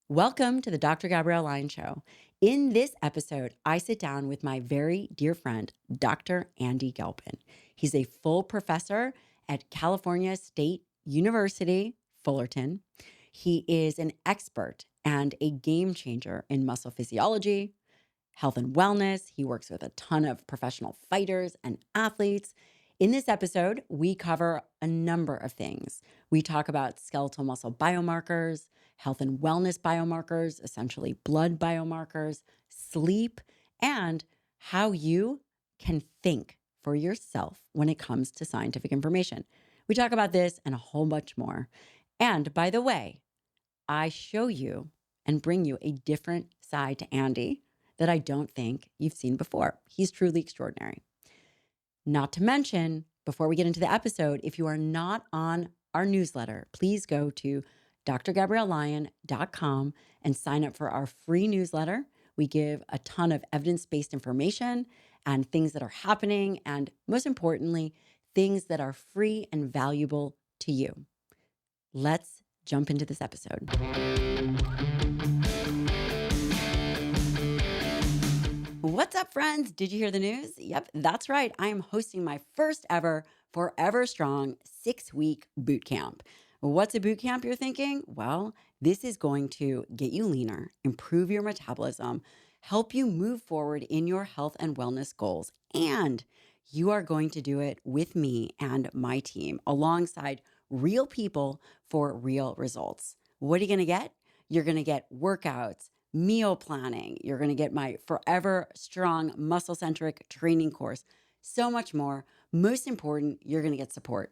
Welcome to the Dr. Gabrielle Lyon Show. In this episode, I sit down with my very dear friend, Dr. Andy Galpin. He's a full professor at California State University, Fullerton. He is an expert and a game changer in muscle physiology, health and wellness. He works with a ton of professional fighters and athletes. In this episode, we cover a number of things. We talk about skeletal muscle biomarkers, health and wellness biomarkers, essentially blood biomarkers, sleep, and how you can think for yourself when it comes to scientific information. We talk about this and a whole bunch more. And by the way, I show you and bring you a different side to Andy that I don't think you've seen before. He's truly extraordinary. Not to mention, before we get into the episode, if you are not on our newsletter, please go to drgabriellelyon.com and sign up for our free newsletter. We give a ton of evidence-based information and things that are happening, and most importantly, things that are free and valuable to you. Let's jump into this episode. What's up, friends? Did you hear the news? Yep, that's right. I am hosting my first ever Forever Strong 6-week boot camp. What's a boot camp, you're thinking? Well, this is going to get you leaner, improve your metabolism, help you move forward in your health and wellness goals. And you are going to do it with me and my team alongside real people for real results. What are you going to get? You're going to get workouts, meal planning. You're going to get my Forever Strong muscle-centric training course, so much more. Most important, you're going to get support.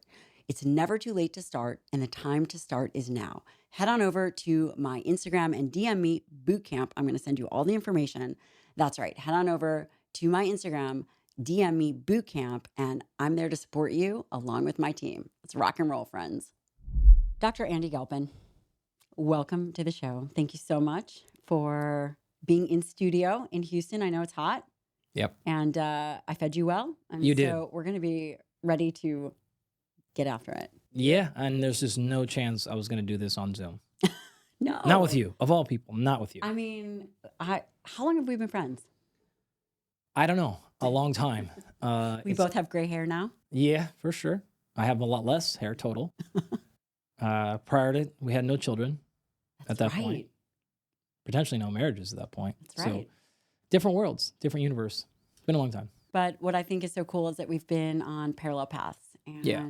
It's never too late to start, and the time to start is now. Head on over to my Instagram and DM me bootcamp. I'm going to send you all the information. That's right. Head on over to my Instagram, DM me bootcamp, and I'm there to support you along with my team. Let's rock and roll, friends. Dr. Andy Galpin, welcome to the show. Thank you so much for being in studio in Houston. I know it's hot. Yep. And I fed you well. And You did. So we're going to be ready to get after it. Yeah, and there's just no chance I was going to do this on Zoom. No. Not with you. Of all people, not with you. I mean, how long have we been friends? I don't know. A long time. We both have gray hair now. Yeah, for sure. I have a lot less hair total. Prior to, we had no children at that point. Potentially no marriages at that point. That's right. So different worlds, different universe. It's been a long time. But what I think is so cool is that we've been on parallel paths. And Yeah.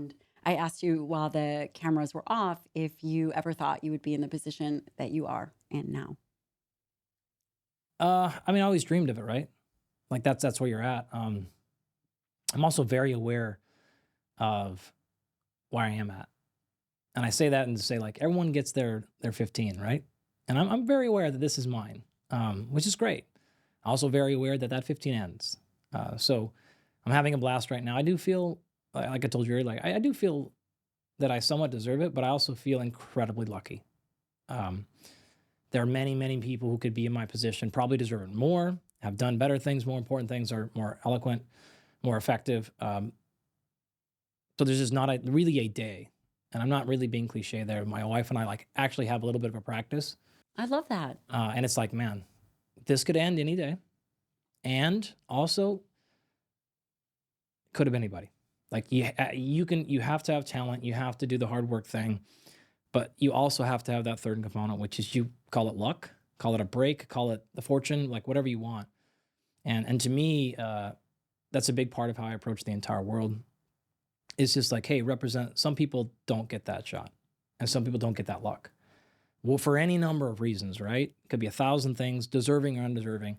I asked you while the cameras were off if you ever thought you would be in the position that you are in now. I mean, I always dreamed of it, right? Like that's where you're at. I'm also very aware of where I am at. And I say that and say like everyone gets their 15, right? And I'm very aware that this is mine, which is great. Also very aware that that 15 ends. So I'm having a blast right now. I do feel, like I told you earlier, like I do feel that I somewhat deserve it, but I also feel incredibly lucky. There are many, many people who could be in my position, probably deserve it more, have done better things, more important things, are more eloquent, more effective. So there's just not really a day, and I'm not really being cliche there. My wife and I like actually have a little bit of a practice. I love that. And it's like, man, this could end any day. And also could have been anybody. Like you have to have talent. You have to do the hard work thing, but you also have to have that third component, which is you call it luck, call it a break, call it the fortune, like whatever you want. And to me, that's a big part of how I approach the entire world. It's just like, hey, some people don't get that shot and some people don't get that luck. Well, for any number of reasons, right? It could be 1,000 things, deserving or undeserving.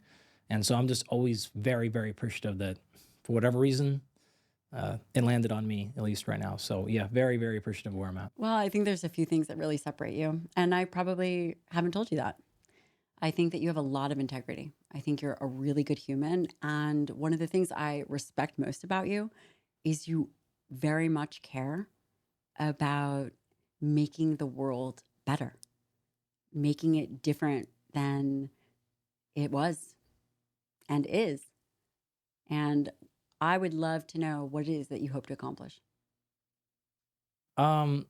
And so I'm just always very, very appreciative that for whatever reason, it landed on me, at least right now. So yeah, very, very appreciative of where I'm at. Well, I think there's a few things that really separate you. And I probably haven't told you that. I think that you have a lot of integrity. I think you're a really good human. And one of the things I respect most about you is you very much care about making the world better, making it different than it was and is. And I would love to know what it is that you hope to accomplish. You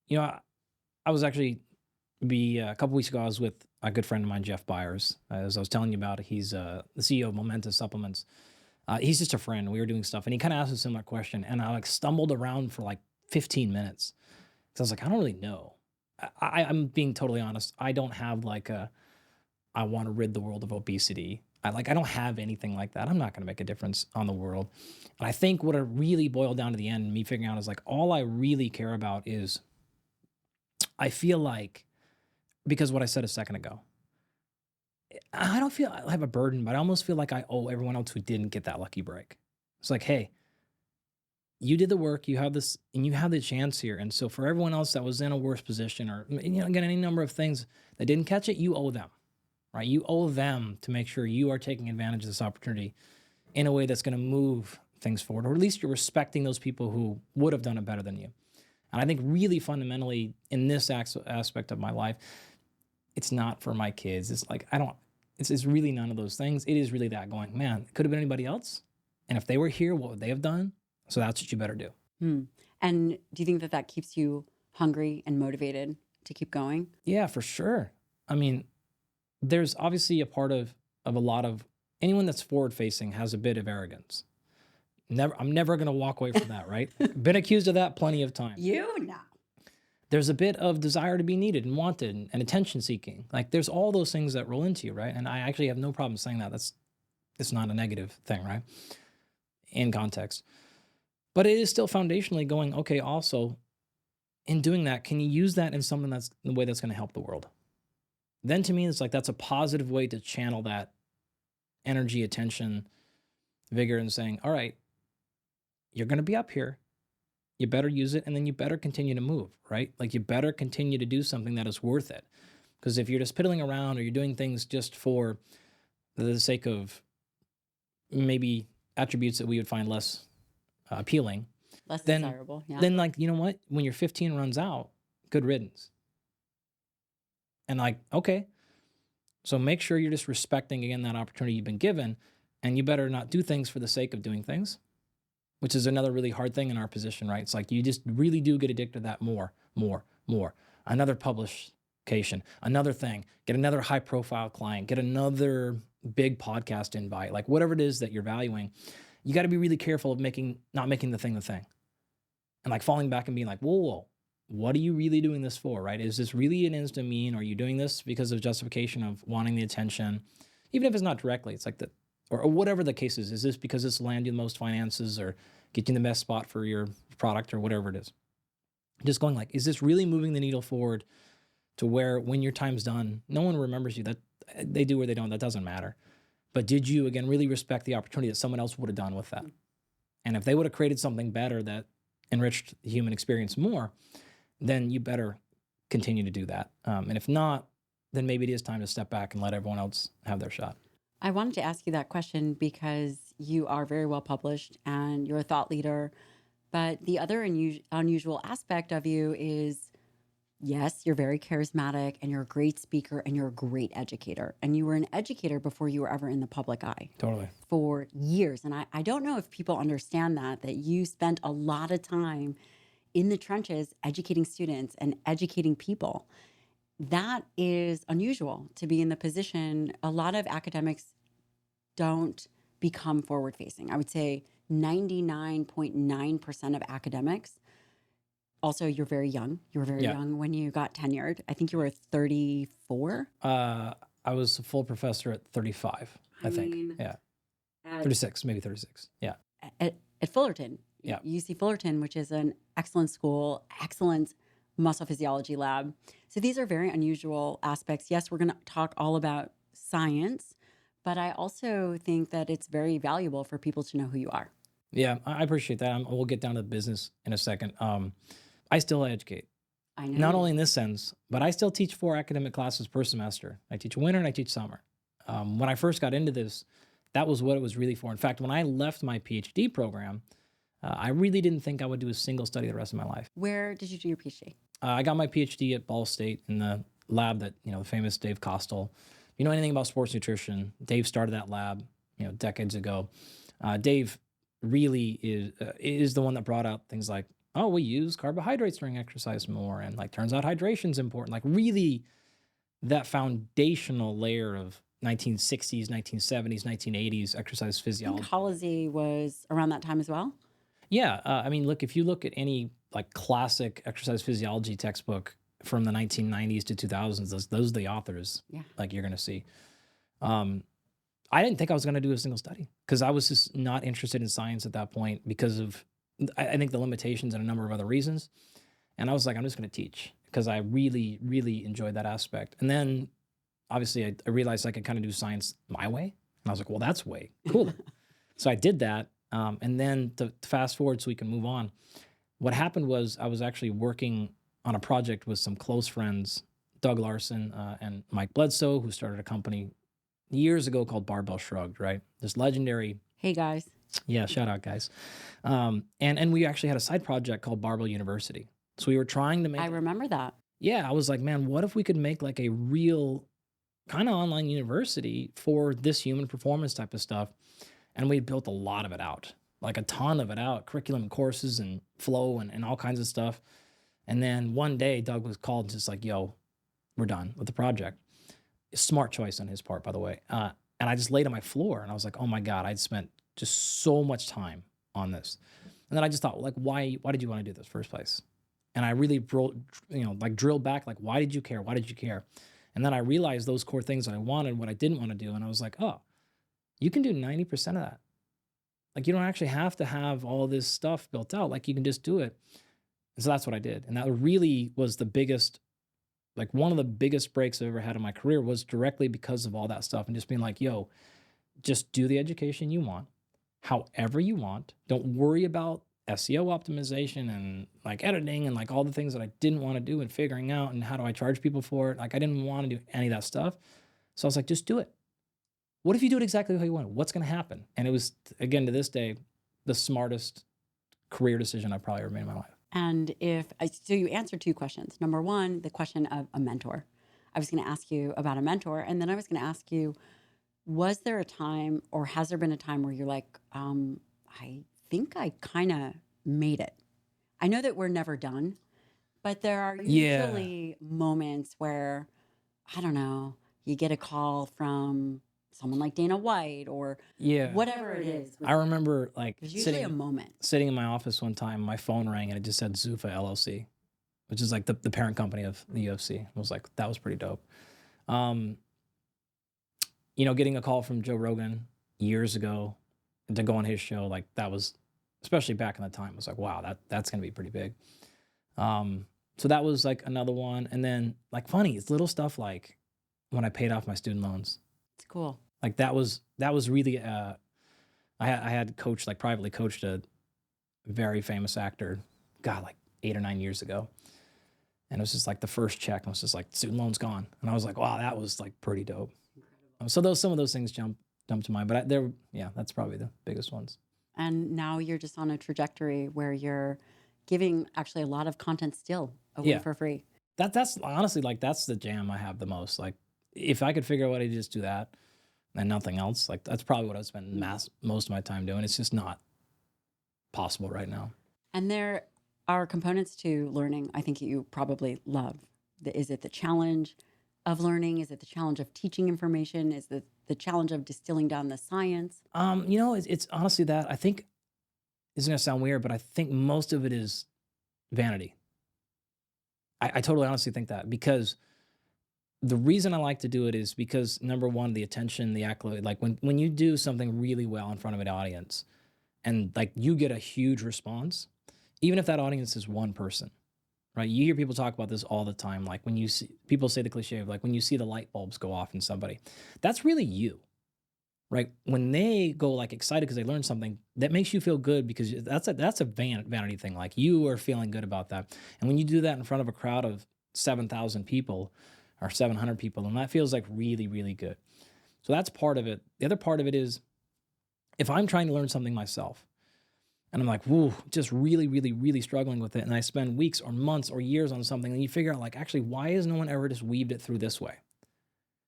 know, I was actually A couple weeks ago, I was with a good friend of mine, Jeff Byers. As I was telling you about, he's the CEO of Momentous Supplements. He's just a friend. We were doing stuff, and he kind of asked a similar question, and I like stumbled around for like 15 minutes. So I was like, I don't really know. I'm being totally honest. I don't have like I want to rid the world of obesity. I don't have anything like that. I'm not going to make a difference on the world. And I think what it really boiled down to the end, me figuring out is like all I really care about is I feel like, because what I said a second ago, I don't feel I have a burden, but I almost feel like I owe everyone else who didn't get that lucky break. It's like, hey, you did the work, you have this, and you have the chance here. And so for everyone else that was in a worse position or, again, any number of things that didn't catch it, you owe them, right? You owe them to make sure you are taking advantage of this opportunity in a way that's going to move things forward, or at least you're respecting those people who would have done it better than you. And I think really fundamentally in this aspect of my life, it's not for my kids. It's like, it's really none of those things. It is really that going, man, it could have been anybody else. And if they were here, what would they have done? So that's what you better do. And do you think that that keeps you hungry and motivated to keep going? Yeah, for sure. I mean, there's obviously a part of a lot of anyone that's forward facing has a bit of arrogance. I'm never going to walk away from that, right? Been accused of that plenty of times. You know. There's a bit of desire to be needed and wanted and attention seeking. Like there's all those things that roll into you, right? And I actually have no problem saying that. It's not a negative thing, right? In context. But it is still foundationally going, okay, also in doing that, can you use that in something that's the way that's going to help the world? Then to me, it's like that's a positive way to channel that energy, attention, vigor, and saying, all right, you're going to be up here. You better use it, and then you better continue to move, right? Like you better continue to do something that is worth it. Because if you're just piddling around or you're doing things just for the sake of maybe attributes that we would find less appealing, Less then desirable. Yeah. then like, you know what? When your 15 runs out, good riddance. And like, okay, so make sure you're just respecting again that opportunity you've been given, and you better not do things for the sake of doing things, which is another really hard thing in our position, right? It's like you just really do get addicted to that more. Another publication, another thing, get another high profile client, get another big podcast invite, like whatever it is that you're valuing. You got to be really careful of not making the thing, and like falling back and being like, whoa, what are you really doing this for, right? Is this really an instant mean? Or are you doing this because of justification of wanting the attention? Even if it's not directly, it's like or whatever the case is this because it's land you the most finances or get you in the best spot for your product or whatever it is? Just going like, is this really moving the needle forward to where when your time's done, no one remembers you? That they do or they don't, that doesn't matter. But did you, again, really respect the opportunity that someone else would have done with that? And if they would have created something better that enriched the human experience more, then you better continue to do that. And if not, then maybe it is time to step back and let everyone else have their shot. I wanted to ask you that question because you are very well published and you're a thought leader. But the other unusual aspect of you is, yes, you're very charismatic and you're a great speaker and you're a great educator. And you were an educator before you were ever in the public eye. Totally. For years. And I don't know if people understand that you spent a lot of time in the trenches educating students and educating people. That is unusual to be in the position. A lot of academics don't become forward facing. I would say 99.9% of academics. Also, you're very young. You were very young when you got tenured. I think you were 34. I was a full professor at 35, I think. Yeah. 36, maybe 36. Yeah. At Fullerton. Yeah. UC Fullerton, which is an excellent school, excellent muscle physiology lab. So these are very unusual aspects. Yes, we're going to talk all about science, but I also think that it's very valuable for people to know who you are. Yeah, I appreciate that. We'll get down to the business in a second. I still educate. I know. Not only in this sense, but I still teach 4 academic classes per semester. I teach winter and I teach summer. When I first got into this, that was what it was really for. In fact, when I left my PhD program, I really didn't think I would do a single study the rest of my life. Where did you do your PhD? I got my PhD at Ball State in the lab that, the famous Dave Costel. If you know anything about sports nutrition, Dave started that lab, decades ago. Dave really is the one that brought out things like oh, we use carbohydrates during exercise more. And like, turns out hydration's important. Like, really, that foundational layer of 1960s, 1970s, 1980s exercise I think physiology. Halsey was around that time as well. Yeah. I mean, look, if you look at any like classic exercise physiology textbook from the 1990s to 2000s, those are the authors Yeah. like you're going to see. Um, I didn't think I was going to do a single study because I was just not interested in science at that point because of, I think, the limitations and a number of other reasons. And I was like, I'm just going to teach because I really, really enjoyed that aspect. And then obviously I realized I could kind of do science my way. And I was like, well, that's way cooler. So I did that. And then to fast forward so we can move on, what happened was I was actually working on a project with some close friends, Doug Larson and Mike Bledsoe, who started a company years ago called Barbell Shrugged, right? This legendary, Hey guys. yeah, shout out guys. And we actually had a side project called Barbell University. So we were trying to I make, remember that. yeah, I was like, man, what if we could make like a real kind of online university for this human performance type of stuff? And we built a lot of it out, like a ton of it out, curriculum, courses, and flow, and all kinds of stuff. And then one day, Doug was called, just like, yo, we're done with the project. Smart choice on his part, by the way. And I just laid on my floor, and I was like, oh my God, I'd spent just so much time on this. And then I just thought, like, why did you want to do this first place? And I really, drilled back, like, why did you care? Why did you care? And then I realized those core things that I wanted, what I didn't want to do. And I was like, oh, you can do 90% of that. Like, you don't actually have to have all this stuff built out. Like, you can just do it. And so that's what I did. And that really was the biggest, like, one of the biggest breaks I've ever had in my career was directly because of all that stuff and just being like, yo, just do the education you want, however you want. Don't worry about SEO optimization and like editing and like all the things that I didn't want to do and figuring out and how do I charge people for it. Like, I didn't want to do any of that stuff. So I was like, just do it. What if you do it exactly how you want? What's going to happen? And it was, again, to this day, the smartest career decision I've probably ever made in my life. And so you answered two questions. Number one, the question of a mentor. I was going to ask you about a mentor. And then I was going to ask you, was there a time or has there been a time where you're like, I think I kind of made it? I know that we're never done, but there are Yeah. usually moments where, I don't know, you get a call from someone like Dana White or Yeah. whatever it is. I remember like There's usually a moment. sitting in my office one time, my phone rang and it just said Zuffa LLC, which is like the parent company of the UFC. I was like, that was pretty dope. Getting a call from Joe Rogan years ago to go on his show, like that was, especially back in the time, was like, wow, that's going to be pretty big. So that was like another one. And then like funny, it's little stuff like when I paid off my student loans. It's cool. Like that was really, I had coached, like privately coached a very famous actor, God, like 8 or 9 years ago. And it was just like the first check, and it was just like student loans gone. And I was like, wow, that was like pretty dope. So some of those things jump to mind, but that's probably the biggest ones. And now you're just on a trajectory where you're giving actually a lot of content still away for free. That's honestly, like, that's the jam I have the most. Like, if I could figure out a way to just do that and nothing else, like that's probably what I spend most of my time doing. It's just not possible right now. And there are components to learning I think you probably love. Is it the challenge of learning? Is it the challenge of teaching information? Is it the challenge of distilling down the science? It's honestly that. I think this is going to sound weird, but I think most of it is vanity. I totally honestly think that, because the reason I like to do it is because, number one, the attention, the accolade, like when you do something really well in front of an audience and like you get a huge response, even if that audience is one person, right? You hear people talk about this all the time. Like when you see people say the cliche of like when you see the light bulbs go off in somebody, that's really you, right? When they go like excited because they learned something, that makes you feel good because that's a vanity thing. Like you are feeling good about that. And when you do that in front of a crowd of 7,000 people or 700 people, and that feels like really, really good. So that's part of it. The other part of it is if I'm trying to learn something myself and I'm like, whoa, just really, really, really struggling with it. And I spend weeks or months or years on something, and you figure out like, actually, why has no one ever just weaved it through this way?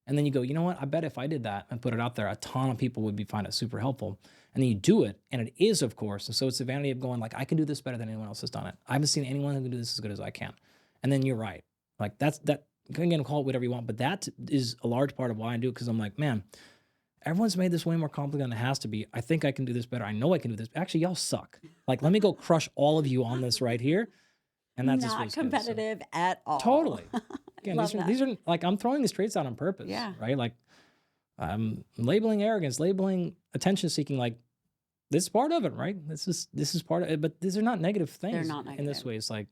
And then you go, you know what? I bet if I did that and put it out there, a ton of people would find it super helpful. And then you do it, and it is, of course. And so it's the vanity of going like, I can do this better than anyone else has done it. I haven't seen anyone who can do this as good as I can. And then you're right. Like that. Again, call it whatever you want, but that is a large part of why I do it, because I'm like, man, everyone's made this way more complicated than it has to be. I think I can do this better. I know I can do this. Actually, y'all suck. Like, let me go crush all of you on this right here. And that's just Not competitive at all. Totally. Again, Love these are like, I'm throwing these traits out on purpose. Yeah. Right. Like, I'm labeling arrogance, labeling attention seeking. Like, this is part of it, right? This is part of it. But these are not negative things. They're not negative. In this way. It's like,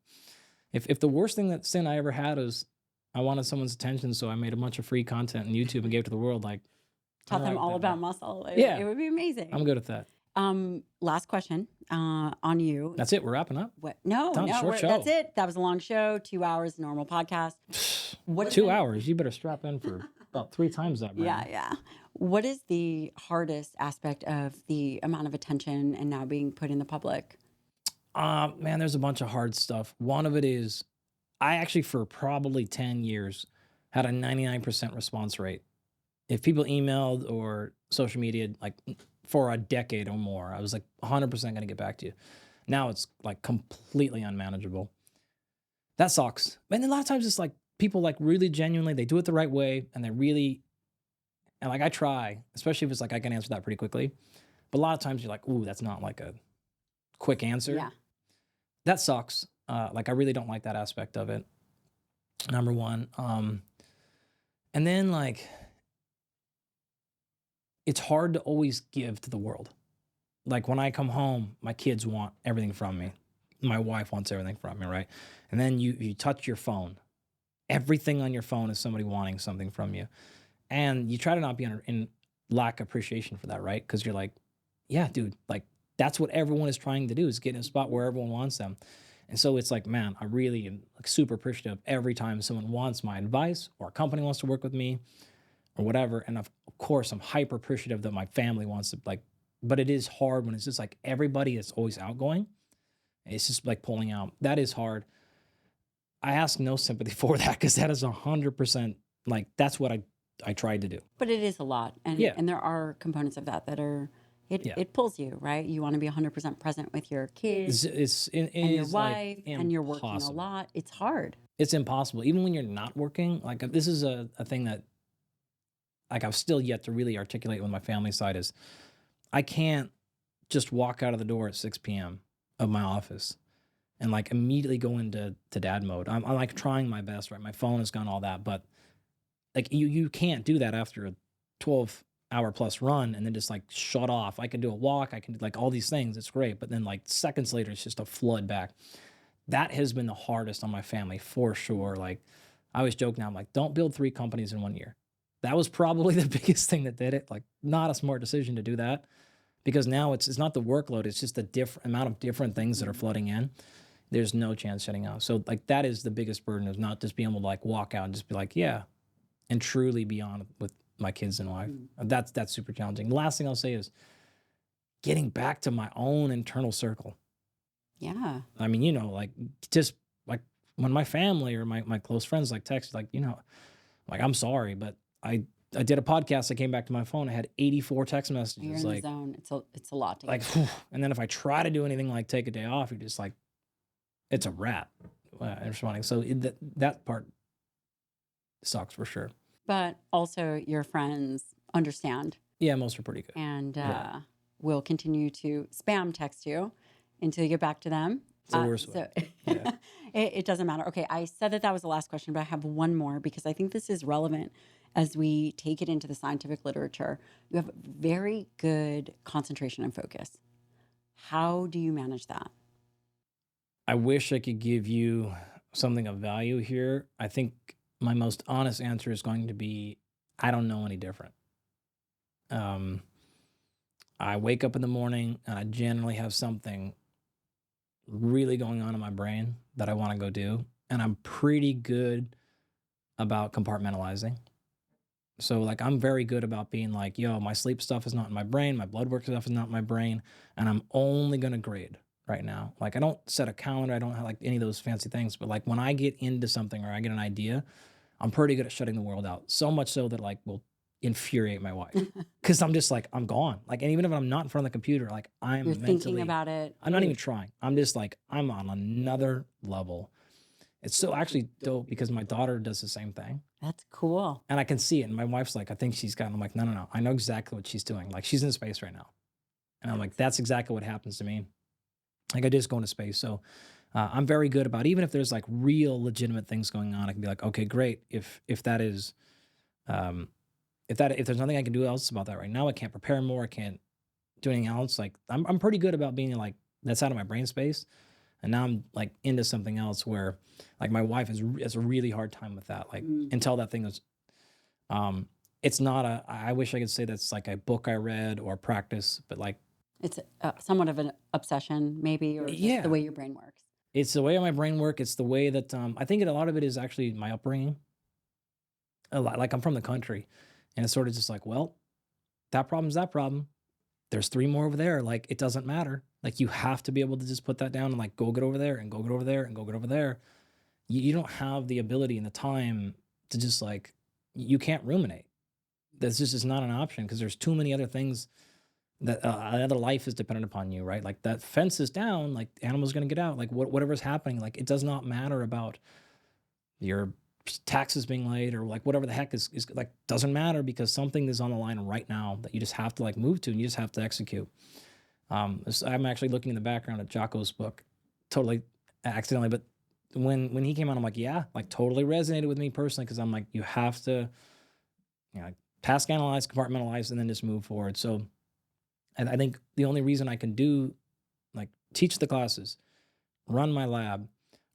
if the worst thing that sin I ever had was I wanted someone's attention, so I made a bunch of free content on YouTube and gave it to the world, like, taught them all about muscle. Yeah. It would be amazing. I'm good at that. Last question on you. That's it. We're wrapping up. What? No, Short show. that's it. That was a long show. 2 hours, normal podcast. What 2 hours? You better strap in for about 3 times that. Brandon. Yeah. What is the hardest aspect of the amount of attention and now being put in the public? Man, there's a bunch of hard stuff. One of it is, I actually, for probably 10 years, had a 99% response rate. If people emailed or social media, like for a decade or more, I was like 100% going to get back to you. Now it's like completely unmanageable. That sucks. And a lot of times it's like people like really genuinely, they do it the right way, and they really, and like I try, especially if it's like I can answer that pretty quickly. But a lot of times you're like, ooh, that's not like a quick answer. Yeah. That sucks. Like I really don't like that aspect of it. Number one. And then like, it's hard to always give to the world. Like when I come home, my kids want everything from me. My wife wants everything from me, right? And then you touch your phone. Everything on your phone is somebody wanting something from you. And you try to not be in lack appreciation for that, right? Because you're like, yeah, dude, like that's what everyone is trying to do, is get in a spot where everyone wants them. And so it's like, man, I really am like super appreciative every time someone wants my advice or a company wants to work with me or whatever. And of course, I'm hyper appreciative that my family wants to, like, but it is hard when it's just like everybody is always outgoing. It's just like pulling out. That is hard. I ask no sympathy for that, because that is 100% like, that's what I tried to do. But it is a lot. And Yeah. and there are components of that are, it pulls you, right? You want to be 100% present with your kids It and your is wife, like and you're working a impossible. lot. It's hard. It's impossible. Even when you're not working, like this is a thing that like I've still yet to really articulate with my family side, is I can't just walk out of the door at 6 p.m. of my office and like immediately go into dad mode. I'm like trying my best, right? My phone has gone all that, but like you can't do that after a 12-hour plus run and then just like shut off. I can do a walk. I can do like all these things. It's great. But then like seconds later, it's just a flood back. That has been the hardest on my family for sure. Like I always joke now, I'm like, don't build 3 companies in 1 year. That was probably the biggest thing that did it. Like not a smart decision to do that, because now it's not the workload. It's just the different amount of different things that are flooding in. There's no chance shutting out. So like that is the biggest burden, is not just being able to like walk out and just be like, yeah, and truly be on with my kids and wife. That's super challenging. The last thing I'll say is getting back to my own internal circle. Yeah. I mean, like just like when my family or my close friends like text, like, like, I'm sorry, but I did a podcast. I came back to my phone. I had 84 text messages. You're in like, the zone. It's a lot to like, get. whew. And then if I try to do anything like take a day off, you're just like, it's a wrap. Responding. So that part sucks for sure. But also your friends understand Yeah, most are pretty good. and Yeah. will continue to spam text you until you get back to them. It's the worst way. So Yeah. it doesn't matter. Okay, I said that was the last question, but I have one more because I think this is relevant as we take it into the scientific literature. You have very good concentration and focus. How do you manage that? I wish I could give you something of value here. I think my most honest answer is going to be, I don't know any different. I wake up in the morning and I generally have something really going on in my brain that I want to go do. And I'm pretty good about compartmentalizing. So like I'm very good about being like, yo, my sleep stuff is not in my brain, my blood work stuff is not in my brain, and I'm only gonna grade right now. Like I don't set a calendar, I don't have like any of those fancy things, but like when I get into something or I get an idea, I'm pretty good at shutting the world out. So much so that like, well, infuriate my wife because I'm just like, I'm gone. Like, and even if I'm not in front of the computer, like I'm You're thinking mentally, about it. I'm not even Ooh, trying. I'm just like, I'm on another level. It's so actually dope because my daughter does the same thing. that's cool. And I can see it. And my wife's like, I think she's got, I'm like, no. I know exactly what she's doing. Like, she's in space right now. And I'm like, that's exactly what happens to me. Like, I just go into space. So I'm very good about, even if there's like real legitimate things going on, I can be like, okay, great. If that is, um, if there's nothing I can do else about that right now, I can't prepare more. I can't do anything else. Like, I'm pretty good about being like, that's out of my brain space. And now I'm like into something else where like my wife has a really hard time with that. Like, Mm. until that thing is, it's not I wish I could say that's like a book I read or practice, but like, It's somewhat of an obsession, maybe, or just the yeah, way your brain works. it's the way my brain works. It's the way that, I think a lot of it is actually my upbringing. A lot, like I'm from the country and it's sort of just like, well, that problem's that problem. There's three more over there. Like, it doesn't matter. Like, you have to be able to just put that down and like go get over there and go get over there and go get over there. You don't have the ability and the time to just like, you can't ruminate. That's just is not an option because there's too many other things that another life is dependent upon you, right? Like, that fence is down, like the animal's going to get out, like whatever's happening, like it does not matter about your taxes being late or like whatever the heck is like, doesn't matter because something is on the line right now that you just have to like move to and you just have to execute. I'm actually looking in the background at Jocko's book, totally accidentally, but when he came out, I'm like, yeah, like totally resonated with me personally because I'm like, you have to, task analyze, compartmentalize, and then just move forward. So, and I think the only reason I can do like teach the classes, run my lab,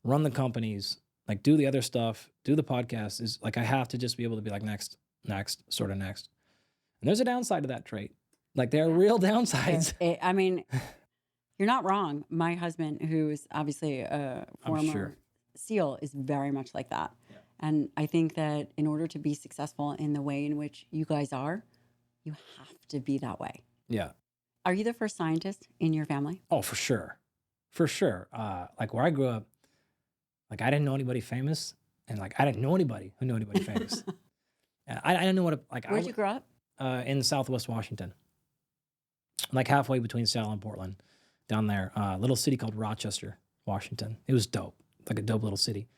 run the companies, like do the other stuff, do the podcast is like I have to just be able to be like next, sort of next. And there's a downside to that trait. Like, there are real downsides. I mean, you're not wrong. My husband, who is obviously a I'm former sure. SEAL, is very much like that. Yeah. And I think that in order to be successful in the way in which you guys are, you have to be that way. Yeah. Are you the first scientist in your family? Oh, for sure. For sure. Like where I grew up, like I didn't know anybody famous and like I didn't know anybody who knew anybody famous. And I didn't know what, Where'd you grow up? In Southwest Washington, like halfway between Seattle and Portland, down there, a little city called Rochester, Washington. It was dope, like a dope little city.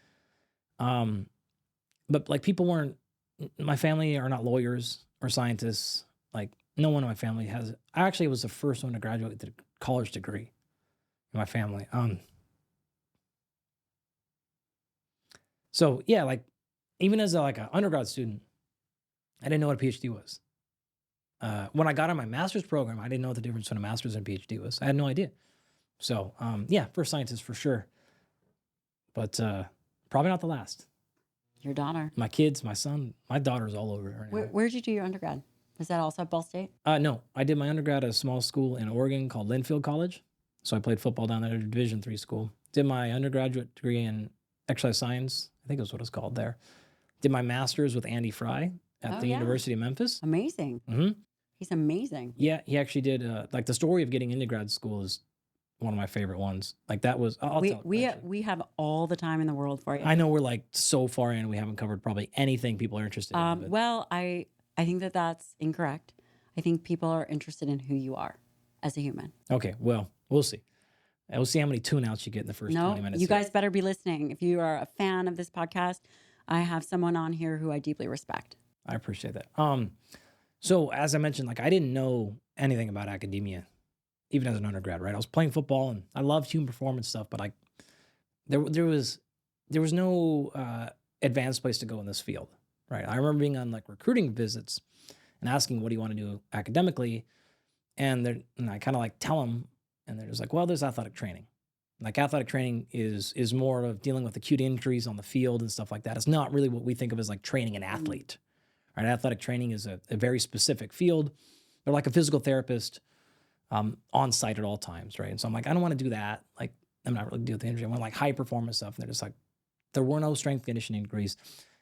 But like people weren't, my family are not lawyers or scientists. Like no one in my family has, I actually was the first one to graduate with a college degree in my family. So yeah, like even as like an undergrad student, I didn't know what a PhD was. When I got on my master's program, I didn't know what the difference between a master's and a PhD was. I had no idea. So yeah, first scientist for sure, but probably not the last. Your daughter. My kids, my son, my daughter's all over it right now. Where'd you do your undergrad? Was that also at Ball State? No, I did my undergrad at a small school in Oregon called Linfield College. So I played football down there at a Division III school. Did my undergraduate degree in exercise science. I think it was what it's called there. Did my master's with Andy Fry at the University of Memphis. Amazing. Mm-hmm. He's amazing. Yeah, he actually did. Like the story of getting into grad school is one of my favorite ones. Like that was. We have all the time in the world for you. I know we're like so far in, we haven't covered probably anything people are interested in. But. Well, I think that that's incorrect. I think people are interested in who you are as a human. Okay, well, we'll see. We'll see how many tune-outs you get in the first 20 minutes. You guys better be listening. If you are a fan of this podcast, I have someone on here who I deeply respect. I appreciate that. So as I mentioned, like I didn't know anything about academia, even as an undergrad, right? I was playing football and I loved human performance stuff, but like there was no advanced place to go in this field, right? I remember being on like recruiting visits and asking, what do you want to do academically? And I kind of like tell them, and they're just like, well, there's athletic training. Like athletic training is more of dealing with acute injuries on the field and stuff like that. It's not really what we think of as like training an athlete. Right? Athletic training is a very specific field. They're like a physical therapist on site at all times, right? And so I'm like, I don't want to do that. Like, I'm not really dealing with the injury. I want like high performance stuff. And they're just like, there were no strength conditioning degrees.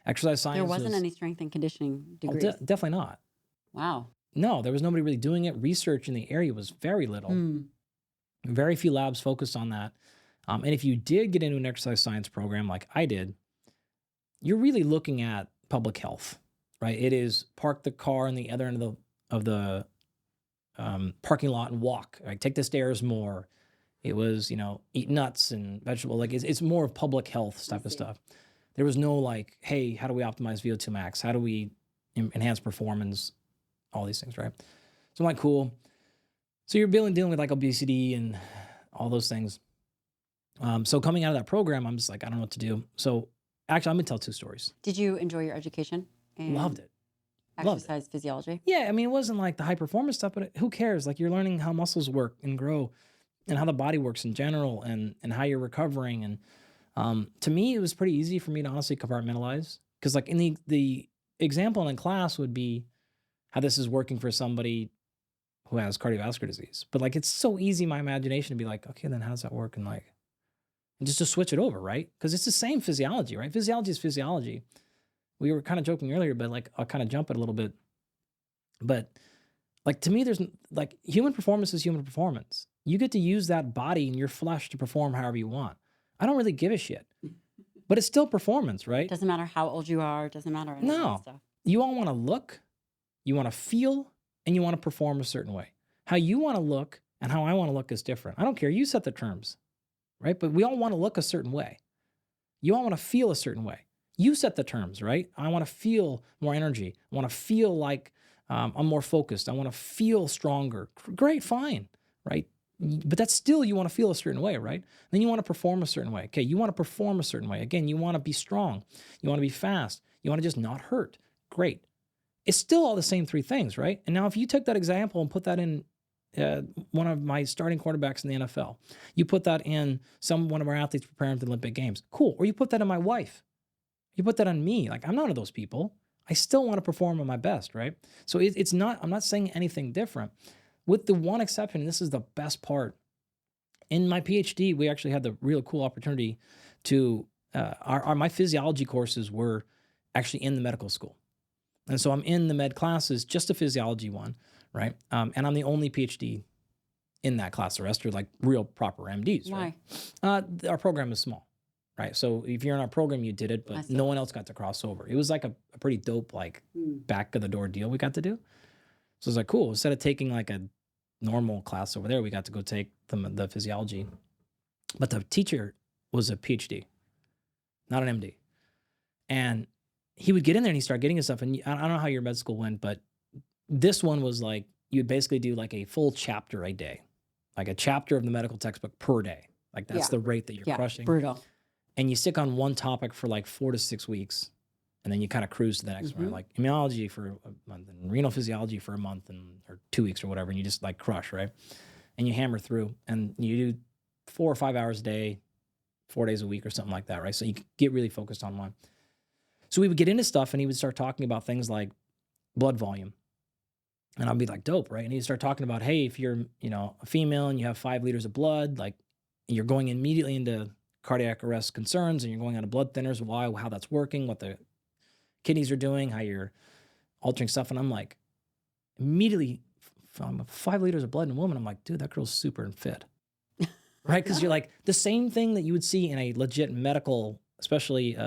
Exercise science. There wasn't any strength and conditioning degrees. Definitely not. Wow. No, there was nobody really doing it. Research in the area was very little. Very few labs focused on that. And if you did get into an exercise science program like I did, you're really looking at public health, right? It is park the car on the other end of the parking lot and walk, right? Take the stairs more. It was, eat nuts and vegetable. Like it's more of public health type of stuff. There was no like, hey, how do we optimize VO2 max? How do we enhance performance? All these things, right? So I'm like, cool. So you're dealing with like obesity and all those things. So coming out of that program, I'm just like, I don't know what to do. So actually, I'm gonna tell 2 stories. Did you enjoy your education Loved in it. Loved it. exercise physiology? Yeah, I mean, it wasn't like the high performance stuff, but who cares? Like you're learning how muscles work and grow, and how the body works in general, and how you're recovering. And to me, it was pretty easy for me to honestly compartmentalize, because like in the example in class would be how this is working for somebody who has cardiovascular disease. But like it's so easy in my imagination to be like, okay, then how does that work? And like, and just to switch it over, right? Because it's the same physiology, right? Physiology is physiology. We were kind of joking earlier, but like I'll kind of jump it a little bit. But like to me, there's like human performance is human performance. You get to use that body and your flesh to perform however you want. I don't really give a shit, but it's still performance, right? Doesn't matter how old you are. Doesn't matter any of that No, stuff. you all want to look, you want to feel, and you want to perform a certain way. How you want to look and how I want to look is different. I don't care. You set the terms, right? But we all want to look a certain way. You all want to feel a certain way. You set the terms, right? I want to feel more energy. I want to feel like I'm more focused. I want to feel stronger. Great, fine, right? But that's still, you want to feel a certain way, right? Then you want to perform a certain way. Okay, you want to perform a certain way. Again, you want to be strong. You want to be fast. You want to just not hurt. Great. It's still all the same 3 things, right? And now if you took that example and put that in one of my starting quarterbacks in the NFL, you put that in one of our athletes preparing for the Olympic Games, cool. Or you put that in my wife. You put that on me. Like, I'm not one of those people. I still want to perform at my best, right? So it's not, I'm not saying anything different. With the one exception, and this is the best part. In my PhD, we actually had the real cool opportunity to, my physiology courses were actually in the medical school. And so I'm in the med classes, just a physiology one, right? And I'm the only PhD in that class. The rest are like real proper MDs, Why? right? Our program is small, right? So if you're in our program, you did it, I but see. no one else got to cross over. It was like a pretty dope, like back of the door deal we got to do. So it's like, cool. Instead of taking like a normal class over there, we got to go take the physiology. But the teacher was a PhD, not an MD. And he would get in there and he started getting his stuff. And I don't know how your med school went, but this one was like, you'd basically do like a full chapter a day, like a chapter of the medical textbook per day. Like that's the rate that you're crushing. Brutal. And you stick on one topic for like 4 to 6 weeks. And then you kind of cruise to the next one, like immunology for a month and renal physiology for a month or 2 weeks or whatever. And you just like crush, right? And you hammer through and you do 4 or 5 hours a day, 4 days a week or something like that, right? So you get really focused on one. So we would get into stuff and he would start talking about things like blood volume. And I'd be like, dope, right? And he'd start talking about, hey, if you're, a female and you have 5 liters of blood, like you're going immediately into cardiac arrest concerns and you're going on to blood thinners, why, how that's working, what the kidneys are doing, how you're altering stuff. And I'm like, immediately, from 5 liters of blood in a woman, I'm like, dude, that girl's super and fit. Right? Because you're like, the same thing that you would see in a legit medical, especially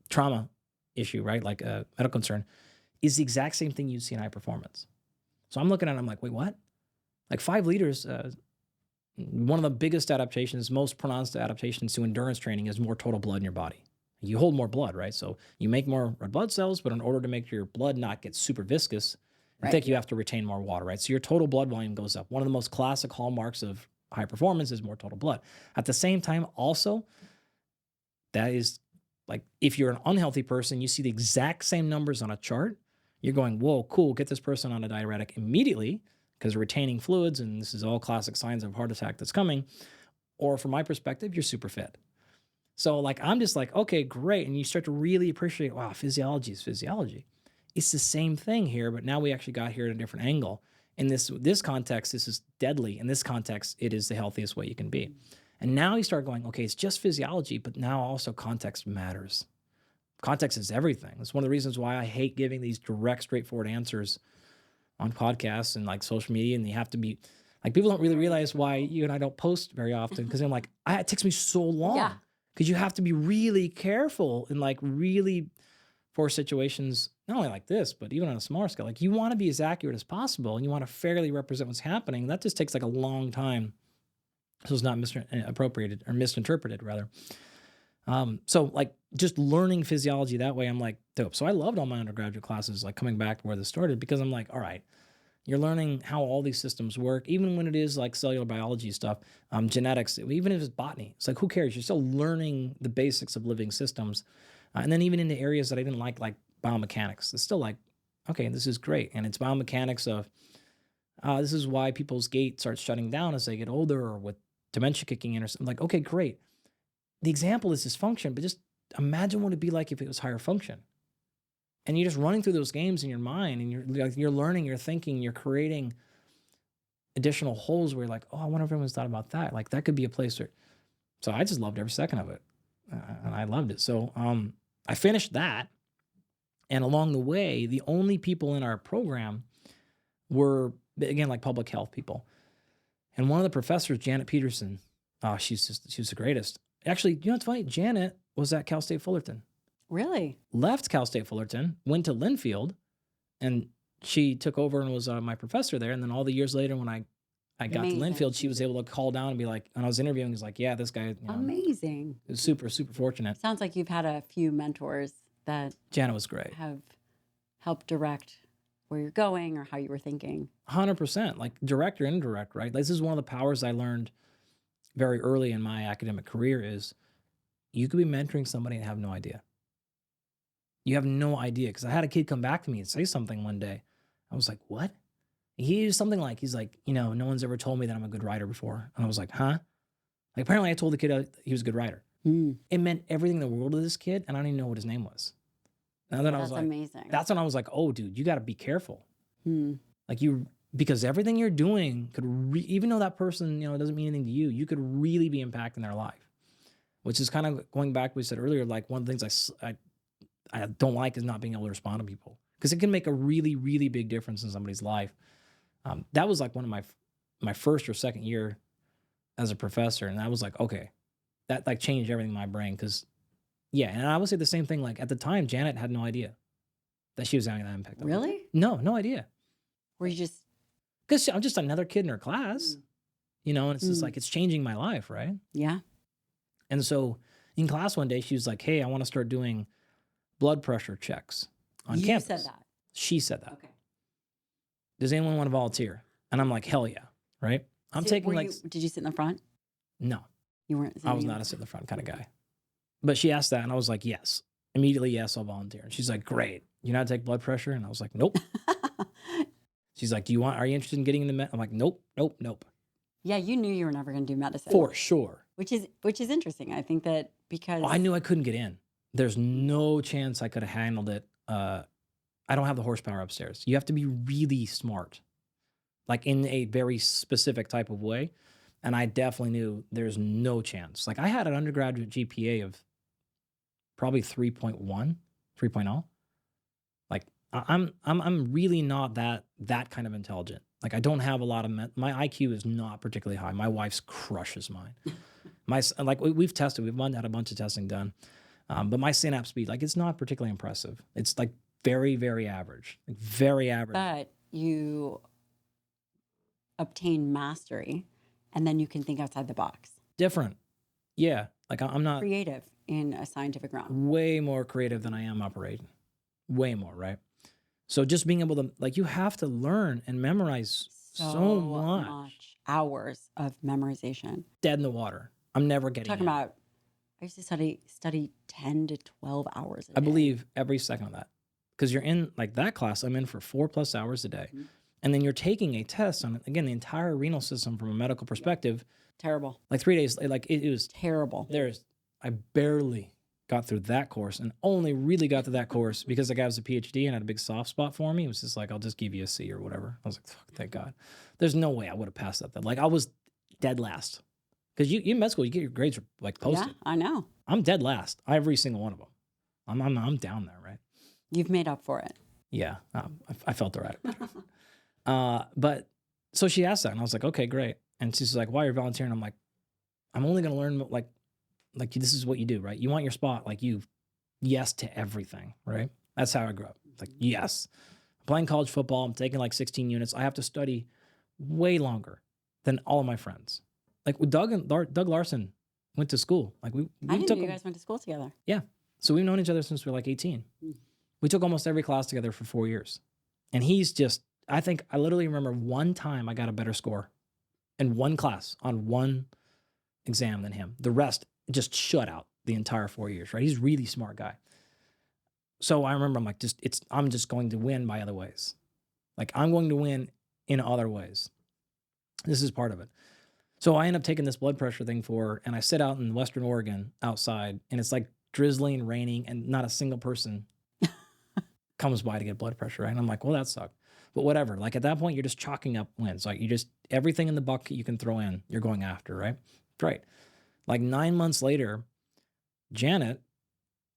trauma issue, right? Like a medical concern, is the exact same thing you'd see in high performance. So I'm looking at it, I'm like, wait, what? Like 5 liters, one of the biggest adaptations, most pronounced adaptations to endurance training is more total blood in your body. You hold more blood, right? So you make more red blood cells, but in order to make your blood not get super viscous and thick, you have to retain more water, right? So your total blood volume goes up. One of the most classic hallmarks of high performance is more total blood. At the same time, also, that is like, if you're an unhealthy person, you see the exact same numbers on a chart, you're going, whoa, cool, get this person on a diuretic immediately because they're retaining fluids, and this is all classic signs of heart attack that's coming. Or from my perspective, you're super fit. So like, I'm just like, okay, great. And you start to really appreciate, wow, physiology is physiology. It's the same thing here, but now we actually got here at a different angle. In this context, this is deadly. In this context, it is the healthiest way you can be. And now you start going, okay, it's just physiology, but now also context matters. Context is everything. That's one of the reasons why I hate giving these direct, straightforward answers on podcasts and like social media. And you have to be like, people don't really realize why you and I don't post very often, because I'm like, it takes me so long. Because you have to be really careful and like really for situations, not only like this, but even on a smaller scale. Like you want to be as accurate as possible and you want to fairly represent what's happening. That just takes like a long time. So it's not misappropriated or misinterpreted rather. So like just learning physiology that way, I'm like, dope. So I loved all my undergraduate classes, like coming back to where this started, because I'm like, all right, you're learning how all these systems work, even when it is like cellular biology stuff, genetics, even if it's botany. It's like, who cares? You're still learning the basics of living systems. And then even in the areas that I didn't like biomechanics, it's still like, okay, this is great. And it's biomechanics of, this is why people's gait starts shutting down as they get older or with dementia kicking in or something. Like, okay, great. The example is dysfunction, but just imagine what it'd be like if it was higher function. And you're just running through those games in your mind and you're learning, you're thinking, you're creating additional holes where you're like, oh, I wonder if everyone's thought about that. Like that could be a place where, so I just loved every second of it. And I loved it. So I finished that. And along the way, the only people in our program were, again, like public health people. And one of the professors, Janet Peterson, she was the greatest. Actually, you know what's funny? Janet was at Cal State Fullerton. Really? Left Cal State Fullerton, went to Linfield, and she took over and was my professor there. And then all the years later, when I got to Linfield, she was able to call down and be like, and I was interviewing, was like, yeah, this guy, amazing. It was super, super fortunate. Sounds like you've had a few mentors that Janet was great. Have helped direct where you're going or how you were thinking. 100%, like direct or indirect, right? This is one of the powers I learned very early in my academic career is you could be mentoring somebody and have no idea. You have no idea. Because I had a kid come back to me and say something one day. I was like, what? He used something like, he's like, no one's ever told me that I'm a good writer before. And I was like, huh? Like, apparently I told the kid he was a good writer. It meant everything in the world to this kid, and I don't even know what his name was. And then I was like, amazing. That's when I was like, oh, dude, you got to be careful. Like because everything you're doing could, even though that person, doesn't mean anything to you, you could really be impacting their life. Which is kind of going back to what we said earlier, like one of the things I don't like is not being able to respond to people. Because it can make a really, really big difference in somebody's life. That was like one of my first or second year as a professor. And I was like, okay, that like changed everything in my brain. Because, yeah, and I would say the same thing. Like at the time, Janet had no idea that she was having that impact. Really? No idea. Were you just... Because I'm just another kid in her class, and it's just like, it's changing my life, right? Yeah. And so in class one day, she was like, hey, I want to start doing blood pressure checks on campus. You said that? She said that. Okay. Does anyone want to volunteer? And I'm like, hell yeah, right? I'm taking like... Did you sit in the front? No. You weren't? I was not a sit in the front kind of guy. But she asked that, and I was like, yes. Immediately, yes, I'll volunteer. And she's like, great. You know how to take blood pressure? And I was like, nope. She's like, are you interested in getting into med? I'm like, nope. Yeah, you knew you were never going to do medicine. For sure. Which is interesting. I think that because... I knew I couldn't get in. There's no chance I could have handled it. I don't have the horsepower upstairs. You have to be really smart, like in a very specific type of way. And I definitely knew there's no chance. Like I had an undergraduate GPA of probably 3.1, 3.0. Like I'm really not that kind of intelligent. Like I don't have a lot of my IQ is not particularly high. My wife's crushes mine. We've tested, we've had a bunch of testing done. But my synapse speed, like it's not particularly impressive. It's like very, very average. Like very average. But you obtain mastery and then you can think outside the box. Different. Yeah. Like I'm not creative in a scientific realm. Way more creative than I am operating. Way more, right? So just being able to, like, you have to learn and memorize so much. Hours of memorization. Dead in the water. I'm never getting Talking about, I used to study 10 to 12 hours a day. I believe every second of that. Because you're in, like that class, I'm in for 4+ hours a day. And then you're taking a test on, again, the entire renal system from a medical perspective. Terrible. Like 3 days, like it was terrible. I barely got through that course and only really got to that course because the guy was a PhD and had a big soft spot for me. It was just like, I'll just give you a C or whatever. I was like, fuck, thank God. There's no way I would have passed that. Like I was dead last. Because you in med school, you get your grades like posted. Yeah, I know. I'm dead last. Every single one of them. I'm down there, right? You've made up for it. Yeah, I felt all right. But so she asked that, and I was like, okay, great. And she's like, why are you volunteering? I'm like, I'm only going to learn like this is what you do, right? You want your spot, like you yes to everything, right? That's how I grew up. It's like, yes, I'm playing college football. I'm taking like 16 units. I have to study way longer than all of my friends. Like with Doug Larson went to school. Like I we didn't took know you guys went to school together. yeah. So we've known each other since we were like 18. Mm. We took almost every class together for 4 years. And he's just, I think I literally remember one time I got a better score in one class on one exam than him. The rest just shut out the entire 4 years, right? He's a really smart guy. So I remember I'm like, I'm just going to win by other ways. Like I'm going to win in other ways. This is part of it. So I end up taking this blood pressure thing and I sit out in Western Oregon outside, and it's like drizzling, raining, and not a single person comes by to get blood pressure, right? And I'm like, well, that sucked. But whatever. Like at that point, you're just chalking up wins. Like everything in the bucket you can throw in, you're going after, right? Right. Like 9 months later, Janet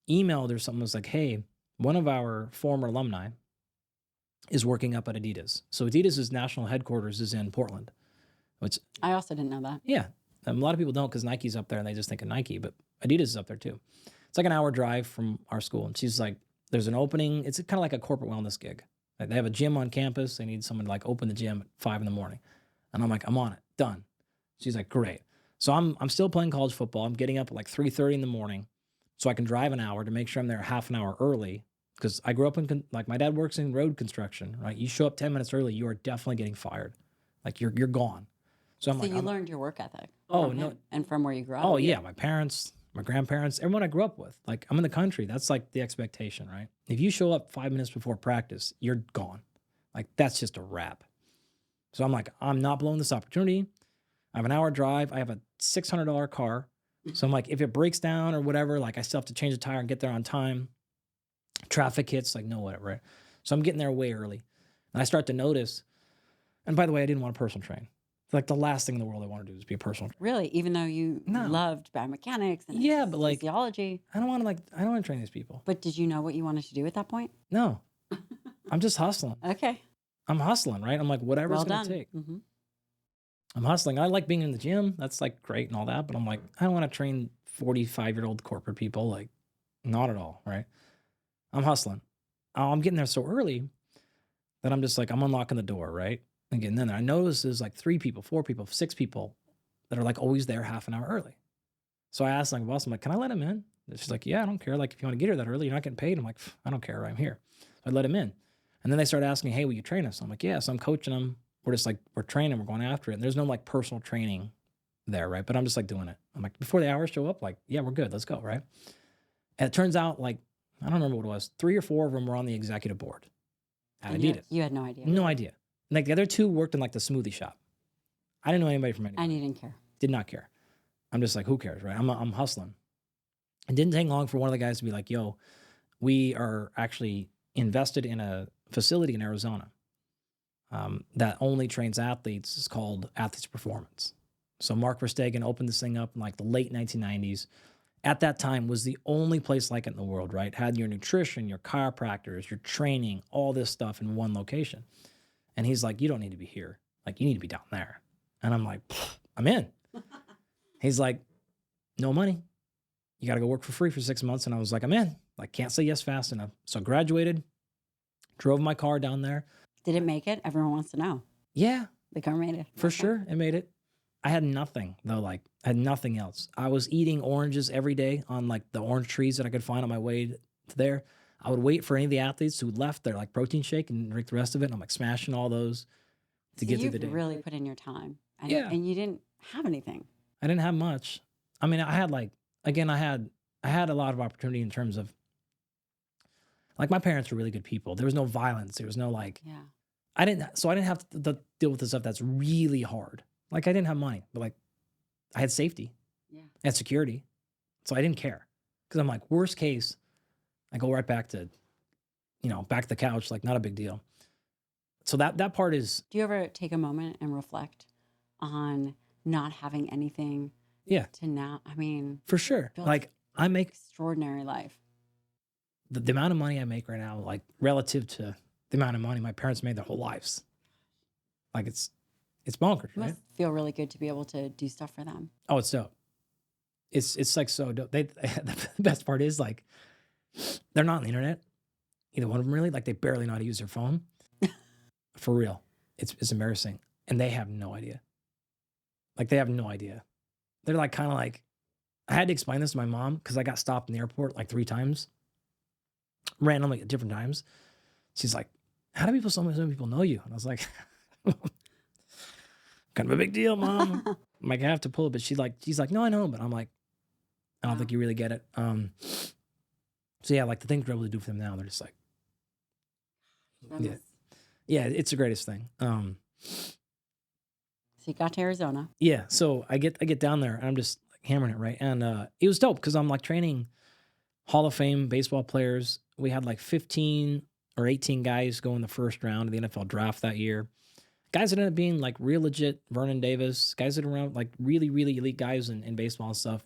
emailed or something, was like, hey, one of our former alumni is working up at Adidas. So Adidas's national headquarters is in Portland, which I also didn't know that. yeah, a lot of people don't because Nike's up there and they just think of Nike, but Adidas is up there too. It's like an hour drive from our school. And she's like, there's an opening. It's kind of like a corporate wellness gig. Like they have a gym on campus. They need someone to like open the gym at 5 a.m. And I'm like, I'm on it. Done. She's like, great. So I'm still playing college football. I'm getting up at like 3:30 in the morning so I can drive an hour to make sure I'm there half an hour early. Because I grew up in, like my dad works in road construction, right? You show up 10 minutes early, you are definitely getting fired. Like you're gone. So I'm So like, you learned your work ethic. Oh, from no. him and from where you grew up. oh yeah, my parents, my grandparents, everyone I grew up with. Like I'm in the country. That's like the expectation, right? If you show up 5 minutes before practice, you're gone. Like that's just a wrap. So I'm like, I'm not blowing this opportunity. I have an hour drive. I have a $600 car. So I'm like, if it breaks down or whatever, like I still have to change the tire and get there on time. Traffic hits, like no whatever, right? So I'm getting there way early. And I start to notice, and by the way, I didn't want to personal train. Like the last thing in the world I want to do is be a personal trainer. Really? Even though you No. loved biomechanics and Yeah, but like physiology. I don't want to train these people. But did you know what you wanted to do at that point? No. I'm just hustling. Okay. I'm hustling, right? I'm like, whatever Well it's gonna done. take. Mm-hmm. I'm hustling. I like being in the gym. That's like great and all that, but I'm like, I don't want to train 45-year-old corporate people. Like, not at all, right? I'm hustling. I'm getting there so early that I'm just like, I'm unlocking the door, right? And getting in there. I notice there's like 3 people, 4 people, 6 people that are like always there half an hour early. So I asked like boss, I'm like, can I let him in? And she's like, yeah, I don't care. Like if you want to get here that early, you're not getting paid. I'm like, I don't care. I'm here. So I let him in. And then they started asking, hey, will you train us? I'm like, yeah. So I'm coaching them. We're just like, we're training, we're going after it. And there's no like personal training there, right? But I'm just like doing it. I'm like, before the hours show up, like, yeah, we're good. Let's go, right? And it turns out like, I don't remember what it was. 3 or 4 of them were on the executive board at And Adidas. you had no idea. No idea. And like the other 2 worked in like the smoothie shop. I didn't know anybody from anybody. And you didn't care. Did not care. I'm just like, who cares, right? I'm hustling. It didn't take long for one of the guys to be like, yo, we are actually invested in a facility in Arizona that only trains athletes. It's called Athletes Performance. So Mark Verstegen opened this thing up in like the late 1990s. At that time was the only place like it in the world, right? Had your nutrition, your chiropractors, your training, all this stuff in one location. And he's like, you don't need to be here. Like, you need to be down there. And I'm like, I'm in. He's like, no money. You got to go work for free for 6 months. And I was like, I'm in. Like, can't say yes fast enough. So I graduated, drove my car down there. Did it make it? Everyone wants to know. Yeah, The car made it. for Okay. sure. It made it. I had nothing though. Like I had nothing else. I was eating oranges every day on like the orange trees that I could find on my way to there. I would wait for any of the athletes who left their like protein shake and drink the rest of it. And I'm like smashing all those to So get through you've the day. really put in your time. And, Yeah. and you didn't have anything. I didn't have much. I mean, I had like, again, I had a lot of opportunity in terms of like my parents were really good people. There was no violence. There was no like, Yeah. I didn't have to deal with the stuff that's really hard. Like I didn't have money, but like I had safety. Yeah. I had security. So I didn't care. Because I'm like, worst case, I go right back to, back to the couch, like not a big deal. So that part is, Do you ever take a moment and reflect on not having anything yeah, to now? I mean, for sure. built Like I make extraordinary life. the amount of money I make right now, like relative to the amount of money my parents made their whole lives. Like it's bonkers, It right? must feel really good to be able to do stuff for them. Oh, it's dope. It's like so dope. The best part is like they're not on the internet. either one of them really, like they barely know how to use their phone. For real. It's embarrassing. And they have no idea. Like they have no idea. They're like kind of like, I had to explain this to my mom because I got stopped in the airport like 3 times, randomly at different times. She's like, how do so many people know you? And I was like, kind of a big deal, Mom. I'm like, I have to pull it, but she's like, no, I know, but I'm like, I don't think you really get it. So yeah, like the things we're able to do for them now, they're just like, yeah, it's the greatest thing. So you got to Arizona. Yeah, so I get down there and I'm just like hammering it, right? And it was dope because I'm like training Hall of Fame baseball players. We had like 15 or 18 guys go in the first round of the NFL draft that year. Guys that ended up being like real legit Vernon Davis, guys that are around like really, really elite guys in baseball and stuff.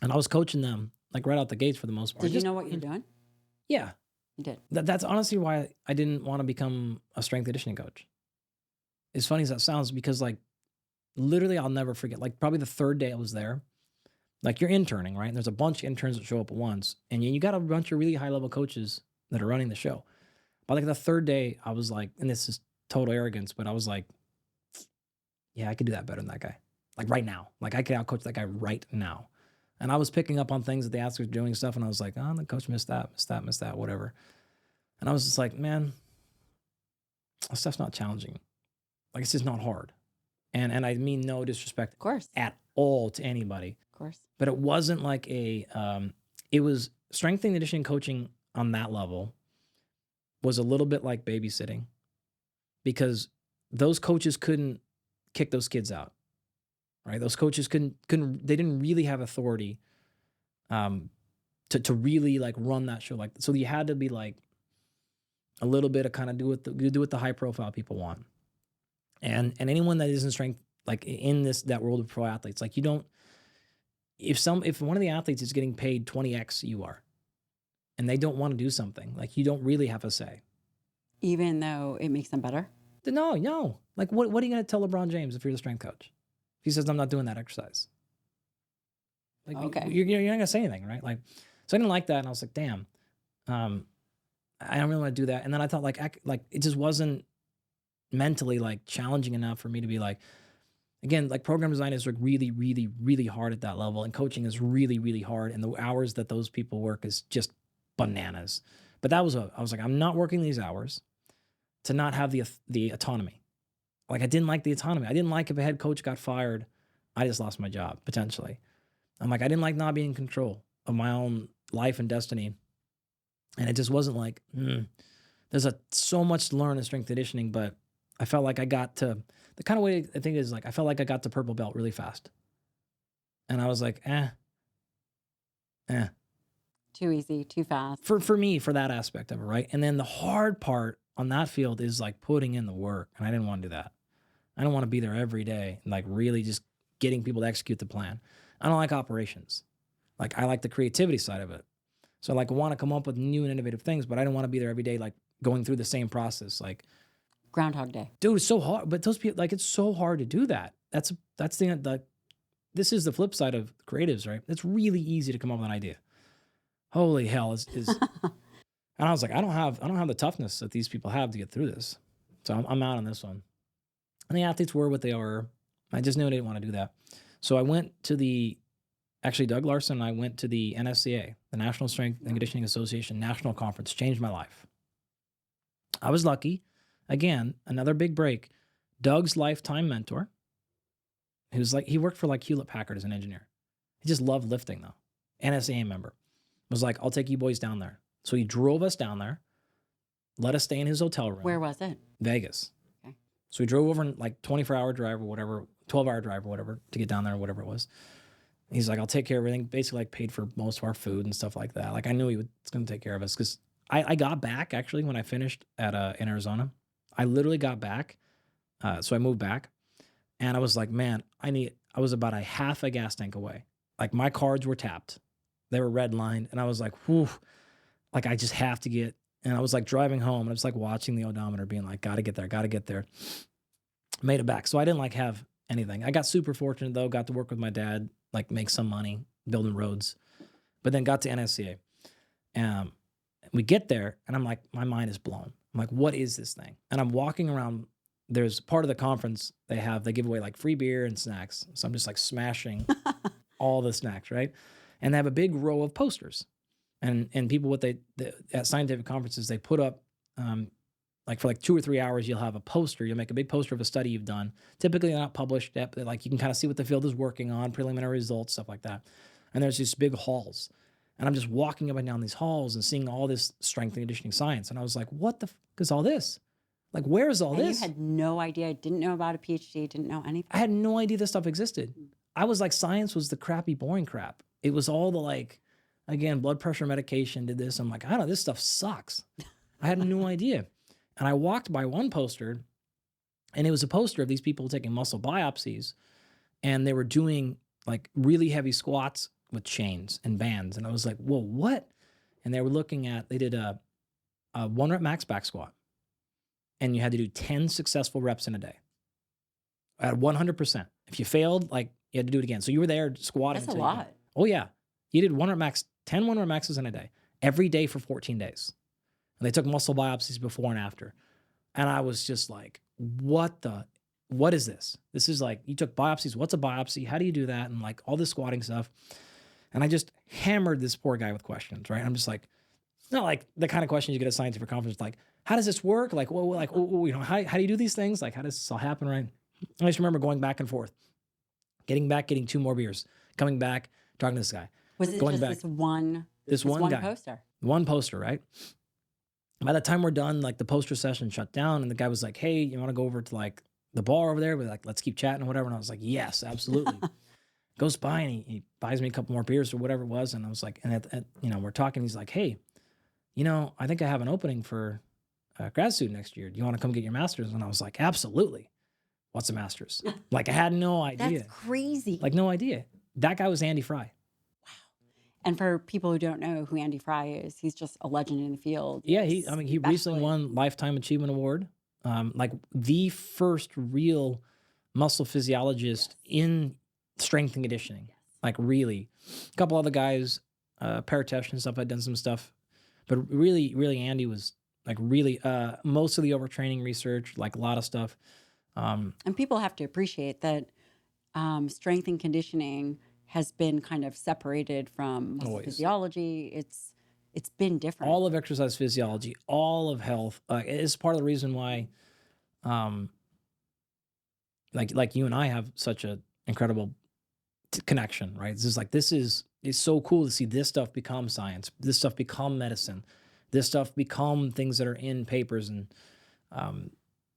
And I was coaching them like right out the gates for the most part. Did you know what you're doing? Yeah. You did. That's honestly why I didn't want to become a strength conditioning coach. As funny as that sounds, because like literally I'll never forget, like probably the 3rd day I was there, like you're interning, right? And there's a bunch of interns that show up at once. And you got a bunch of really high level coaches that are running the show. But like the 3rd day I was like, and this is total arrogance, but I was like, yeah, I could do that better than that guy. Like right now, like I could outcoach that guy right now. And I was picking up on things that the athletes were doing stuff. And I was like, oh, the coach missed that, whatever. And I was just like, man, that stuff's not challenging. Like it's just not hard. And I mean no disrespect Of course. at all to anybody. Of course. But it wasn't like it was strength and conditioning coaching on that level was a little bit like babysitting because those coaches couldn't kick those kids out, right? Those coaches they didn't really have authority to really like run that show. Like, so you had to be like a little bit of kind of do what the high profile people want. And anyone that isn't strength, like in that world of pro athletes, like you don't, if one of the athletes is getting paid 20x you are, and they don't want to do something, like you don't really have a say. Even though it makes them better? No. Like what are you going to tell LeBron James if you're the strength coach? If he says, I'm not doing that exercise. Like okay. You're not going to say anything, right? Like, so I didn't like that. And I was like, damn, I don't really want to do that. And then I thought like it just wasn't mentally like challenging enough for me to be like, again, like program design is like really, really, really hard at that level. And coaching is really, really hard. And the hours that those people work is just bananas. But I was like, I'm not working these hours to not have the autonomy. Like I didn't like the autonomy. I didn't like if a head coach got fired, I just lost my job potentially. I'm like, I didn't like not being in control of my own life and destiny. And it just wasn't like, there's so much to learn in strength conditioning, but I felt like I got to, the kind of way I think is like, I felt like I got to purple belt really fast. And I was like, Too easy, too fast. For me, for that aspect of it, right? And then the hard part on that field is like putting in the work. And I didn't want to do that. I don't want to be there every day and like really just getting people to execute the plan. I don't like operations. Like I like the creativity side of it. So like I want to come up with new and innovative things, but I don't want to be there every day, like going through the same process. Like Groundhog Day. Dude, it's so hard. But those people, like it's so hard to do that. That's this is the flip side of creatives, right? It's really easy to come up with an idea. Holy hell is and I was like, I don't have the toughness that these people have to get through this. So I'm out on this one. And the athletes were what they are. I just knew I didn't want to do that. So I went to Doug Larson and I went to the NSCA, the National Strength and Conditioning Association National Conference. Changed my life. I was lucky. Again, another big break. Doug's lifetime mentor, he worked for like Hewlett Packard as an engineer. He just loved lifting though. NSCA member. Was like, I'll take you boys down there. So he drove us down there, let us stay in his hotel room. Where was it? Vegas. Okay. So we drove over in like 24-hour drive or whatever, 12-hour drive or whatever to get down there or whatever it was. He's like, I'll take care of everything. Basically like paid for most of our food and stuff like that. Like I knew he was going to take care of us because I got back actually when I finished in Arizona. I literally got back. So I moved back and I was like, man, I was about a half a gas tank away. Like my cards were tapped. They were redlined. And I was like, whew, like I just have to get, and I was like driving home and I was like watching the odometer being like, gotta get there. Made it back. So I didn't like have anything. I got super fortunate though, got to work with my dad, like make some money building roads, but then got to NSCA. we get there and I'm like, my mind is blown. I'm like, what is this thing? And I'm walking around. There's part of the conference they give away like free beer and snacks. So I'm just like smashing all the snacks, right? And they have a big row of posters. And people, at scientific conferences, they put up, like for like 2 or 3 hours, you'll have a poster. You'll make a big poster of a study you've done. Typically not published yet, but like you can kind of see what the field is working on, preliminary results, stuff like that. And there's these big halls. And I'm just walking up and down these halls and seeing all this strength and conditioning science. And I was like, what the fuck is all this? Like, where is all And this? you had no idea, didn't know about a PhD, didn't know anything. I had no idea this stuff existed. I was like, science was the crappy, boring crap. It was all the like, again, blood pressure medication did this. I'm like, I don't know, this stuff sucks. I had no idea. And I walked by one poster, and it was a poster of these people taking muscle biopsies, and they were doing like really heavy squats with chains and bands. And I was like, whoa, what? And they were they did a 1 rep max back squat. And you had to do 10 successful reps in a day at 100%. If you failed, like you had to do it again. So you were there squatting. That's a lot. Oh yeah. You did 1 rep max, 10 1 rep maxes in a day, every day for 14 days. And they took muscle biopsies before and after. And I was just like, what is this? This is like, you took biopsies. What's a biopsy? How do you do that? And like all this squatting stuff. And I just hammered this poor guy with questions, right? I'm just like, not like the kind of questions you get at a scientific conference, like, how does this work? Like, how do you do these things? Like, how does this all happen, right? I just remember going back and forth, getting 2 more beers, coming back, talking to this guy. Was it going just back, this one guy, poster? One poster, right? By the time we're done, like the poster session shut down, and the guy was like, hey, you want to go over to like the bar over there? We're like, let's keep chatting or whatever. And I was like, yes, absolutely. Goes by and he buys me a couple more beers or whatever it was. And I was like, and we're talking. He's like, hey, I think I have an opening for a grad student next year. Do you want to come get your master's? And I was like, absolutely. What's a master's? Like I had no idea. That's crazy. Like no idea. That guy was Andy Fry. And for people who don't know who Andy Fry is, he's just a legend in the field. Yeah, he recently won Lifetime Achievement Award. Like the first real muscle physiologist in strength and conditioning. Like really. A couple other guys, Paratosh and stuff, had done some stuff. But really, really Andy was like really most of the overtraining research, like a lot of stuff. And people have to appreciate that strength and conditioning has been kind of separated from muscle physiology. It's been different. All of exercise physiology, all of health is part of the reason why, like you and I have such an incredible connection, right? It's so cool to see this stuff become science, this stuff become medicine, this stuff become things that are in papers and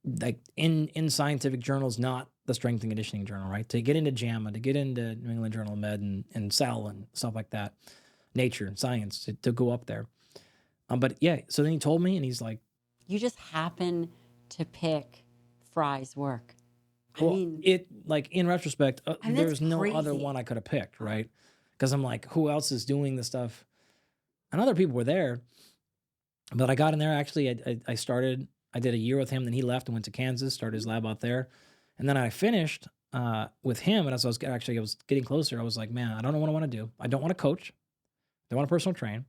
like in scientific journals, not the strength and conditioning journal, right? To get into JAMA, to get into New England Journal of Med and Cell and stuff like that, Nature and Science, to go up there. But yeah, so then he told me, and he's like, you just happen to pick Fry's work. Well, in retrospect, there's no crazy. other one I could have picked, right? Because I'm like, who else is doing this stuff? And other people were there, but I got in there. Actually, I did a year with him. Then he left and went to Kansas, started his lab out there, and then I finished with him. And as I was getting closer, I was like, man, I don't know what I want to do. I don't want to coach. I don't want to personal train,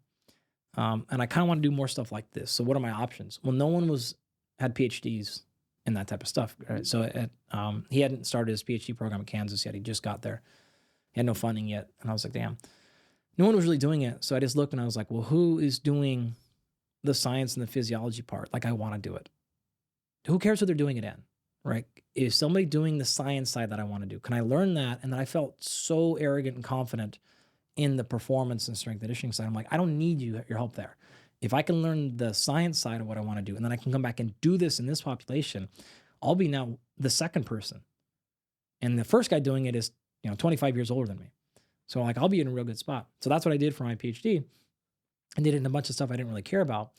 and I kind of want to do more stuff like this. So what are my options? Well, no one had PhDs in that type of stuff. Right? So he hadn't started his PhD program at Kansas yet. He just got there. He had no funding yet. And I was like, damn, no one was really doing it. So I just looked and I was like, well, who is doing the science and the physiology part? Like, I want to do it. Who cares what they're doing it in, right? Is somebody doing the science side that I want to do? Can I learn that? And then I felt so arrogant and confident in the performance and strength and conditioning side. I'm like, I don't need your help there. If I can learn the science side of what I want to do, and then I can come back and do this in this population, I'll be now the second person. And the first guy doing it is, 25 years older than me. So like, I'll be in a real good spot. So that's what I did for my PhD. I did it in a bunch of stuff I didn't really care about.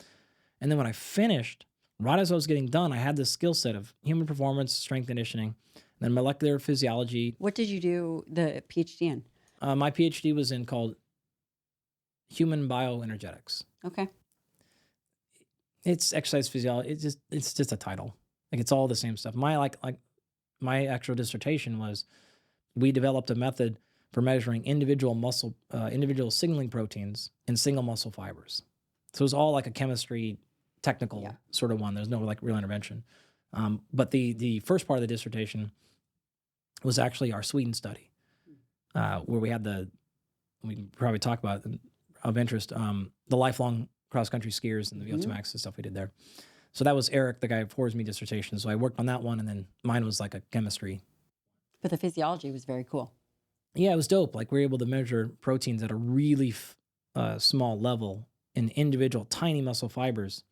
And then when I finished, right as I was getting done, I had this skill set of human performance, strength conditioning, then molecular physiology. What did you do the PhD in? My PhD was called human bioenergetics. Okay. It's exercise physiology. It's just a title. Like it's all the same stuff. My actual dissertation was, we developed a method for measuring individual signaling proteins in single muscle fibers. So it was all like a chemistry technical Yeah. sort of one. There's no like real intervention. But the first part of the dissertation was actually our Sweden study, where we had we can probably talk about it of interest, the lifelong cross country skiers and the VO2 Mhm. max and stuff we did there. So that was Eric, the guy who forwards me dissertation. So I worked on that one, and then mine was like a chemistry. But the physiology was very cool. Yeah, it was dope. Like we were able to measure proteins at a really small level in individual tiny muscle fibers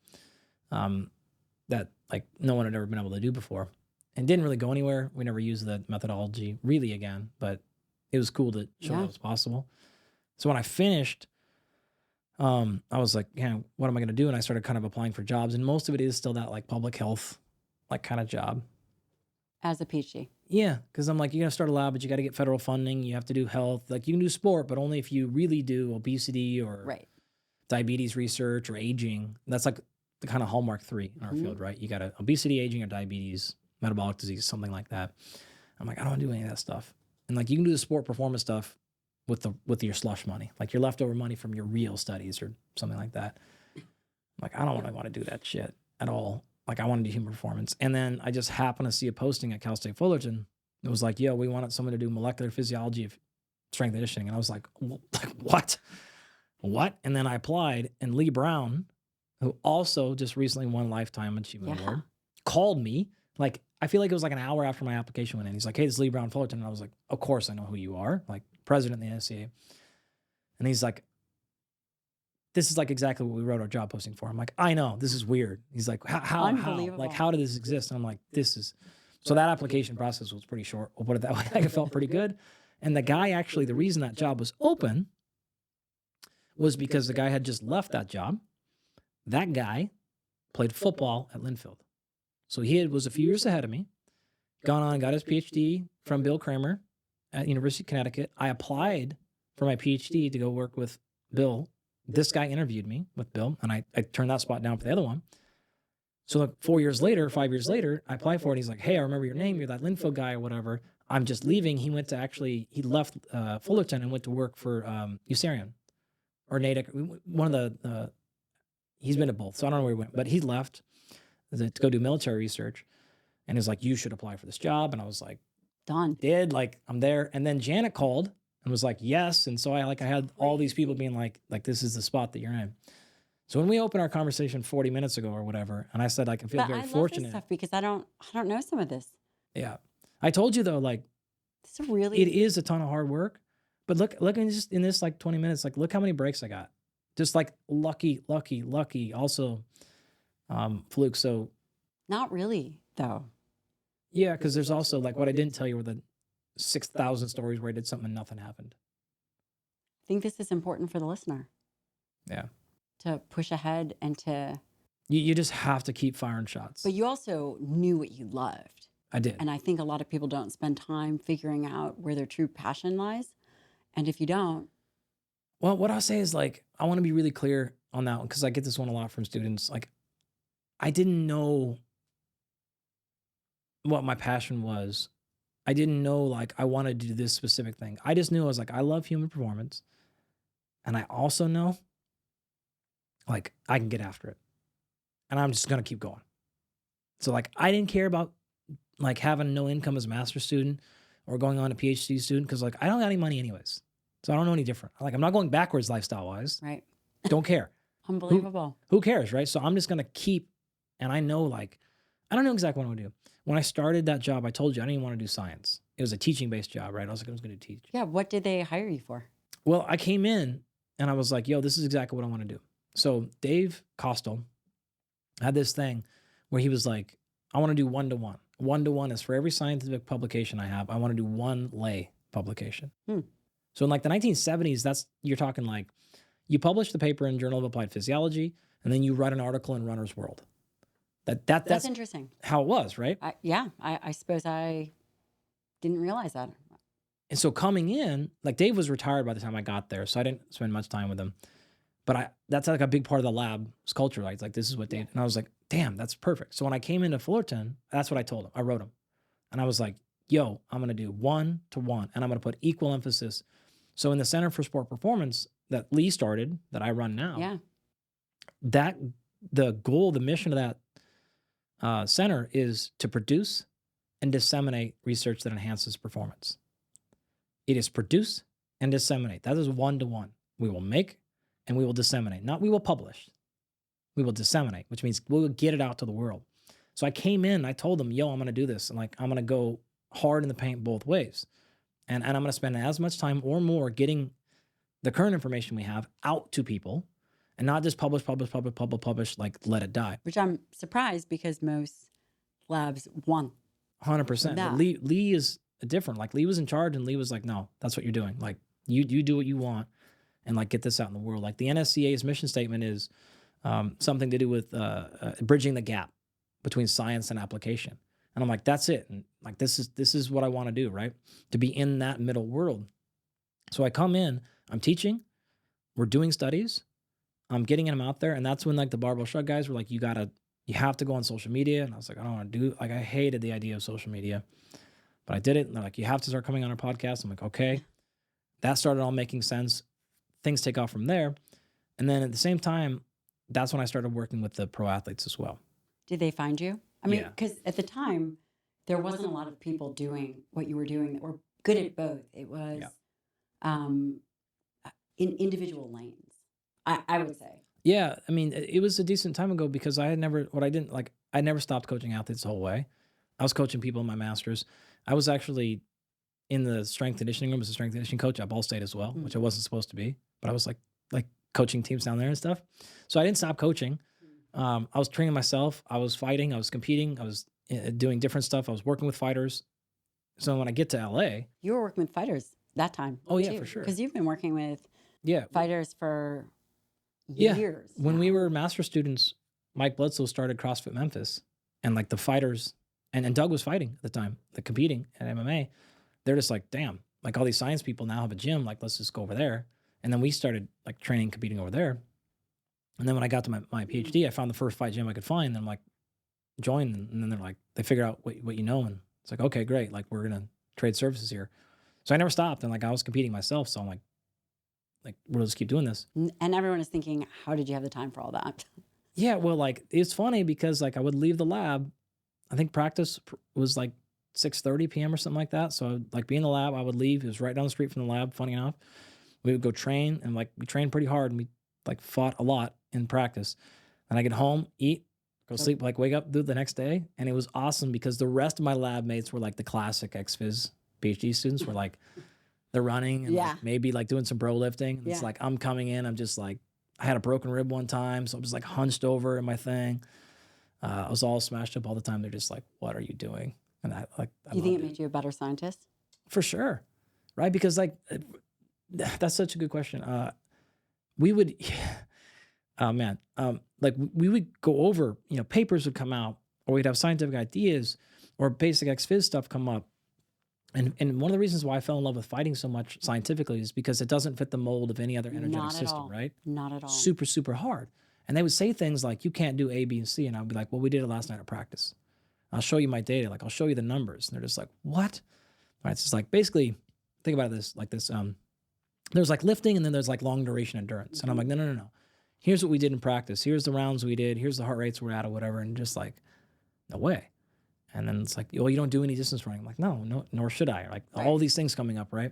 that like no one had ever been able to do before, and didn't really go anywhere. We never used the methodology really again, but it was cool to show Yeah. that was possible. So when I finished, I was like, yeah, what am I going to do? And I started kind of applying for jobs, and most of it is still that like public health, like kind of job. As a PhD. Yeah, because I'm like, you're gonna start a lab, but you got to get federal funding. You have to do health. Like you can do sport, but only if you really do obesity or Right. diabetes research or aging. That's like the kind of hallmark 3 in our Mhm. field, right? You got obesity, aging, or diabetes, metabolic disease, something like that. I'm like, I don't want to do any of that stuff. And like you can do the sport performance stuff with your slush money, like your leftover money from your real studies or something like that. I'm like, I don't want to do that shit at all. Like I want to do human performance. And then I just happened to see a posting at Cal State Fullerton. It was like, yo, we wanted someone to do molecular physiology of strength and conditioning. And I was like what? What? And then I applied, and Lee Brown, who also just recently won Lifetime Achievement Yeah. Award, called me. Like, I feel like it was like an hour after my application went in. He's like, hey, this is Lee Brown Fullerton. And I was like, of course I know who you are, like president of the NSCA. And he's like, this is like exactly what we wrote our job posting for. I'm like, I know, this is weird. He's like, how? Like, Unbelievable. how did this exist? And I'm like, this is, so that application process was pretty short. We'll put it that way. Like, it felt pretty good. And the guy actually, the reason that job was open was because the guy had just left that job. That guy played football at Linfield. So was a few years ahead of me, gone on, got his PhD from Bill Kramer at University of Connecticut. I applied for my PhD to go work with Bill. This guy interviewed me with Bill, and I turned that spot down for the other one. So like 5 years later, I applied for it. And he's like, hey, I remember your name. You're that Linfield guy or whatever. I'm just leaving. He left Fullerton and went to work for Usarian or Natick. One of he's been at both. So I don't know where he went, but he left to go do military research. And he was like, you should apply for this job. And I was like, Done. I'm there. And then Janet called and was like, yes. And so I had all these people being like, this is the spot that you're in. So when we opened our conversation 40 minutes ago or whatever, and I said, I feel But very I love fortunate. this stuff because I don't know some of this. Yeah. I told you though, like, This is really it is a ton of hard work, but look in this like 20 minutes, like look how many breaks I got. Just like lucky, also fluke. So not really though. yeah, because there's also like what I didn't tell you were the 6,000 stories where I did something and nothing happened. I think this is important for the listener. Yeah. To push ahead and to. You just have to keep firing shots. But you also knew what you loved. I did. And I think a lot of people don't spend time figuring out where their true passion lies. And if you don't. Well, what I'll say is like, I want to be really clear on that one because I get this one a lot from students. Like, I didn't know what my passion was. I didn't know like I wanted to do this specific thing. I just knew I was like, I love human performance. And I also know like I can get after it. And I'm just going to keep going. So like, I didn't care about like having no income as a master's student or going on a PhD student because like I don't got any money anyways. So I don't know any different. Like I'm not going backwards lifestyle wise. Right. Don't care. Unbelievable. Who cares, right? So I'm just going to keep, and I know like, I don't know exactly what I want to do. When I started that job, I told you I didn't even want to do science. It was a teaching-based job, right? I was like, I was going to teach. Yeah. What did they hire you for? Well, I came in and I was like, yo, this is exactly what I want to do. So Dave Costel had this thing where he was like, I want to do 1-to-1. 1-to-1 is for every scientific publication I have, I want to do one lay publication. So in like the 1970s, you're talking like you publish the paper in Journal of Applied Physiology, and then you write an article in Runner's World. That's interesting. How it was, right? I suppose I didn't realize that. And so coming in, like Dave was retired by the time I got there, so I didn't spend much time with him. But that's like a big part of the lab's culture. Like, this is what Dave, and I was like, damn, that's perfect. So when I came into Fullerton, that's what I told him. I wrote him. And I was like, yo, I'm going to do 1-to-1, and I'm going to put equal emphasis. So in the Center for Sport Performance that Lee started, that I run now, that the goal, the mission of that center is to produce and disseminate research that enhances performance. It is produce and disseminate. That is one-to-one. We will make and we will disseminate. Not we will publish. We will disseminate, which means we will get it out to the world. So I came in, I told them, yo, I'm going to do this. And like, I'm going to go hard in the paint both ways. And I'm going to spend as much time or more getting the current information we have out to people and not just publish, like let it die. Which I'm surprised because most labs want 100%. that. But Lee is different. Like Lee was in charge and Lee was like, no, that's what you're doing. Like you do what you want and like get this out in the world. Like the NSCA's mission statement is something to do with bridging the gap between science and application. And I'm like, that's it. And like, this is what I want to do, right? To be in that middle world. So I come in, I'm teaching, we're doing studies, I'm getting them out there. And that's when like the barbell shrug guys were like, you have to go on social media. And I was like, I don't want to do, like, I hated the idea of social media, but I did it. And they're like, you have to start coming on our podcast. I'm like, okay. That started all making sense. Things take off from there. And then at the same time, that's when I started working with the pro athletes as well. Did they find you? I mean, Yeah. because at the time, there wasn't a lot of people doing what you were doing that were good at both. It was in individual lanes, I would say. Yeah. I mean, it was a decent time ago because I never stopped coaching athletes the whole way. I was coaching people in my master's. I was actually in the strength conditioning room as a strength conditioning coach at Ball State as well, which I wasn't supposed to be, but I was like coaching teams down there and stuff. So I didn't stop coaching. I was training myself. I was fighting. I was competing. I was doing different stuff. I was working with fighters. So when I get to LA, You were working with fighters that time. Oh, yeah, for sure. Because you've been working with yeah, fighters for Yeah. years. when now. we were master students, Mike Bledsoe started CrossFit Memphis, and like the fighters, and Doug was fighting at the time, the competing at MMA. They're just like, damn, like all these science people now have a gym. Like, let's just go over there. And then we started like training, competing over there. And then when I got to my PhD, I found the first fight gym I could find. And I'm like, join. And then they're like, they figure out what you know. And it's like, okay, great. Like, we're going to trade services here. So I never stopped. And like, I was competing myself. So I'm like, we'll just keep doing this. And everyone is thinking, how did you have the time for all that? Yeah. Well, like, it's funny because like I would leave the lab. I think practice was like 6:30 p.m. or something like that. So I would like be in the lab. I would leave. It was right down the street from the lab. Funny enough, we would go train and like we trained pretty hard and we like fought a lot in practice. And I get home, eat, go sleep, like wake up, do it the next day. And it was awesome because the rest of my lab mates were like the classic ex-phys PhD students were like, they're running and Yeah. like maybe like doing some bro lifting. And It's Yeah. like, I'm coming in, I'm just like, I had a broken rib one time. So I was like hunched over in my thing. I was all smashed up all the time. They're just like, what are you doing? And I You think loved it made you a better scientist? For sure. Right. Because like, that's such a good question. We would, oh man, like we would go over, papers would come out or we'd have scientific ideas or basic ex-phys stuff come up. And one of the reasons why I fell in love with fighting so much scientifically is because it doesn't fit the mold of any other energetic Not at system, all. right? Not at all. Super, super hard. And they would say things like, you can't do A, B, and C. And I'd be like, well, we did it last night at practice. I'll show you my data. Like, I'll show you the numbers. And they're just like, what? All right. So it's like, basically, think about this like this. There's like lifting and then there's like long duration endurance. And I'm like, no. Here's what we did in practice. Here's the rounds we did. Here's the heart rates we're at or whatever. And just like, no way. And then it's like, well, you don't do any distance running. I'm like, no, nor should I. Like all these things coming up, right?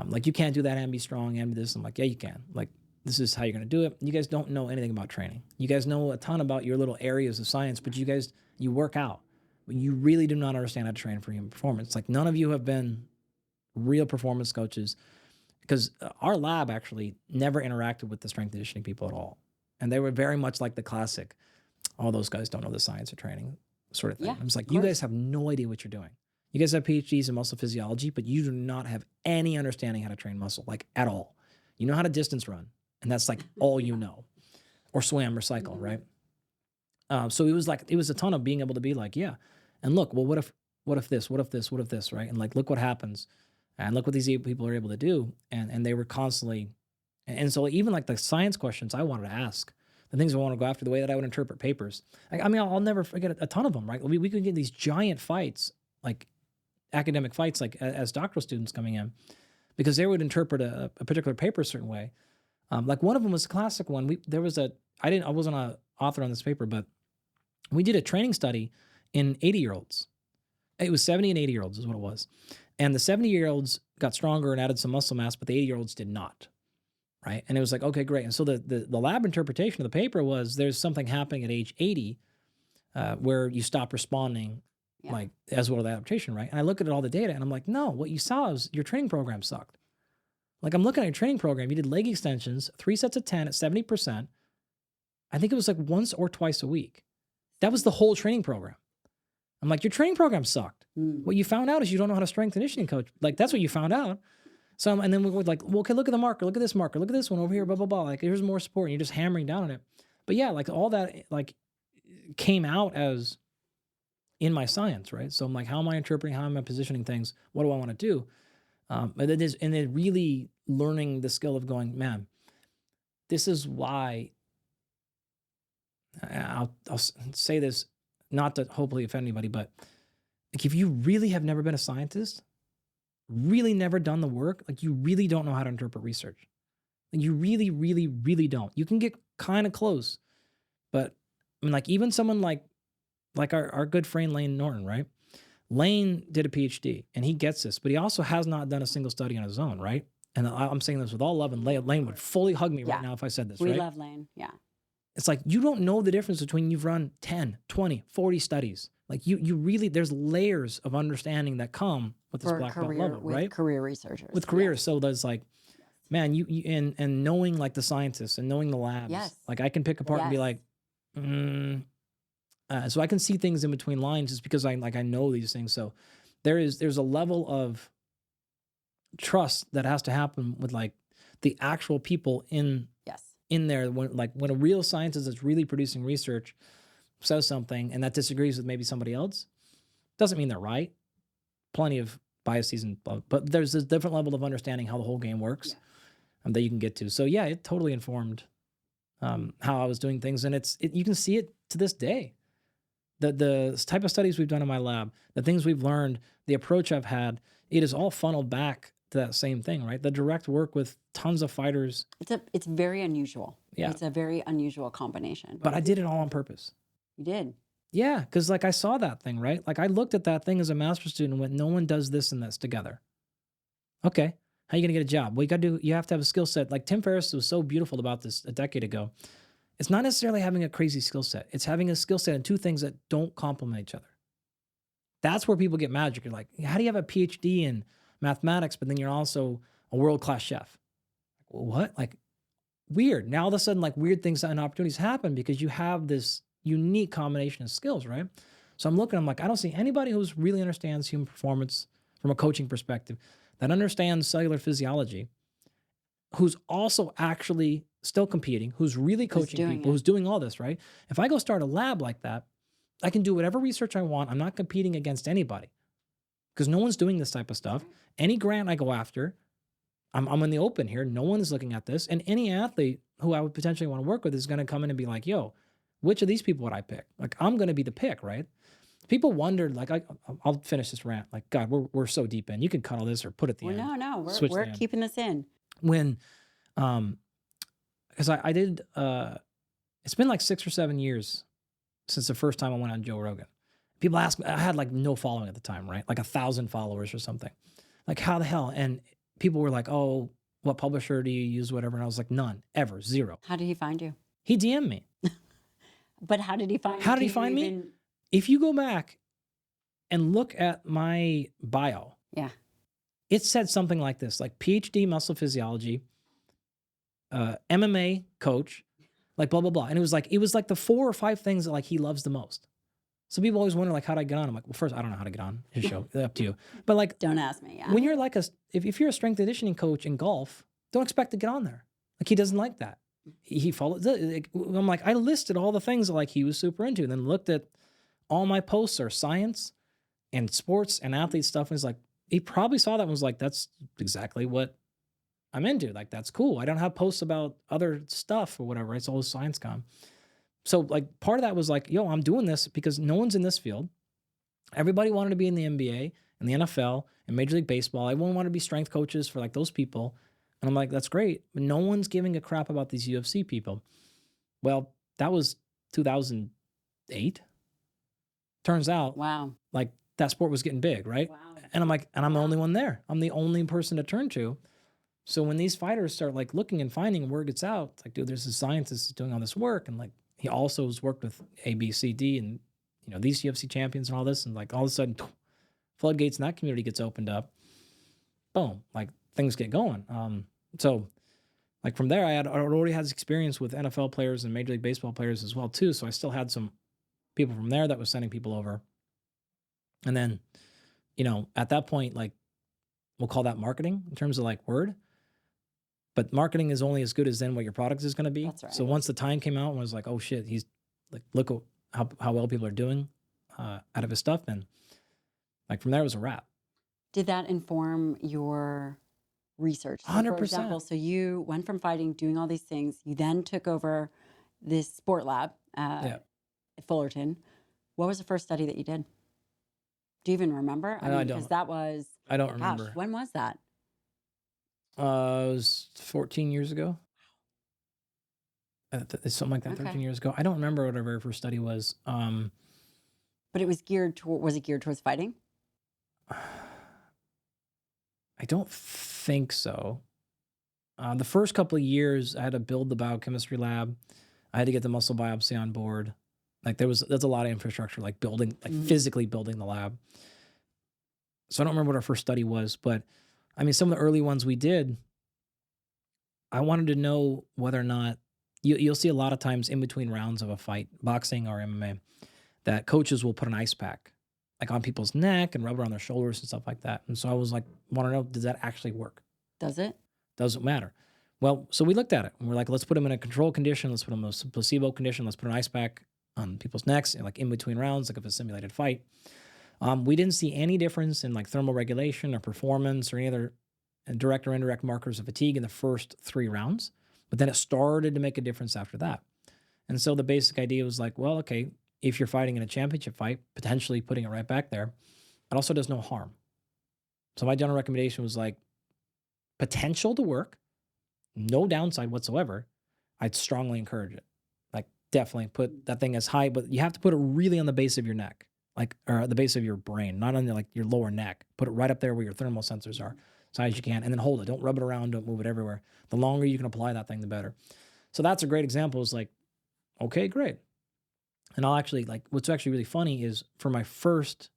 Like you can't do that and be strong and be this. I'm like, yeah, you can. Like, this is how you're going to do it. You guys don't know anything about training. You guys know a ton about your little areas of science, but you work out. But you really do not understand how to train for human performance. Like none of you have been real performance coaches because our lab actually never interacted with the strength conditioning people at all. And they were very much like the classic, all those guys don't know the science of training sort of thing. Yeah, I was like, of you course. guys have no idea what you're doing. You guys have PhDs in muscle physiology, but you do not have any understanding how to train muscle, like at all. You know how to distance run, and that's like all you know, or swim or cycle, right? So it was a ton of being able to be like, yeah, and look, well, what if this, right? And like, look what happens, and look what these people are able to do, and they were constantly, and so even like the science questions I wanted to ask, the things I want to go after, the way that I would interpret papers. I mean, I'll never forget a ton of them, right? We could get these giant fights, like academic fights, like as doctoral students coming in, because they would interpret a particular paper a certain way. Like one of them was a classic one. There was a I wasn't an author on this paper, but we did a training study in 80-year-olds. It was 70 and 80-year-olds is what it was. And the 70-year-olds got stronger and added some muscle mass, but the 80-year-olds did not. Right. And it was like, okay, great. And so the lab interpretation of the paper was there's something happening at age 80 where you stop responding like as well to the adaptation. Right. And I look at all the data and I'm like, no, what you saw is your training program sucked. Like I'm looking at your training program. You did leg extensions, 3 sets of 10 at 70%. I think it was like once or twice a week. That was the whole training program. I'm like, your training program sucked. What you found out is you don't know how to strength conditioning coach. Like that's what you found out. So, and then we were like, well, okay, look at the marker, look at this marker, look at this one over here, blah, blah, blah. Like here's more support and you're just hammering down on it. But yeah, like all that like came out as in my science, right? So I'm like, how am I interpreting, how am I positioning things? What do I want to do? And then really learning the skill of going, man, this is why I'll say this, not to hopefully offend anybody, but like if you really have never been a scientist, really never done the work, like you really don't know how to interpret research. Like you really, really, really don't. You can get kind of close, but I mean, like even someone like our good friend Lane Norton, right? Lane did a PhD and he gets this, but he also has not done a single study on his own, right? And I'm saying this with all love, and Lane would fully hug me right now if I said this, We right? love Lane. Yeah. It's like you don't know the difference between you've run 10, 20, 40 studies. Like you really, there's layers of understanding that come with this black belt level, right? Career researchers. With careers. So there's like, man, you and knowing like the scientists and knowing the labs, like I can pick apart and be like, so I can see things in between lines just because I know these things. So there's a level of trust that has to happen with like the actual people in there when a real scientist that's really producing research says something and that disagrees with maybe somebody else, doesn't mean they're right. Plenty of biases but there's this different level of understanding how the whole game works that you can get to. So yeah, it totally informed how I was doing things, and you can see it to this day. The type of studies we've done in my lab, the things we've learned, the approach I've had, it is all funneled back to that same thing, right? The direct work with tons of fighters. It's very unusual. Yeah. It's a very unusual combination. But I did it all on purpose. You did. Yeah, because like I saw that thing, right? Like I looked at that thing as a master's student and went, no one does this and this together. Okay, how are you gonna get a job? Well, you have to have a skill set. Like Tim Ferriss was so beautiful about this a decade ago. It's not necessarily having a crazy skill set. It's having a skill set in two things that don't complement each other. That's where people get magic. You're like, how do you have a PhD in mathematics, but then you're also a world-class chef? What? Like, weird. Now all of a sudden, like weird things and opportunities happen because you have this unique combination of skills, right? So I'm like, I don't see anybody who really understands human performance from a coaching perspective, that understands cellular physiology, who's also actually still competing, who's really coaching people, who's doing all this, right? If I go start a lab like that, I can do whatever research I want. I'm not competing against anybody because no one's doing this type of stuff. Any grant I go after, I'm in the open here. No one's looking at this. And any athlete who I would potentially want to work with is going to come in and be like, yo, which of these people would I pick? Like, I'm going to be the pick, right? People wondered, like, I'll finish this rant. Like, God, we're so deep in. You can cut all this or put it at the end. No, we're keeping this in. When, because I did, it's been like 6 or 7 years since the first time I went on Joe Rogan. People ask me, I had like no following at the time, right? Like 1,000 followers or something. Like, how the hell? And people were like, oh, what publisher do you use, whatever. And I was like, none, ever, zero. How did he find you? He DM'd me. But how did he find you? How did he find me? If you go back and look at my bio, it said something like this, like PhD muscle physiology, MMA coach, like blah, blah, blah. And it was like the 4 or 5 things that like he loves the most. So people always wonder like, how'd I get on? I'm like, well, first, I don't know how to get on his show. Up to you. But like, don't ask me. When you're like if you're a strength conditioning coach in golf, don't expect to get on there. Like he doesn't like that. He followed. I'm like, I listed all the things that like he was super into, and then looked at all my posts are science and sports and athlete stuff. And he's like, he probably saw that and was like, that's exactly what I'm into. Like, that's cool. I don't have posts about other stuff or whatever. It's all science com. So like part of that was like, yo, I'm doing this because no one's in this field. Everybody wanted to be in the NBA and the NFL and Major League Baseball. Everyone wanted to be strength coaches for like those people. And I'm like, that's great. But no one's giving a crap about these UFC people. Well, that was 2008. Turns out, Wow. like, that sport was getting big, right? Wow. And I'm like, and I'm the only Wow. one there. I'm the only person to turn to. So when these fighters start like looking and finding word gets out, it's like, dude, there's a scientist doing all this work, and like he also has worked with A, B, C, D, and these UFC champions and all this, and like all of a sudden, floodgates in that community gets opened up. Boom, like things get going. So like from there, I already had experience with NFL players and Major League Baseball players as well too. So I still had some people from there that was sending people over, and then at that point, like we'll call that marketing in terms of like word. But marketing is only as good as then what your product is going to be. That's right. So once the time came out and was like, oh shit, he's like, look at how well people are doing out of his stuff. And like from there it was a wrap. Did that inform your research? So for 100%. example, so you went from fighting, doing all these things. You then took over this sport lab Yeah. at Fullerton. What was the first study that you did? Do you even remember? I because don't. that was, I don't gosh, remember. when was that? It was 14 years ago. It's something like that, Okay. 13 years ago. I don't remember what our very first study was. But it was was it geared towards fighting? I don't think so. The first couple of years, I had to build the biochemistry lab. I had to get the muscle biopsy on board. Like there's a lot of infrastructure, like building, like physically building the lab. So I don't remember what our first study was, but I mean, some of the early ones we did, I wanted to know whether or not you'll see a lot of times in between rounds of a fight, boxing or MMA, that coaches will put an ice pack like on people's neck and rub it on their shoulders and stuff like that. And so I was like, want to know, does that actually work? Does it? Doesn't matter. Well, so we looked at it and we're like, let's put them in a control condition. Let's put them in a placebo condition. Let's put an ice pack on people's necks and like in between rounds, like if a simulated fight. We didn't see any difference in like thermal regulation or performance or any other direct or indirect markers of fatigue in the first 3 rounds. But then it started to make a difference after that. And so the basic idea was like, well, okay, if you're fighting in a championship fight, potentially putting it right back there, it also does no harm. So my general recommendation was like potential to work, no downside whatsoever. I'd strongly encourage it. Like definitely put that thing as high, but you have to put it really on the base of your neck, like or the base of your brain, not on like your lower neck. Put it right up there where your thermal sensors are, as high as you can, and then hold it. Don't rub it around. Don't move it everywhere. The longer you can apply that thing, the better. So that's a great example. Is like, okay, great. And I'll actually like what's actually really funny is for my first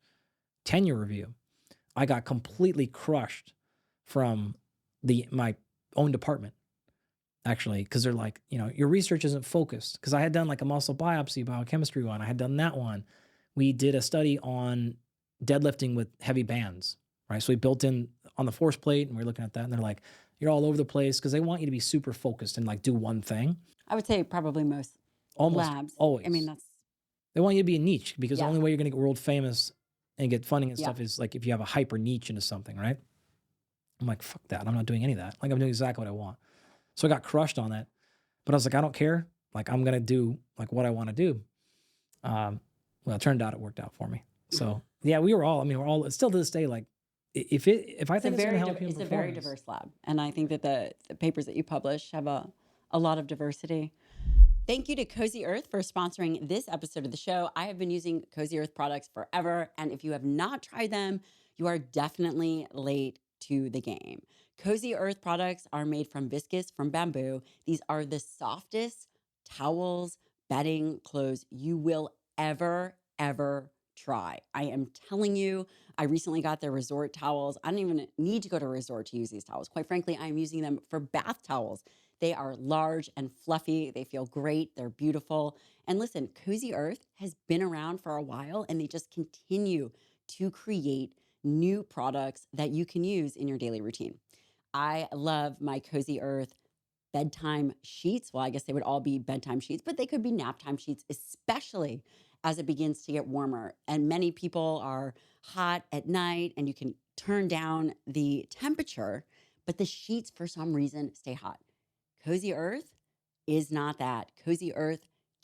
tenure review, I got completely crushed from my own department, actually, because they're like, your research isn't focused. Because I had done like a muscle biopsy biochemistry one. I had done that one. We did a study on deadlifting with heavy bands, right? So we built in on the force plate and we are looking at that and they're like, you're all over the place because they want you to be super focused and like do one thing. I would say probably most Almost labs. always. I mean, that's, They want you to be a niche because the Yeah. only way you're going to get world famous and get funding and Yeah. stuff is like if you have a hyper niche into something, right? I'm like, fuck that. I'm not doing any of that. Like I'm doing exactly what I want. So I got crushed on that. But I was like, I don't care. Like I'm going to do like what I want to do. Well, it turned out it worked out for me. So yeah, we're all still to this day, like if I think it's going to help you in it's a very performance. diverse lab. And I think that the papers that you publish have a lot of diversity. Thank you to Cozy Earth for sponsoring this episode of the show. I have been using Cozy Earth products forever. And if you have not tried them, you are definitely late to the game. Cozy Earth products are made from viscose from bamboo. These are the softest towels, bedding, clothes you will ever try. I am telling you, I recently got their resort towels. I don't even need to go to a resort to use these towels. Quite frankly, I'm using them for bath towels. They are large and fluffy. They feel great. They're beautiful. And listen, Cozy Earth has been around for a while and they just continue to create new products that you can use in your daily routine. I love my Cozy Earth bedtime sheets. Well, I guess they would all be bedtime sheets, but they could be nap time sheets, especially as it begins to get warmer. And many people are hot at night and you can turn down the temperature, but the sheets for some reason stay hot. Cozy Earth is not that. Cozy Earth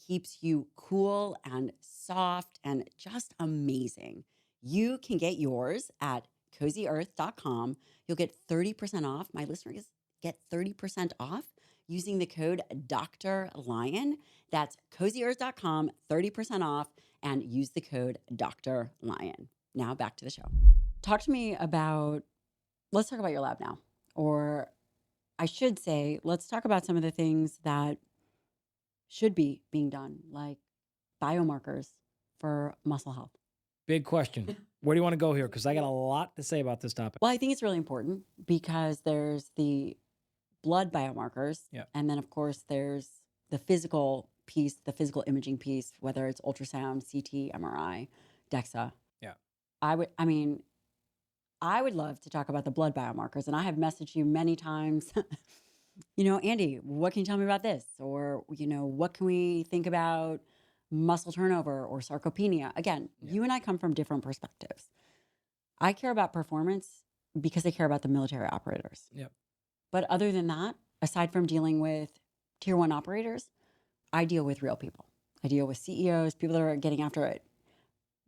keeps you cool and soft and just amazing. You can get yours at cozyearth.com. You'll get 30% off. My listeners get 30% off using the code Dr. Lyon. That's cozyearth.com, 30% off, and use the code Dr. Lyon. Now back to the show. Talk to me about, let's talk about your lab now. Or I should say, let's talk about some of the things that should be being done, like biomarkers for muscle health. Big question. Where do you want to go here? Because I got a lot to say about this topic. Well, I think it's really important because there's the blood biomarkers. Yeah. And then, of course, there's the physical piece, the physical imaging piece, whether it's ultrasound, CT, MRI, DEXA. Yeah. I would love to talk about the blood biomarkers. And I have messaged you many times, Andy, what can you tell me about this? Or, what can we think about muscle turnover or sarcopenia? Again, you and I come from different perspectives. I care about performance because I care about the military operators. Yep. But other than that, aside from dealing with tier 1 operators, I deal with real people. I deal with CEOs, people that are getting after it.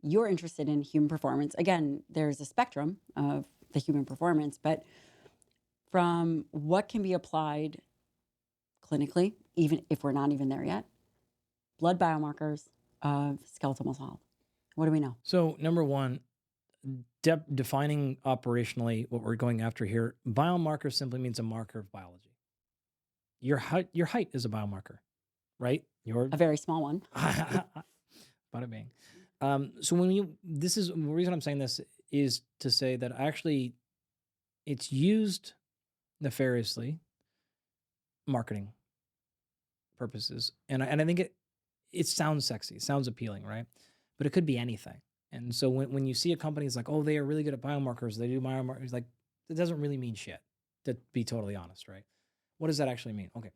You're interested in human performance. Again, there's a spectrum of the human performance, but from what can be applied clinically, even if we're not even there yet, blood biomarkers of skeletal muscle health. What do we know? So number one, defining operationally what we're going after here, biomarker simply means a marker of biology. Your height is a biomarker, right? A very small one. Bada bing. So the reason I'm saying this is to say that actually it's used nefariously, marketing purposes. And I think it sounds sexy, it sounds appealing, right? But it could be anything. And so when you see a company is like, oh, they are really good at biomarkers, they do biomarkers, like, it doesn't really mean shit, to be totally honest, right? What does that actually mean? Okay.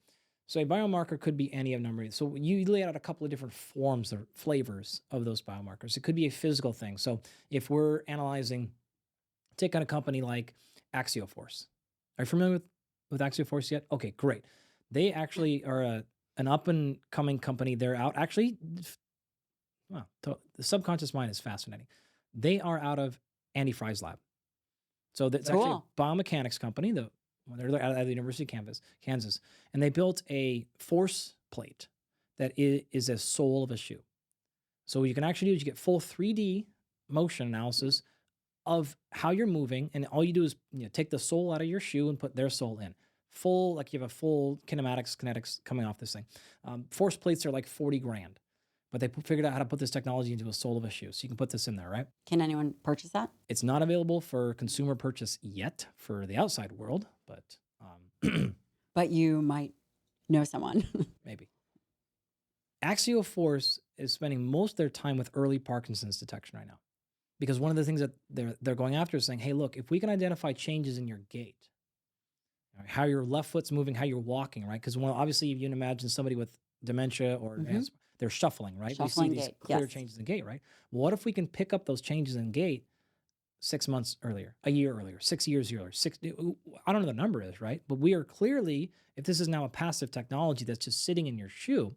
So a biomarker could be any of number. So you lay out a couple of different forms or flavors of those biomarkers. It could be a physical thing. So if we're analyzing, take on a company like Axioforce. Are you familiar with Axioforce yet? Okay, great. They actually are an up and coming company. They're out actually. Wow, the subconscious mind is fascinating. They are out of Andy Fry's lab. So that's actually a biomechanics company. They're out of the University of Kansas, and they built a force plate that is a sole of a shoe. So what you can actually do is you get full 3D motion analysis of how you're moving, and all you do is take the sole out of your shoe and put their sole in. Like you have a full kinetics coming off this thing. Force plates are like 40 grand. But they figured out how to put this technology into a sole of a shoe. So you can put this in there, right? Can anyone purchase that? It's not available for consumer purchase yet for the outside world, but but you might know someone. Maybe. Axioforce is spending most of their time with early Parkinson's detection right now. Because one of the things that they're going after is saying, hey, look, if we can identify changes in your gait, right, how your left foot's moving, how you're walking, right? Because obviously if you can imagine somebody with dementia or they're shuffling, right? Shuffling we see these gait, clear yes. changes in gait, right? What if we can pick up those changes in gait 6 months earlier, a year earlier, 6 years earlier, I don't know what the number is, right? But we are clearly, if this is now a passive technology that's just sitting in your shoe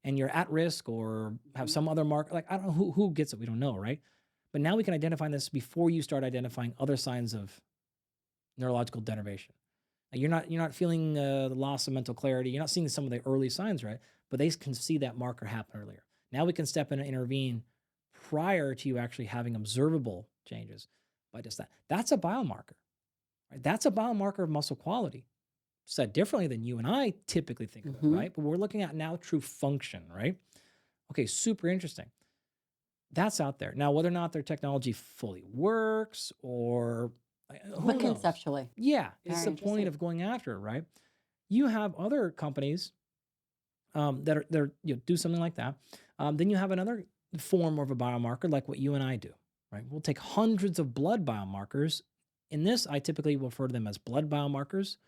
and you're at risk or have some other mark, like I don't know who gets it, we don't know, right? But now we can identify this before you start identifying other signs of neurological denervation. You're not feeling the loss of mental clarity. You're not seeing some of the early signs, right? But they can see that marker happen earlier. Now we can step in and intervene prior to you actually having observable changes by just that. That's a biomarker, right? That's a biomarker of muscle quality. Said differently than you and I typically think of it, right? But we're looking at now true function, right? Okay, super interesting. That's out there. Now, whether or not their technology fully works or but conceptually. Yeah, it's the point of going after it, right? You have other companies that do something like that. Then you have another form of a biomarker like what you and I do, right? We'll take hundreds of blood biomarkers. In this, I typically refer to them as blood biomarkers,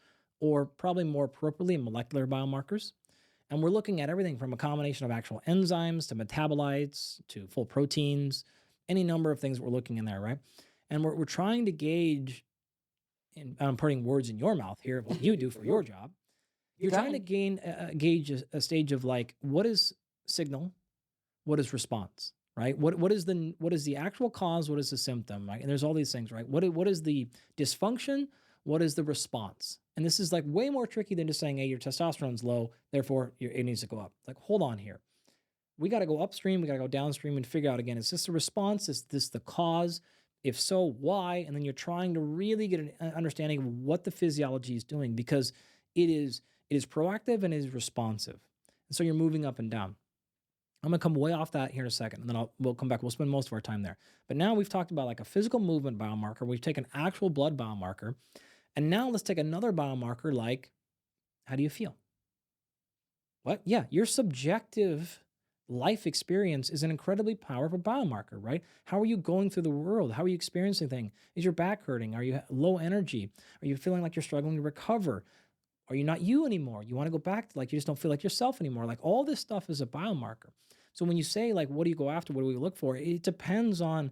or probably more appropriately, molecular biomarkers. And we're looking at everything from a combination of actual enzymes to metabolites to full proteins, any number of things we're looking in there, right? And we're trying to gauge, and I'm putting words in your mouth here, what you do for your job. You're trying to gauge a stage of like, what is signal? What is response, right? What is the actual cause? What is the symptom, right? And there's all these things, right? What is the dysfunction? What is the response? And this is like way more tricky than just saying, hey, your testosterone's low, therefore it needs to go up. Like, hold on here. We got to go upstream, we got to go downstream and figure out again, is this a response? Is this the cause? If so, why? And then you're trying to really get an understanding of what the physiology is doing, because it is proactive and it is responsive. And so you're moving up and down. I'm gonna come way off that here in a second, and then we'll come back. We'll spend most of our time there. But now we've talked about like a physical movement biomarker. We've taken actual blood biomarker, and now let's take another biomarker like, how do you feel? What? Yeah, your subjective life experience is an incredibly powerful biomarker, right? How are you going through the world? How are you experiencing things? Is your back hurting? Are you low energy? Are you feeling like you're struggling to recover? Are you not you anymore? You want to go back to like, you just don't feel like yourself anymore. Like all this stuff is a biomarker. So when you say like, what do you go after? What do we look for? It depends on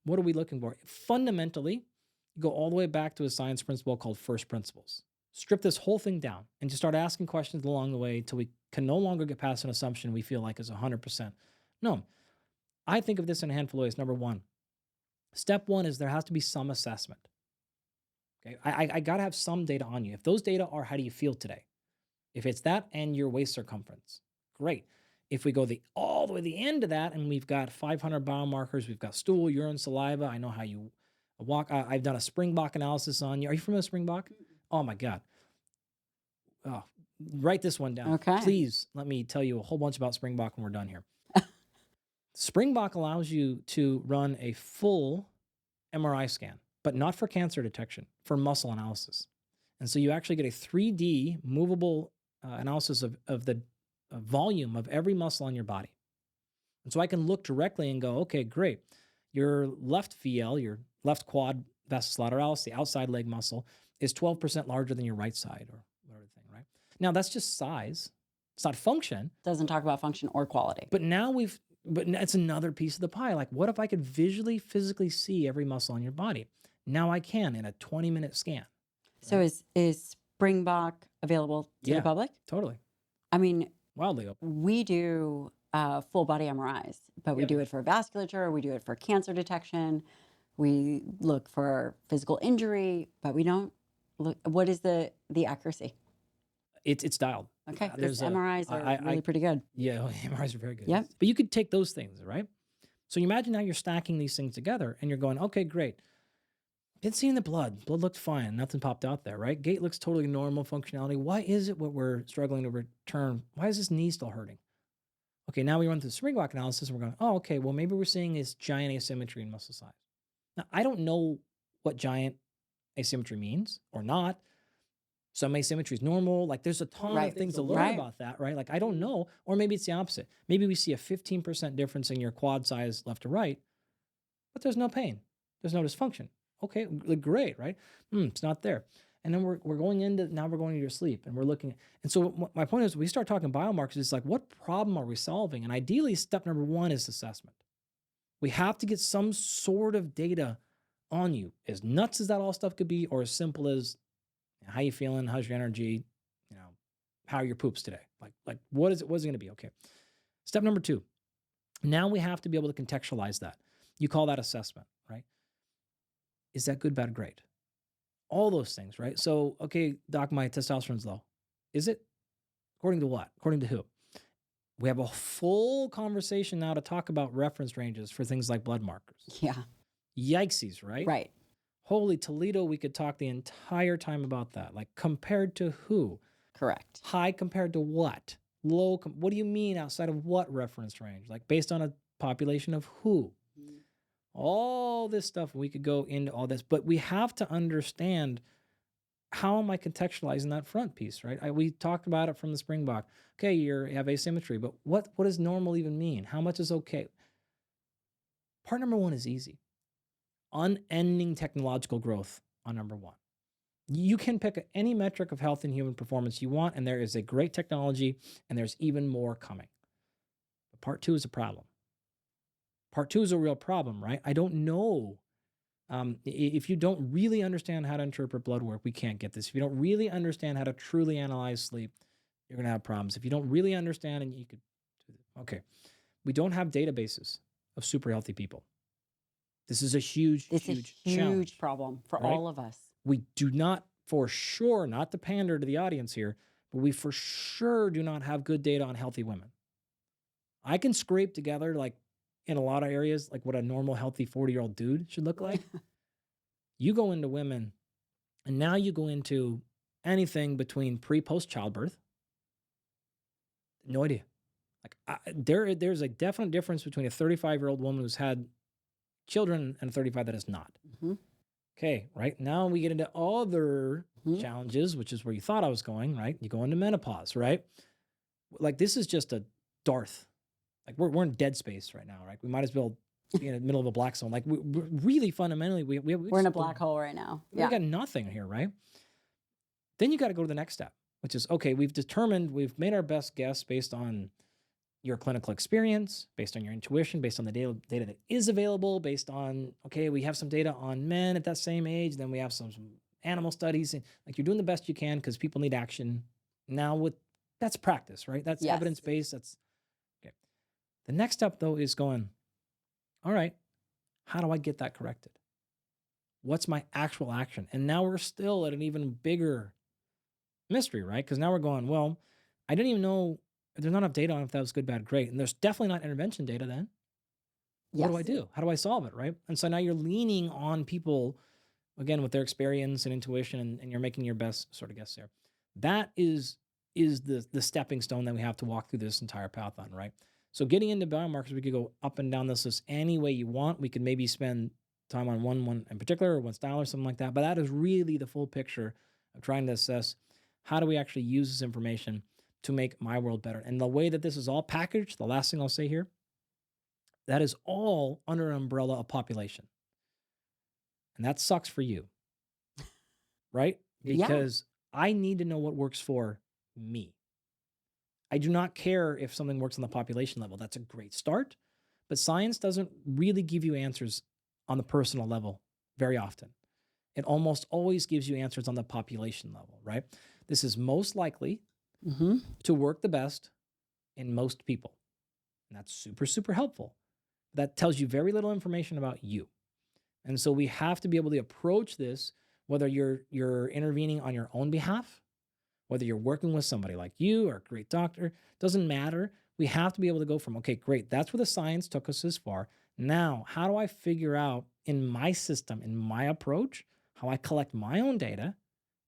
what are we looking for. Fundamentally, you go all the way back to a science principle called first principles. Strip this whole thing down and just start asking questions along the way until we can no longer get past an assumption we feel like is 100%. No, I think of this in a handful of ways. Number one, step one is there has to be some assessment. Okay, I got to have some data on you. If those data are how do you feel today? If it's that and your waist circumference, great. If we go all the way to the end of that and we've got 500 biomarkers, we've got stool, urine, saliva. I know how you walk. I've done a Springbok analysis on you. Are you familiar with Springbok? Oh my God. Oh, write this one down. Okay. Please let me tell you a whole bunch about Springbok when we're done here. Springbok allows you to run a full MRI scan, but not for cancer detection, for muscle analysis. And so you actually get a 3D movable analysis of the volume of every muscle on your body. And so I can look directly and go, okay, great. Your left VL, your left quad vastus lateralis, the outside leg muscle, is 12% larger than your right side or whatever thing, right? Now that's just size. It's not function. Doesn't talk about function or quality. But now it's another piece of the pie. Like, what if I could visually, physically see every muscle on your body? Now I can in a 20-minute scan. So is Springbok available to the public? Totally. I mean, wildly open. We do full body MRIs, but we do it for vasculature. We do it for cancer detection. We look for physical injury, but we don't look. What is the accuracy? It's dialed. Okay, because MRIs are really pretty good. Yeah, MRIs are very good. Yeah. But you could take those things, right? So you imagine now you're stacking these things together and you're going, okay, great. Didn't see in the blood. Blood looked fine. Nothing popped out there, right? Gait looks totally normal functionality. Why is it what we're struggling to return? Why is this knee still hurting? Okay, now we run through the Springbok analysis and we're going, oh, okay, well, maybe we're seeing this giant asymmetry in muscle size. Now, I don't know what giant asymmetry means or not. Some asymmetry is normal. Like there's a ton of things to learn about that, right? Like I don't know. Or maybe it's the opposite. Maybe we see a 15% difference in your quad size left to right, but there's no pain. There's no dysfunction. Okay, great, right? It's not there. And then we're going into your sleep and we're looking. And so my point is we start talking biomarkers. It's like, what problem are we solving? And ideally, step number one is assessment. We have to get some sort of data on you, as nuts as that all stuff could be, or as simple as how you feeling, how's your energy, how are your poops today? Like what's it going to be? Okay. Step number two, now we have to be able to contextualize that. You call that assessment, right? Is that good, bad, great? All those things, right? So, okay, doc, my testosterone's low. Is it? According to what? According to who? We have a full conversation now to talk about reference ranges for things like blood markers. Yeah. Yikesies, right? Right. Holy Toledo, we could talk the entire time about that. Like compared to who? Correct. High compared to what? Low, what do you mean outside of what reference range? Like based on a population of who? All this stuff, we could go into all this, but we have to understand how am I contextualizing that front piece, right? We talked about it from the Springbok. Okay, you have asymmetry, but what does normal even mean? How much is okay? Part number one is easy. Unending technological growth on number one. You can pick any metric of health and human performance you want, and there is a great technology, and there's even more coming. But part two is a problem. Part two is a real problem, right? I don't know. If you don't really understand how to interpret blood work, we can't get this. If you don't really understand how to truly analyze sleep, you're going to have problems. If you don't really understand, and you could, okay, we don't have databases of super healthy people. This is a huge challenge, problem for all of us. We do not for sure, not to pander to the audience here, but we for sure do not have good data on healthy women. I can scrape together, like in a lot of areas, like what a normal, healthy 40-year-old dude should look like. You go into women, and now you go into anything between post childbirth. No idea. Like there's a definite difference between a 35-year-old woman who's had children and a 35 that has not. Mhm. Okay, right? Now we get into other Mhm. challenges, which is where you thought I was going, right? You go into menopause, right? Like this is just a Darth. Like we're in dead space right now, right? We might as well be in the middle of a black zone. Like we're really fundamentally, We're in a black hole right now. we Yeah. got nothing here, right? Then you got to go to the next step, which is, okay, we've made our best guess based on your clinical experience, based on your intuition, based on the data that is available, based on, okay, we have some data on men at that same age, then we have some animal studies, and like you're doing the best you can because people need action. Now that's practice, right? That's Yes. evidence-based. That's okay. The next step though is going, all right, how do I get that corrected? What's my actual action? And now we're still at an even bigger mystery, right? Because now we're going, well, I didn't even know, there's not enough data on if that was good, bad, great. And there's definitely not intervention data then. What do I Yes. do? How do I solve it, right? And so now you're leaning on people, again, with their experience and intuition, and you're making your best sort of guess there. That is the stepping stone that we have to walk through this entire path on, right? So getting into biomarkers, we could go up and down this list any way you want. We could maybe spend time on one in particular or one style or something like that. But that is really the full picture of trying to assess how do we actually use this information to make my world better. And the way that this is all packaged, the last thing I'll say here, that is all under an umbrella of population. And that sucks for you, right? Yeah. Because I need to know what works for me. I do not care if something works on the population level. That's a great start. But science doesn't really give you answers on the personal level very often. It almost always gives you answers on the population level, right? This is most likely Mhm. to work the best in most people. And that's super, super helpful. That tells you very little information about you. And so we have to be able to approach this, whether you're intervening on your own behalf, whether you're working with somebody like you or a great doctor, doesn't matter. We have to be able to go from, okay, great, that's where the science took us this far. Now, how do I figure out in my system, in my approach, how I collect my own data,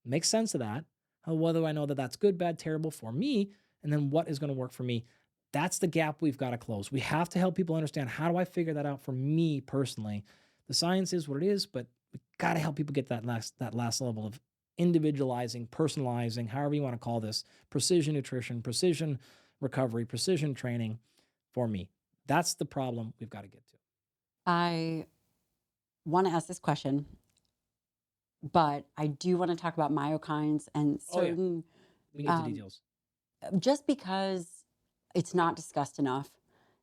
make sense of that, whether I know that that's good, bad, terrible for me, and then what is going to work for me. That's the gap we've got to close. We have to help people understand, how do I figure that out for me personally? The science is what it is, but we got to help people get that last level of individualizing, personalizing, however you want to call this, precision nutrition, precision recovery, precision training for me. That's the problem we've got to get to. I want to ask this question, but I do want to talk about myokines and Oh, yeah. certain, We need the details. just because it's not discussed enough,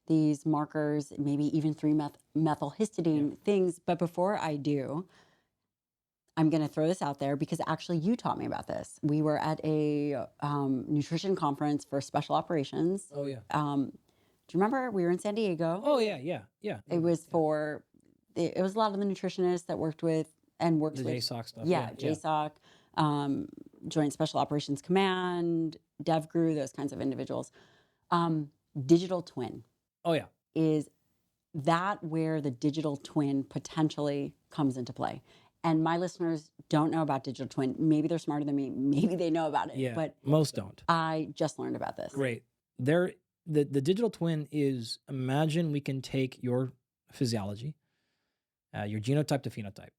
these markers, maybe even 3-methylhistidine things. But before I do, I'm going to throw this out there because actually you taught me about this. We were at a nutrition conference for special operations. Oh, yeah. Do you remember we were in San Diego? Oh, yeah. It was for, it was a lot of the nutritionists that worked with and works The with. JSOC stuff. Yeah, JSOC, Joint Special Operations Command, DevGru, those kinds of individuals. Digital twin. Oh, yeah. Is that where the digital twin potentially comes into play? And my listeners don't know about digital twin. Maybe they're smarter than me. Maybe they know about it. Yeah, But most don't. I just learned about this. Great. The digital twin is, imagine we can take your physiology, your genotype to phenotype.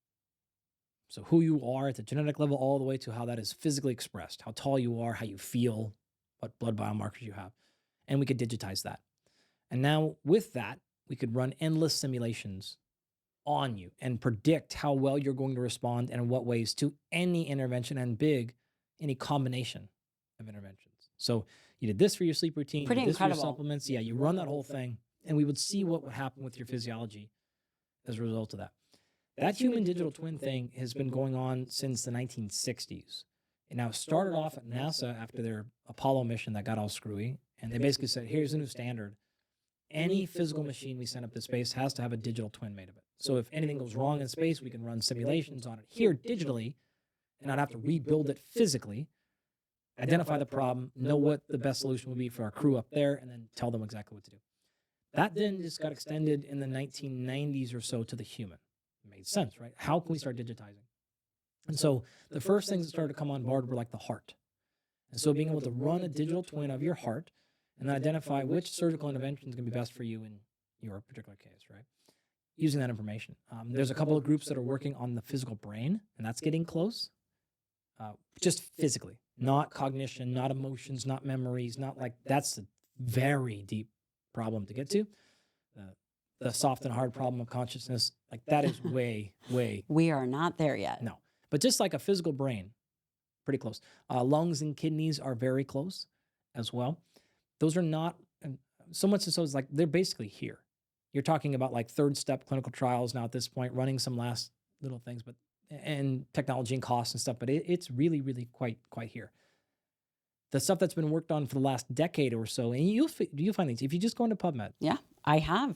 So who you are at the genetic level all the way to how that is physically expressed, how tall you are, how you feel, what blood biomarkers you have. And we could digitize that. And now with that, we could run endless simulations on you and predict how well you're going to respond and in what ways to any intervention, and any combination of interventions. So you did this for your sleep routine, Pretty you did this for your incredible. supplements. Yeah, you run that whole thing, and we would see what would happen with your physiology as a result of that. That human digital twin thing has been going on since the 1960s. And now it started off at NASA after their Apollo mission that got all screwy. And they basically said, here's a new standard. Any physical machine we send up to space has to have a digital twin made of it. So if anything goes wrong in space, we can run simulations on it here digitally and I'd have to rebuild it physically, identify the problem, know what the best solution would be for our crew up there, and then tell them exactly what to do. That then just got extended in the 1990s or so to the human. It made sense, right? How can we start digitizing? And so the first things that started to come on board were like the heart. And so being able to run a digital twin of your heart and then identify which surgical intervention is going to be best for you in your particular case, right? Using that information. There's a couple of groups that are working on the physical brain, and that's getting close. Just physically, not cognition, not emotions, not memories, not like that's a very deep problem to get to. The soft and hard problem of consciousness, like that is way, way. We are not there yet. No, but just like a physical brain, pretty close. Lungs and kidneys are very close as well. Those are not so much so it's like they're basically here. You're talking about like third step clinical trials now at this point, running some last little things, but and technology and costs and stuff, but it's really, really quite here. The stuff that's been worked on for the last decade or so, and you'll find these if you just go into PubMed. Yeah, I have.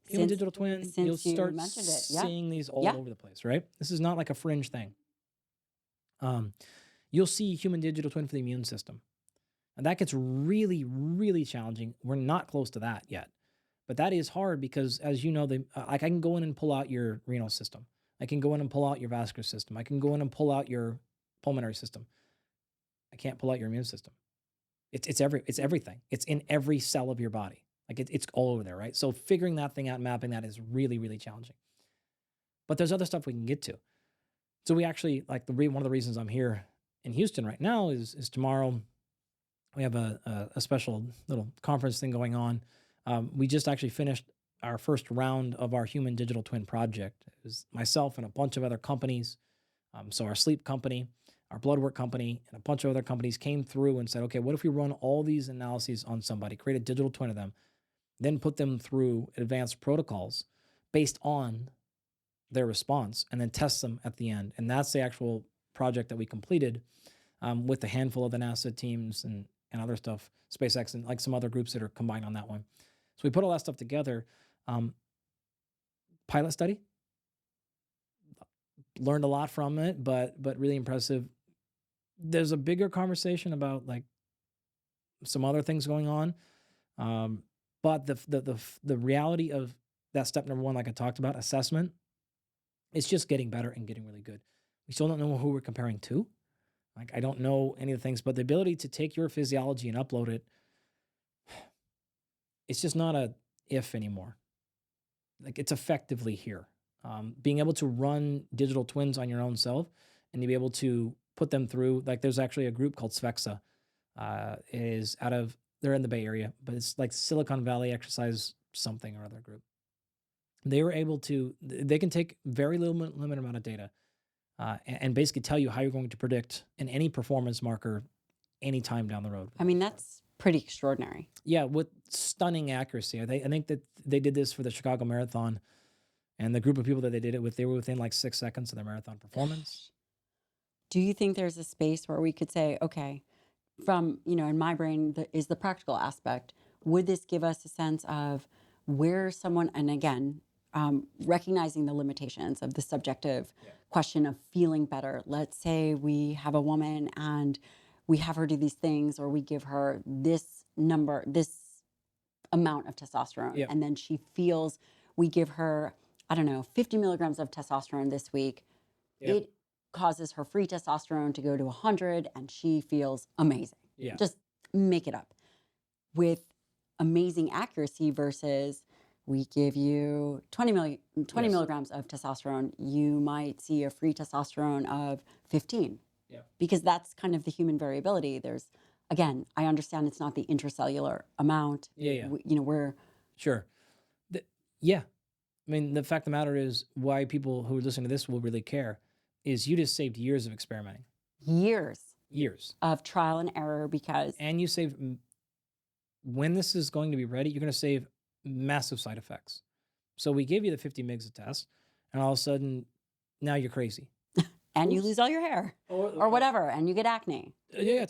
Human digital twin, you'll start mentioned it. Yeah. seeing these all over the place, right? This is not like a fringe thing. You'll see human digital twin for the immune system. And that gets really, really challenging. We're not close to that yet. But that is hard because, as you know, like I can go in and pull out your renal system. I can go in and pull out your vascular system. I can go in and pull out your pulmonary system. I can't pull out your immune system. It's everything. It's in every cell of your body. Like it's all over there, right? So figuring that thing out, mapping that is really, really challenging. But there's other stuff we can get to. So we actually, like one of the reasons I'm here in Houston right now is tomorrow we have a special little conference thing going on. We just actually finished our first round of our human digital twin project. It was myself and a bunch of other companies. So our sleep company, our blood work company, and a bunch of other companies came through and said, okay, what if we run all these analyses on somebody, create a digital twin of them, then put them through advanced protocols based on their response, and then test them at the end. And that's the actual project that we completed with a handful of the NASA teams and other stuff, SpaceX and like some other groups that are combined on that one. So we put all that stuff together. Pilot study, learned a lot from it, but really impressive. There's a bigger conversation about like some other things going on. But the reality of that step number one, like I talked about, assessment, it's just getting better and getting really good. We still don't know who we're comparing to. Like, I don't know any of the things, but the ability to take your physiology and upload it, it's just not a if anymore. Like, it's effectively here. Being able to run digital twins on your own self and to be able to put them through, like there's actually a group called Svexa, they're in the Bay Area, but it's like Silicon Valley Exercise something or other group. They were able to, they can take very limited amount of data and basically tell you how you're going to predict in any performance marker any time down the road. I mean, that's pretty extraordinary. Yeah, with stunning accuracy. I think that they did this for the Chicago Marathon, and the group of people that they did it with, they were within like 6 seconds of their marathon performance. Do you think there's a space where we could say, okay, from, in my brain is the practical aspect, would this give us a sense of where someone, and again, recognizing the limitations of the subjective question of feeling better. Let's say we have a woman and we have her do these things, or we give her this amount of testosterone, and then she feels, we give her, 50 milligrams of testosterone this week. It causes her free testosterone to go to 100 and she feels amazing. Just make it up. With amazing accuracy versus we give you 20 milligrams of testosterone, you might see a free testosterone of 15. Because that's kind of the human variability. There's, again, I understand it's not the intracellular amount. We're... Sure. I mean, the fact of the matter is why people who are listening to this will really care is you just saved years of experimenting. Years. Of trial and error because... And you save, when this is going to be ready, you're going to save massive side effects. So we gave you the 50 mgs of test, and all of a sudden, now you're crazy. And you lose all your hair or whatever, and you get acne.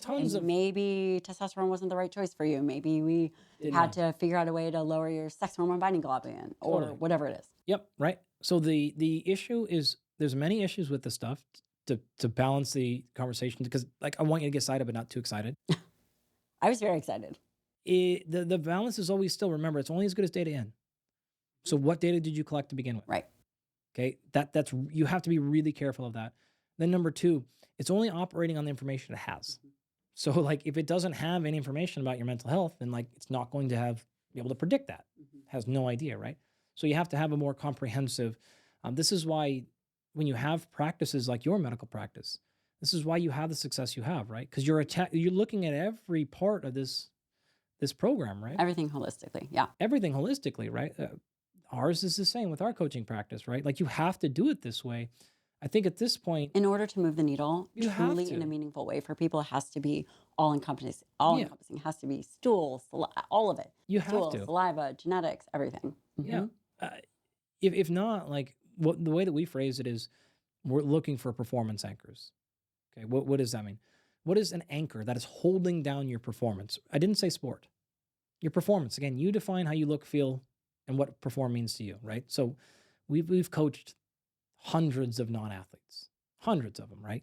Tons of... Maybe testosterone wasn't the right choice for you. Maybe we had to figure out a way to lower your sex hormone binding globulin or whatever it is. Right. So the issue is, there's many issues with this stuff to balance the conversation, because like I want you to get excited, but not too excited. I was very excited. The balance is always still, remember, it's only as good as data in. So what data did you collect to begin with? Right. Okay, that's you have to be really careful of that. Then number two, it's only operating on the information it has. So like if it doesn't have any information about your mental health, then like it's not going to be able to predict that. Has no idea, right? So you have to have a more comprehensive. This is why when you have practices like your medical practice, this is why you have the success you have, right? Because you're looking at every part of this program, right? Everything holistically. Yeah. Everything holistically, right? Ours is the same with our coaching practice, right? Like you have to do it this way. I think at this point, In order to move the needle You have truly in to. a meaningful way for people, it has to be all encompassing. Yeah. It has to be stool, all of it. You have Stool, to. saliva, genetics, everything. Yeah. If not, like the way that we phrase it is, we're looking for performance anchors. Okay, what does that mean? What is an anchor that is holding down your performance? I didn't say sport. Your performance. Again, you define how you look, feel, and what perform means to you, right? So we've coached hundreds of non-athletes, hundreds of them, right?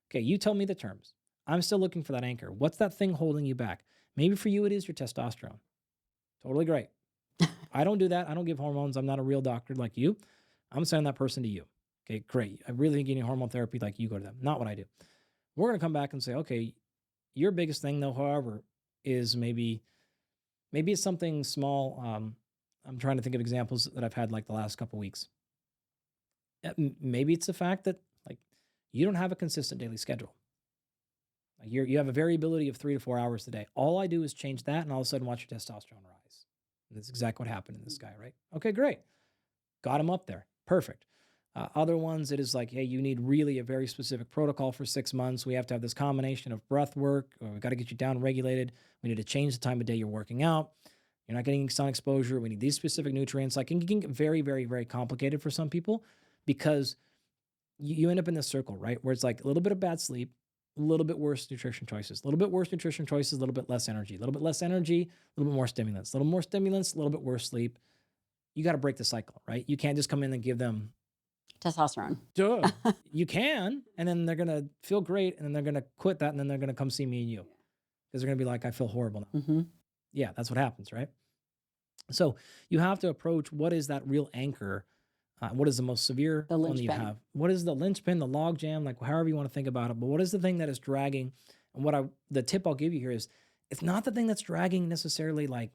Okay, you tell me the terms. I'm still looking for that anchor. What's that thing holding you back? Maybe for you it is your testosterone. Totally great. I don't do that. I don't give hormones. I'm not a real doctor like you. I'm sending that person to you. Okay, great. I really think you need hormone therapy, like you go to them. Not what I do. We're going to come back and say, okay, your biggest thing though, however, is maybe it's something small. I'm trying to think of examples that I've had like the last couple weeks. Maybe it's the fact that like you don't have a consistent daily schedule. Like you have a variability of 3 to 4 hours a day. All I do is change that, and all of a sudden watch your testosterone rise. And that's exactly what happened in this guy, right? Okay, great. Got him up there. Perfect. Other ones, it is like, hey, you need really a very specific protocol for 6 months. We have to have this combination of breath work, or we got to get you down regulated. We need to change the time of day you're working out. You're not getting sun exposure. We need these specific nutrients. Like it can get very, very, very complicated for some people, because you end up in this circle, right? Where it's like a little bit of bad sleep, a little bit worse nutrition choices, a little bit worse nutrition choices, a little bit less energy, a little bit less energy, a little bit more stimulants, a little more stimulants, a little bit worse sleep. You got to break the cycle, right? You can't just come in and give them Testosterone. duh. You can, and then they're going to feel great, and then they're going to quit that, and then they're going to come see me and you, because they're going to be like, I feel horrible now. Yeah, that's what happens, right? So you have to approach what is that real anchor. What is the most severe The one that you linchpin. have? What is the linchpin, the log jam, like however you want to think about it? But what is the thing that is dragging? And the tip I'll give you here is, it's not the thing that's dragging necessarily like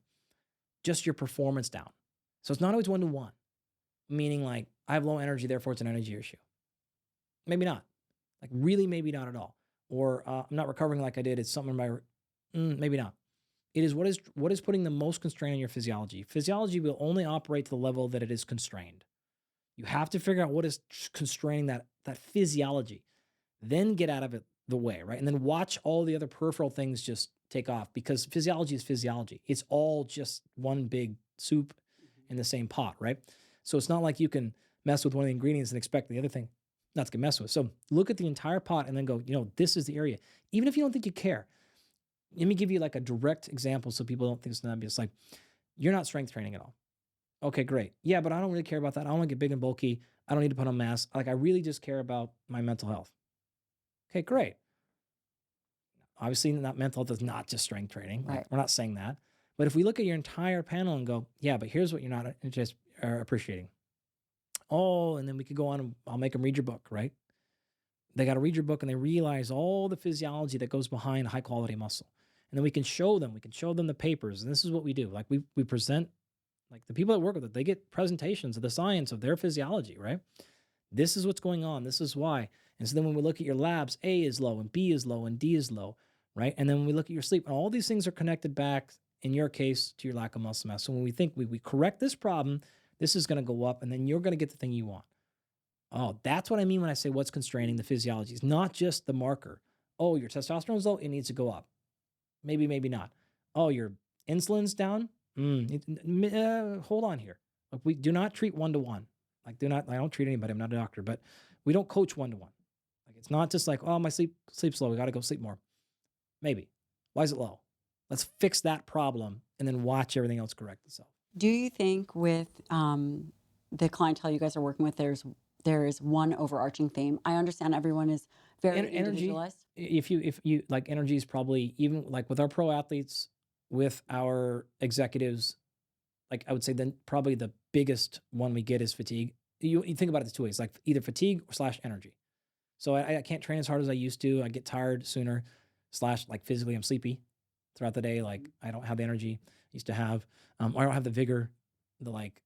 just your performance down. So it's not always 1-to-1, meaning like I have low energy, therefore it's an energy issue. Maybe not. Like really, maybe not at all. Or I'm not recovering like I did. It's something in my maybe not. It is what is putting the most constraint on your physiology. Physiology will only operate to the level that it is constrained. You have to figure out what is constraining that physiology, then get out of it the way, right? And then watch all the other peripheral things just take off, because physiology is physiology. It's all just one big soup in the same pot, right? So it's not like you can mess with one of the ingredients and expect the other thing not to get messed with. So look at the entire pot and then go, this is the area. Even if you don't think you care, let me give you like a direct example so people don't think it's obvious. Like, you're not strength training at all. Okay, great. Yeah, but I don't really care about that. I don't want to get big and bulky. I don't need to put on mass. Like, I really just care about my mental health. Okay, great. Obviously, that mental health is not just strength training. Like, Right. we're not saying that. But if we look at your entire panel and go, yeah, but here's what you're not just appreciating. Oh, and then we could go on and I'll make them read your book, right? They got to read your book and they realize all the physiology that goes behind high quality muscle. And then we can show them the papers. And this is what we do. Like we present, like the people that work with it, they get presentations of the science of their physiology, right? This is what's going on. This is why. And so then when we look at your labs, A is low and B is low and D is low, right? And then when we look at your sleep, and all these things are connected back, in your case, to your lack of muscle mass. So when we think we correct this problem, this is going to go up, and then you're going to get the thing you want. Oh, that's what I mean when I say what's constraining the physiology. It's not just the marker. Oh, your testosterone's low, it needs to go up. Maybe, maybe not. Oh, your insulin's down. Hold on here. Like, we do not treat 1-to-1. Like, I don't treat anybody. I'm not a doctor, but we don't coach 1-to-1. Like, it's not just like, oh, my sleep's low. We got to go sleep more. Maybe. Why is it low? Let's fix that problem and then watch everything else correct itself. Do you think with the clientele you guys are working with, there's there is one overarching theme. I understand everyone is very Energy, individualized. if you like, energy is probably, even like with our pro athletes, with our executives, like I would say then probably the biggest one we get is fatigue. You think about it two ways, like either fatigue or slash energy. So I can't train as hard as I used to. I get tired sooner, slash like physically I'm sleepy throughout the day. Like I don't have the energy I used to have. I don't have the vigor, the like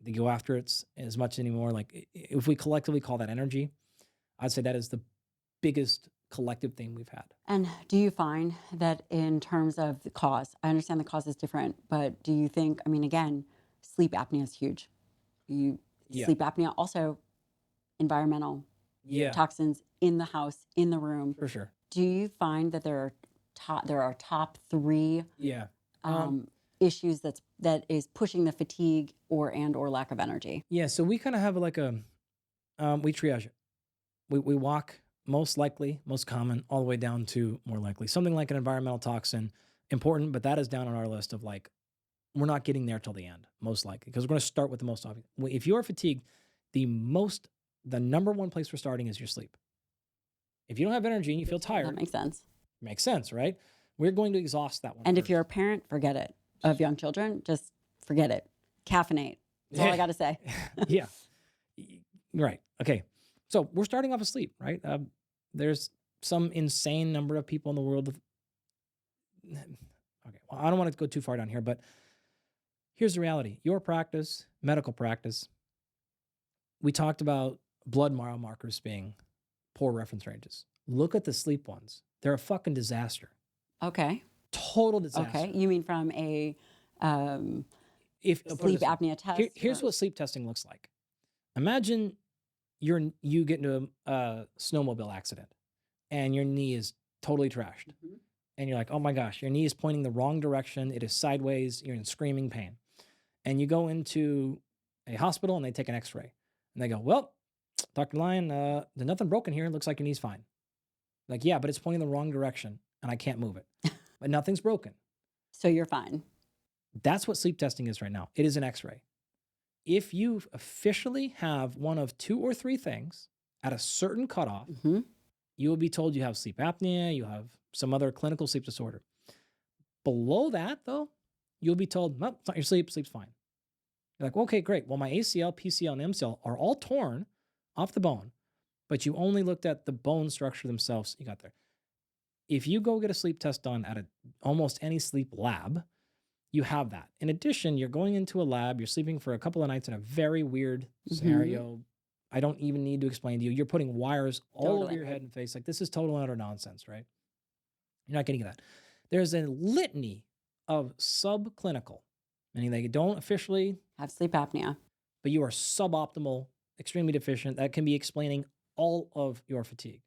to go after it as much anymore. Like if we collectively call that energy, I'd say that is the biggest collective thing we've had. And do you find that in terms of the cause, I understand the cause is different, but do you think, I mean, again, sleep apnea is huge. You Yeah. sleep apnea, also environmental Yeah, toxins in the house, in the room. for sure. Do you find that there are top three Yeah. issues that is pushing the fatigue or lack of energy? Yeah. So we kind of have like a, we triage it. We walk most likely, most common, all the way down to more likely. Something like an environmental toxin, important, but that is down on our list of like, we're not getting there till the end, most likely, because we're going to start with the most obvious. If you're fatigued, the number one place we're starting is your sleep. If you don't have energy and you feel That tired, makes sense. right? We're going to exhaust that one. And if first. you're a parent, forget it. Of young children, just forget it. Caffeinate. That's all I got to say. Yeah. Right. Okay. So we're starting off with sleep, right? There's some insane number of people in the world. Okay. Well, I don't want to go too far down here, but here's the reality. Your practice, medical practice, we talked about blood biomarkers being poor reference ranges. Look at the sleep ones. They're a fucking disaster. Okay. Total disaster. Okay. You mean from a If sleep apnea test? Here's what sleep testing looks like. Imagine you get into a snowmobile accident and your knee is totally trashed. Mhm. And you're like, oh my gosh, your knee is pointing the wrong direction. It is sideways. You're in screaming pain. And you go into a hospital and they take an x-ray. And they go, well, Dr. Lyon, there's nothing broken here. It looks like your knee's fine. Like, yeah, but it's pointing the wrong direction and I can't move it. But nothing's broken. So you're fine. That's what sleep testing is right now. It is an x-ray. If you officially have one of two or three things at a certain cutoff, Mhm. you will be told you have sleep apnea, you have some other clinical sleep disorder. Below that, though, you'll be told, no, it's not your sleep, sleep's fine. You're like, okay, great. Well, my ACL, PCL, and MCL are all torn off the bone, but you only looked at the bone structure themselves. You got there. If you go get a sleep test done at almost any sleep lab, you have that. In addition, you're going into a lab, you're sleeping for a couple of nights in a very weird scenario. I don't even need to explain to you. You're putting wires all over your head and face. Like, this is total and utter nonsense, right? You're not getting that. There's a litany of subclinical, meaning they don't officially Have sleep apnea. but you are suboptimal, extremely deficient. That can be explaining all of your fatigue.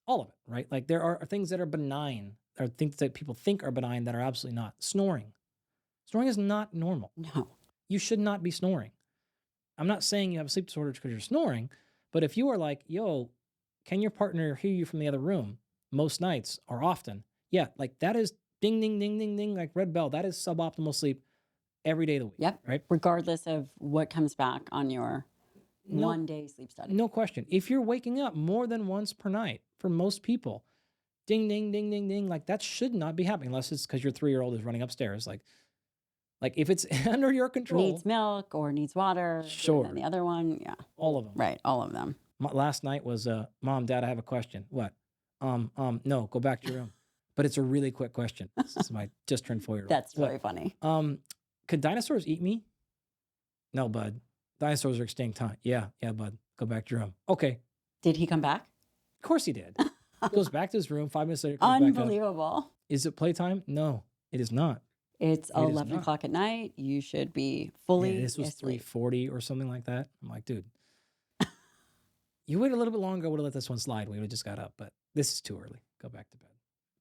All of it, right? Like there are things that are benign, or things that people think are benign that are absolutely not. Snoring. Snoring is not normal. No. You should not be snoring. I'm not saying you have a sleep disorder because you're snoring, but if you are like, yo, can your partner hear you from the other room most nights or often? Yeah, like that is ding, ding, ding, ding, ding, like red bell. That is suboptimal sleep every day of the week. Yep. Right. Regardless of what comes back on your No- 1 day sleep study. No question. If you're waking up more than once per night, for most people, ding, ding, ding, ding, ding, like that should not be happening unless it's because your 3-year-old is running upstairs. Like if it's under your control, Needs milk or needs water. Sure. And then the other one, yeah. all of them. Right. All of them. Last night was, Mom, Dad, I have a question. What? No, go back to your room. But it's a really quick question. This is my just turned 4-year-old. That's very funny. Could dinosaurs eat me? No, bud. Dinosaurs are extinct, huh? Yeah, bud. Go back to your room. Okay. Did he come back? Of course he did. He goes back to his room. 5 minutes later, comes back up. Unbelievable. Is it playtime? No, it is not. It's It is 11 not. o'clock at night. You should be fully Yeah, this was asleep. 3:40 or something like that. I'm like, dude, you wait a little bit longer, I would have let this one slide. We would have just got up, but this is too early. Go back to bed.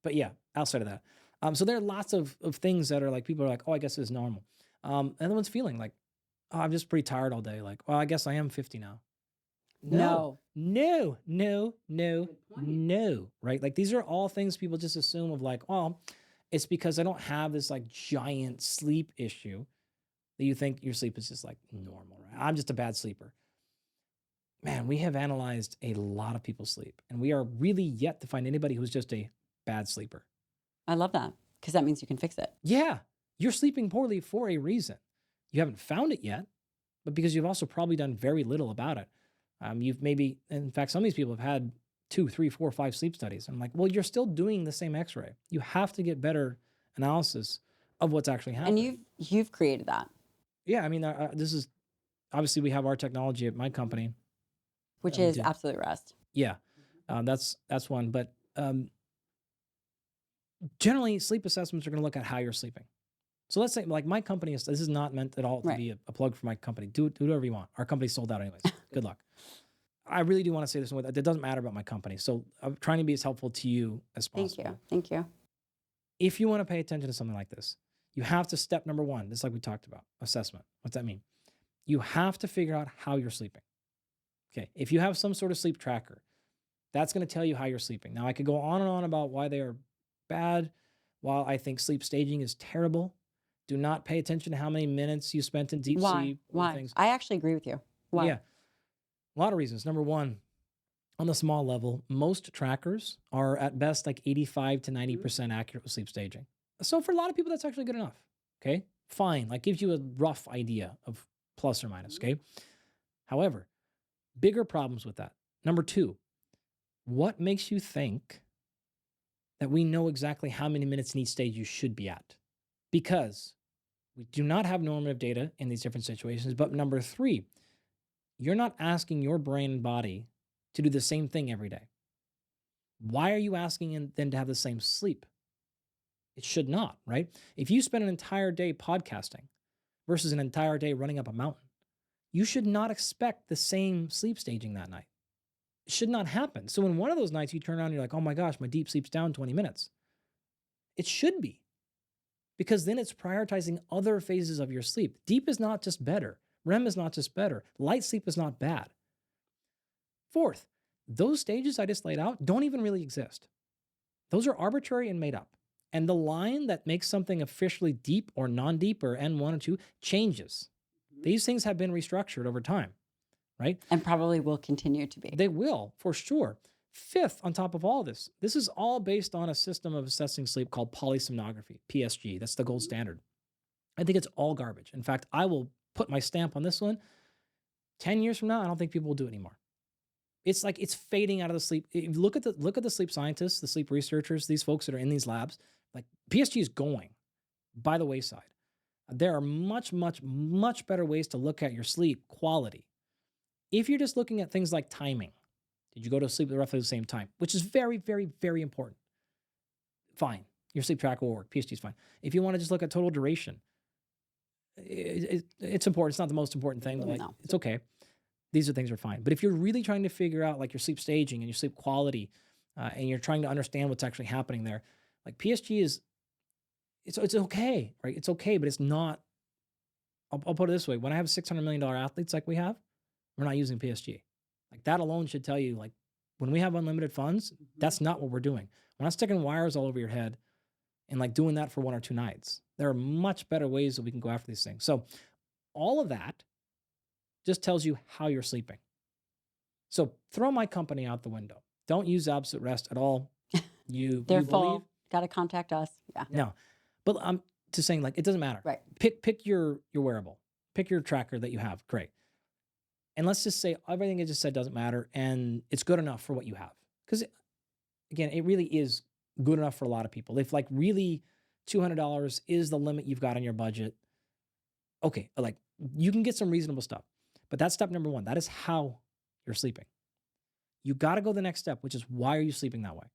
But yeah, outside of that. So there are lots of things that are like, people are like, oh, I guess it's normal. And the one's feeling like, oh, I'm just pretty tired all day. Like, well, I guess I am 50 now. No. No, point. right? Like these are all things people just assume of like, oh, it's because I don't have this like giant sleep issue that you think your sleep is just like normal, right? I'm just a bad sleeper. man, we have analyzed a lot of people's sleep, and we are really yet to find anybody who's just a bad sleeper. I love that because that means you can fix it. Yeah, you're sleeping poorly for a reason. You haven't found it yet, but because you've also probably done very little about it. You've maybe, in fact, some of these people have had 2, 3, 4, 5 sleep studies. I'm like, well, you're still doing the same X-ray. You have to get better analysis of what's actually And happening. you've created that, Yeah, I mean, this is obviously we have our technology at my company. which We is did, absolute rest. yeah, that's one. But generally, sleep assessments are going to look at how you're sleeping. So let's say, like my company is, this is not meant at all to Right. be a plug for my company. Do whatever you want. Our company's sold out anyways. Good luck. I really do want to say this. It doesn't matter about my company. So I'm trying to be as helpful to you as possible. Thank you. Thank you. If you want to pay attention to something like this, you have to step number one, just like we talked about, assessment. What's that mean? You have to figure out how you're sleeping. Okay. If you have some sort of sleep tracker, that's going to tell you how you're sleeping. Now, I could go on and on about why they are bad, while I think sleep staging is terrible. Do not pay attention to how many minutes you spent in deep sleep. Why? Things. I actually agree with you. Why? Yeah. A lot of reasons. Number one, on the small level, most trackers are at best like 85 to 90% accurate with sleep staging. So for a lot of people, that's actually good enough. Okay. Fine. Like gives you a rough idea of plus or minus. Okay. However, bigger problems with that. Number two, what makes you think that we know exactly how many minutes in each stage you should be at? Because we do not have normative data in these different situations. But number three, you're not asking your brain and body to do the same thing every day. Why are you asking them to have the same sleep? It should not, right? If you spend an entire day podcasting versus an entire day running up a mountain, you should not expect the same sleep staging that night. It should not happen. So when one of those nights you turn around and you're like, oh my gosh, my deep sleep's down 20 minutes. It should be. Because then it's prioritizing other phases of your sleep. Deep is not just better. REM is not just better. Light sleep is not bad. Fourth, those stages I just laid out don't even really exist. Those are arbitrary and made up. And the line that makes something officially deep or non-deep or N1 or 2 changes. These things have been restructured over time, right? And probably will continue to be. They will, for sure. Fifth, on top of all this is all based on a system of assessing sleep called polysomnography, PSG. That's the gold standard. I think it's all garbage. In fact, I will put my stamp on this one. 10 years from now, I don't think people will do it anymore. It's like it's fading out of the sleep. If you look at the sleep scientists, the sleep researchers, these folks that are in these labs, like PSG is going by the wayside. There are much, much, much better ways to look at your sleep quality. If you're just looking at things like timing, did you go to sleep at roughly the same time? Which is very, very, very important. Fine. Your sleep tracker will work. PSG is fine. If you want to just look at total duration, it's important. It's not the most important thing, but like, No. it's okay. These are things that are fine. But if you're really trying to figure out like your sleep staging and your sleep quality, and you're trying to understand what's actually happening there, like PSG is, it's okay, right? It's okay, but it's not. I'll put it this way: when I have $600 million athletes like we have, we're not using PSG. Like that alone should tell you, like, when we have unlimited funds, that's not what we're doing. We're not sticking wires all over your head and like doing that for 1 or 2 nights. There are much better ways that we can go after these things. So all of that just tells you how you're sleeping. So throw my company out the window. Don't use absolute rest at all. They're full. Got to contact us. Yeah. No, but I'm just saying, like, it doesn't matter. Right. Pick your wearable. Pick your tracker that you have. Great. And let's just say everything I just said doesn't matter, and it's good enough for what you have. Because again, it really is good enough for a lot of people. If like really $200 is the limit you've got on your budget, okay, like you can get some reasonable stuff. But that's step number one. That is how you're sleeping. You got to go the next step, which is why are you sleeping that way?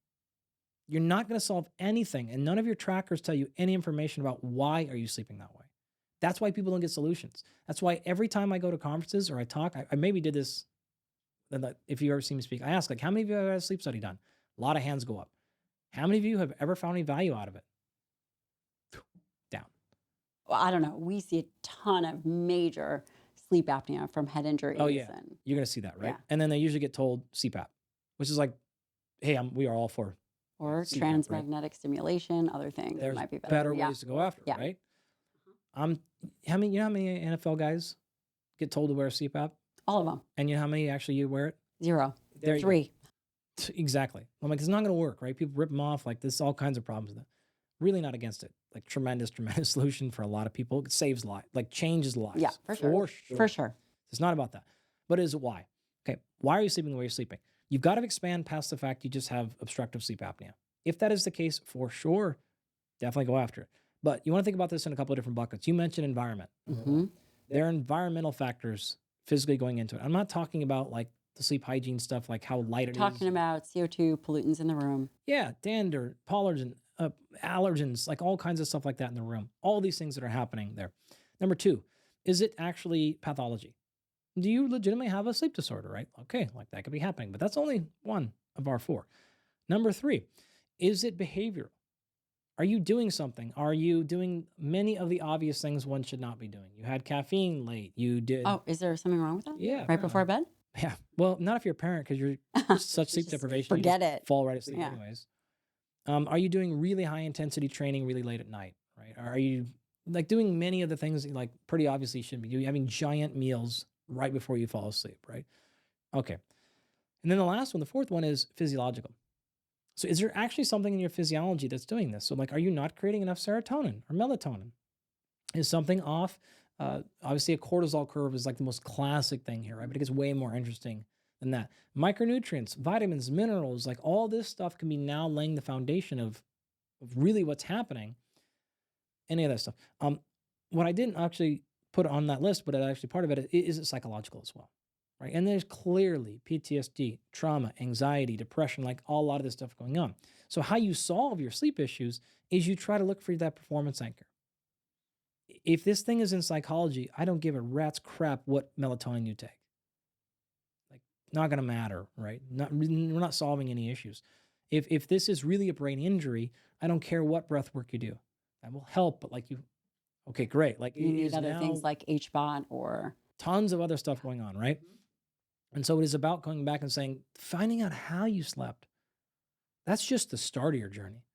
You're not going to solve anything, and none of your trackers tell you any information about why are you sleeping that way. That's why people don't get solutions. That's why every time I go to conferences or I talk, I maybe did this, if you ever see me speak, I ask, like, how many of you have had a sleep study done? A lot of hands go up. How many of you have ever found any value out of it? Down. Well, I don't know. We see a ton of major sleep apnea from head injuries. Oh, yeah. And You're going to see that, right? Yeah. And then they usually get told CPAP, which is like, hey, we are all for or CPAP, transmagnetic stimulation, other things There's might be better Yeah. ways to go after, Yeah. right? You know how many NFL guys get told to wear CPAP? All of them. And you know how many actually you wear it? 0. There you go. 3. Exactly. I'm like, it's not going to work, right? People rip them off. Like, there's all kinds of problems with it. Really not against it. Like, tremendous solution for a lot of people. It saves lives, like changes lives. Yeah, for sure. For sure. It's not about that. But is it why? Okay, why are you sleeping the way you're sleeping? You've got to expand past the fact you just have obstructive sleep apnea. If that is the case, for sure, definitely go after it. But you want to think about this in a couple of different buckets. You mentioned environment. Mm-hmm. There are environmental factors physically going into it. I'm not talking about like the sleep hygiene stuff, like how light it is. Talking about CO2 pollutants in the room. Yeah, dander, pollen, allergens, like all kinds of stuff like that in the room. All these things that are happening there. Number 2, is it actually pathology? Do you legitimately have a sleep disorder, right? Okay, like that could be happening, but that's only one of our 4. Number 3, is it behavioral? Are you doing something? Are you doing many of the obvious things one should not be doing? You had caffeine late. You did. Oh, is there something wrong with that? Yeah. Right before bed? Yeah. Well, not if you're a parent because you're such sleep Just deprivation. You forget just it. fall right asleep Yeah. anyways. Are you doing really high intensity training really late at night? Right? Are you like doing many of the things that you like pretty obviously shouldn't be doing? Having giant meals right before you fall asleep, right? Okay. And then the last one, the 4th one is physiological. So is there actually something in your physiology that's doing this? So like, are you not creating enough serotonin or melatonin? Is something off? Obviously, a cortisol curve is like the most classic thing here, right? But it gets way more interesting than that. Micronutrients, vitamins, minerals, like all this stuff can be now laying the foundation of really what's happening. Any of that stuff. What I didn't actually put on that list, but actually part of it is it psychological as well, right? And there's clearly PTSD, trauma, anxiety, depression, like a lot of this stuff going on. So how you solve your sleep issues is you try to look for that performance anchor. If this thing is in psychology, I don't give a rat's crap what melatonin you take. Like, not going to matter, right? We're not solving any issues. If this is really a brain injury, I don't care what breath work you do. That will help, but like okay, great. Like You it need is other now things like HBOT or tons of other stuff going on, right? And so it is about going back and saying, finding out how you slept. That's just the start of your journey.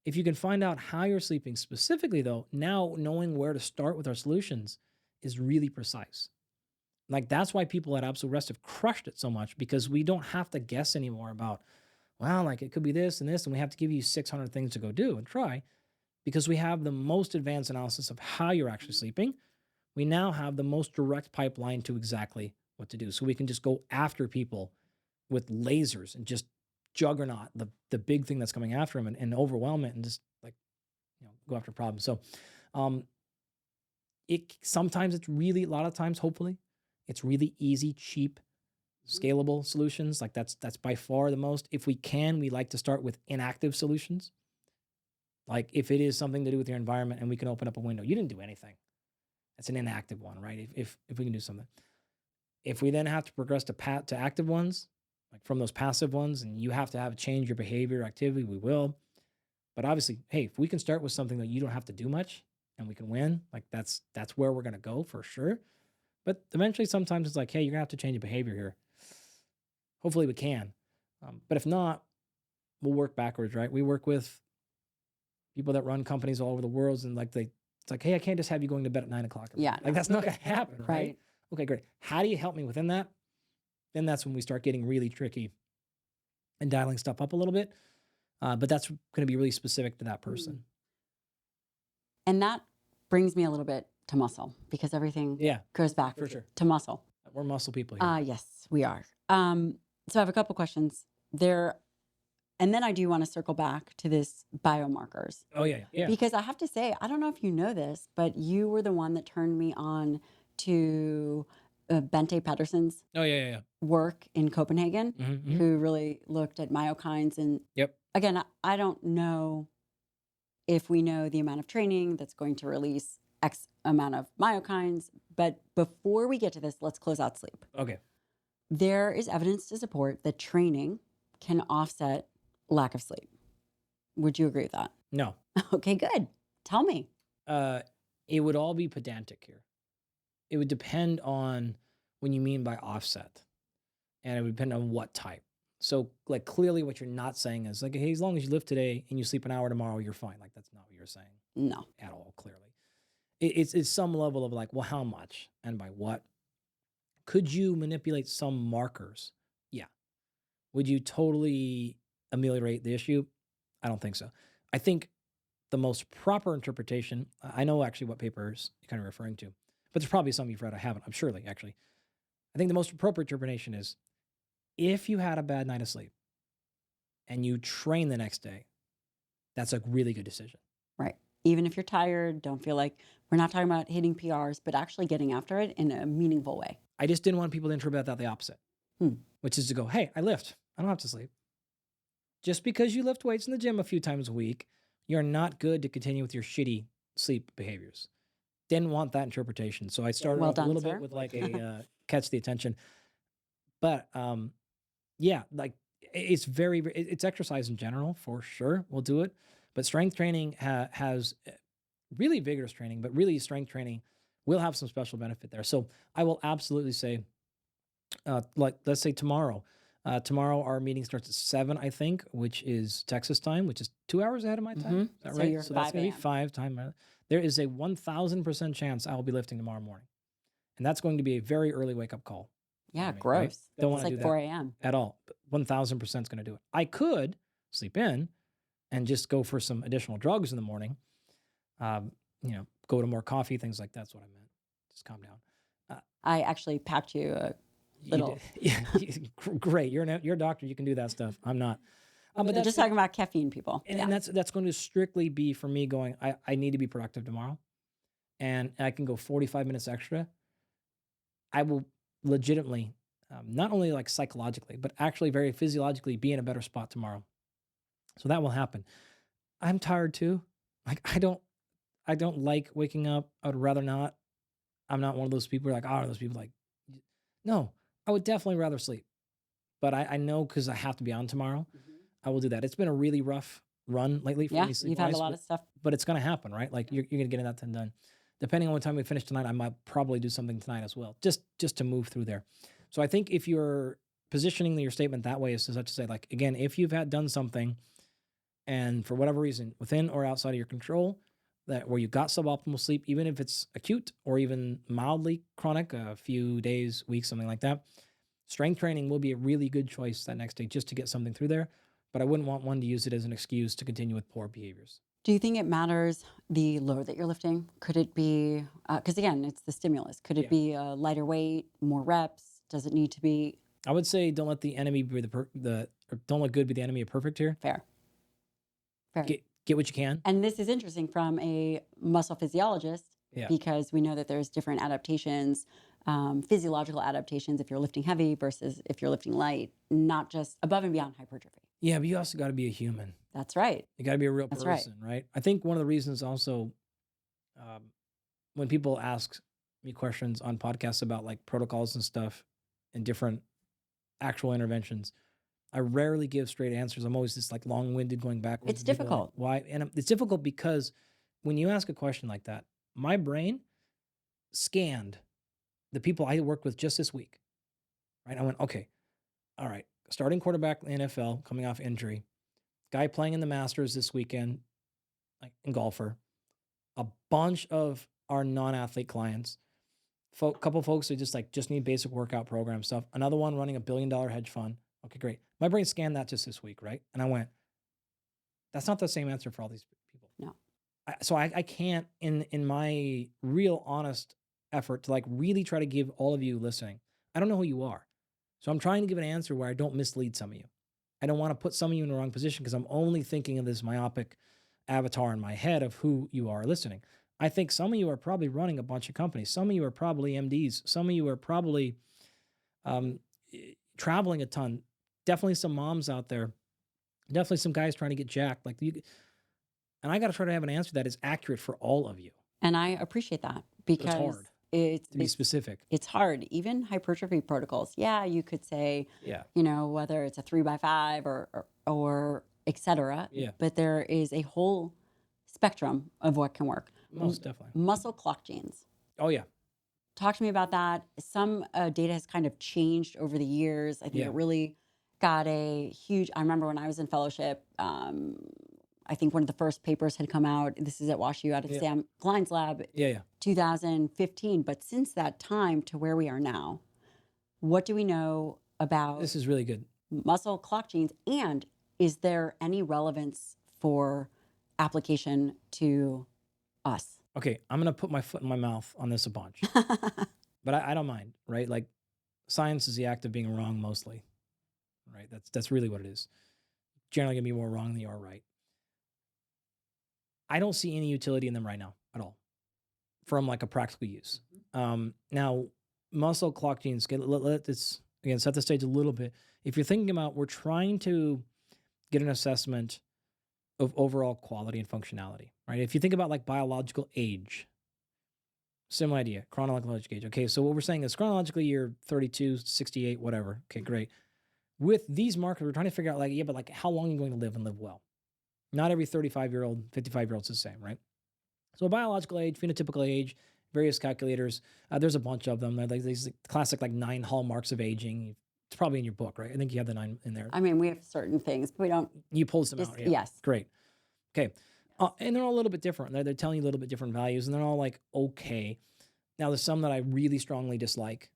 If you can find out how you're sleeping specifically, though, now knowing where to start with our solutions is really precise. Like, that's why people at Absolute Rest have crushed it so much, because we don't have to guess anymore about, well, like it could be this and this, and we have to give you 600 things to go do and try, because we have the most advanced analysis of how you're actually sleeping. We now have the most direct pipeline to exactly what to do. So we can just go after people with lasers and just juggernaut the big thing that's coming after them and overwhelm it and just like, go after problems. So it sometimes it's really, a lot of times, hopefully, it's really easy, cheap, scalable solutions. Like that's by far the most. If we can, we like to start with inactive solutions. Like if it is something to do with your environment and we can open up a window, you didn't do anything. That's an inactive one, right? If we can do something. If we then have to progress to active ones, like from those passive ones, and you have to have change your behavior, activity, we will. But obviously, hey, if we can start with something that you don't have to do much and we can win, like that's where we're gonna go for sure. But eventually, sometimes it's like, hey, you're gonna have to change your behavior here. Hopefully, we can. But if not, we'll work backwards, right? We work with people that run companies all over the world, and like it's like, hey, I can't just have you going to bed at 9 o'clock. Yeah, like that's not gonna happen, right? right. Okay, great. How do you help me within that? Then that's when we start getting really tricky and dialing stuff up a little bit. But that's going to be really specific to that person. And that brings me a little bit to muscle, because everything goes back for sure to muscle. We're muscle people here. Yes, we are. So I have a couple questions there. And then I do want to circle back to this biomarkers. Oh, yeah. Because I have to say, I don't know if you know this, but you were the one that turned me on to Bente Pedersen's work in Copenhagen, who really looked at myokines. And again, I don't know if we know the amount of training that's going to release X amount of myokines. But before we get to this, let's close out sleep. Okay. There is evidence to support that training can offset lack of sleep. Would you agree with that? No. Okay, good. Tell me. It would all be pedantic here. It would depend on when you mean by offset, and it would depend on what type. So, like, clearly what you're not saying is like, hey, as long as you live today and you sleep an hour tomorrow, you're fine. Like, that's not what you're saying. No. At all, clearly. It's some level of like, well, how much and by what? Could you manipulate some markers? Yeah. Would you totally ameliorate the issue? I don't think so. I think the most proper interpretation, I know actually what papers you're kind of referring to, but there's probably some you've read I haven't. I'm surely actually. I think the most appropriate interpretation is if you had a bad night of sleep and you train the next day, that's a really good decision. Right. Even if you're tired, don't feel like we're not talking about hitting PRs, but actually getting after it in a meaningful way. I just didn't want people to interpret that the opposite, which is to go, hey, I lift. I don't have to sleep. Just because you lift weights in the gym a few times a week, you're not good to continue with your shitty sleep behaviors. Didn't want that interpretation. So I started Well off a done, little sir. bit with like a catch the attention. But yeah, like it's it's exercise in general for sure. We'll do it. But strength training has really vigorous training, but really strength training will have some special benefit there. So I will absolutely say, like, let's say tomorrow. Tomorrow our meeting starts at 7, I think, which is Texas time, which is 2 hours ahead of my time. Is that So right? you're So that's 5 going to be a.m. 5 time. There is a 1000% chance I will be lifting tomorrow morning. And that's going to be a very early wake up call. Yeah, for me, right? gross. Don't It's want to like do 4 that a.m. at all. But 1000% is going to do it. I could sleep in and just go for some additional drugs in the morning. Go to more coffee, things like that's what I meant. Just calm down. I actually packed you a little. Yeah, great. You're a doctor. You can do that stuff. I'm not. But they're just talking about caffeine, people. And that's going to strictly be for me going, I need to be productive tomorrow. And I can go 45 minutes extra. I will legitimately, not only like psychologically, but actually very physiologically be in a better spot tomorrow. So that will happen. I'm tired too. Like I don't like waking up. I would rather not. I'm not one of those people who are like, those people like, no, I would definitely rather sleep. But I know because I have to be on tomorrow, I will do that. It's been a really rough run lately for me. You've had a lot of stuff. But it's going to happen, right? Like you're going to get that done. Depending on what time we finish tonight, I might probably do something tonight as well, just to move through there. So I think if you're positioning your statement that way is such to say, like, again, if you've done something and for whatever reason, within or outside of your control, that where you got suboptimal sleep, even if it's acute or even mildly chronic, a few days, weeks, something like that, strength training will be a really good choice that next day just to get something through there. But I wouldn't want one to use it as an excuse to continue with poor behaviors. Do you think it matters the load that you're lifting? Could it be, because again, it's the stimulus. Could it be a lighter weight, more reps? Does it need to be? I would say don't let the enemy be or don't let good be the enemy of perfect here. Fair. Get what you can. And this is interesting from a muscle physiologist because we know that there's different adaptations, physiological adaptations if you're lifting heavy versus if you're lifting light, not just above and beyond hypertrophy. Yeah, but you also got to be a human. That's right. You got to be a real person, right? I think one of the reasons also when people ask me questions on podcasts about like protocols and stuff and different actual interventions, I rarely give straight answers. I'm always just like long-winded going backwards. It's difficult. Like, why? And it's difficult because when you ask a question like that, my brain scanned the people I worked with just this week, right? I went, okay, all right, starting quarterback in the NFL, coming off injury, guy playing in the Masters this weekend, like in golfer, a bunch of our non-athlete clients, couple folks who just need basic workout program stuff, another one running $1 billion hedge fund. Okay, great. My brain scanned that just this week, right? And I went, that's not the same answer for all these people. No. So I can't, in my real honest effort to like really try to give all of you listening, I don't know who you are. So I'm trying to give an answer where I don't mislead some of you. I don't want to put some of you in the wrong position because I'm only thinking of this myopic avatar in my head of who you are listening. I think some of you are probably running a bunch of companies. Some of you are probably MDs. Some of you are probably traveling a ton. Definitely some moms out there. Definitely some guys trying to get jacked. And I got to try to have an answer that is accurate for all of you. And I appreciate that because it's hard to be specific. It's hard. Even hypertrophy protocols. Yeah, you could say, whether it's a 3x5 or et cetera. Yeah. But there is a whole spectrum of what can work. Most definitely. Muscle clock genes. Oh, yeah. Talk to me about that. Some data has kind of changed over the years. I think it really got a huge, I remember when I was in fellowship, I think one of the first papers had come out. This is at WashU out of Sam Klein's lab, 2015. But since that time to where we are now, What do we know about This is really good. muscle clock genes? And is there any relevance for application to us? Okay, I'm gonna put my foot in my mouth on this a bunch, but I don't mind, right? Like science is the act of being wrong mostly, right? That's really what it is. Generally gonna be more wrong than you are right. I don't see any utility in them right now at all from like a practical use. Now, muscle clock genes, let this again set the stage a little bit. If you're thinking about, we're trying to get an assessment of overall quality and functionality, right? If you think about like biological age, similar idea, chronological age. Okay, so what we're saying is chronologically you're 32, 68, whatever. Okay, great. With these markers, we're trying to figure out like, yeah, but like how long are you going to live and live well? Not every 35-year-old, 55-year-old's the same, right? So biological age, phenotypical age, various calculators. There's a bunch of them. They're like these classic like 9 hallmarks of aging. It's probably in your book, right? I think you have the 9 in there. I mean, we have certain things, but we don't. You pulled some out. Yeah. Yes. Great. Okay. And they're all a little bit different. They're telling you a little bit different values, and they're all like, okay. Now, there's some that I really strongly dislike.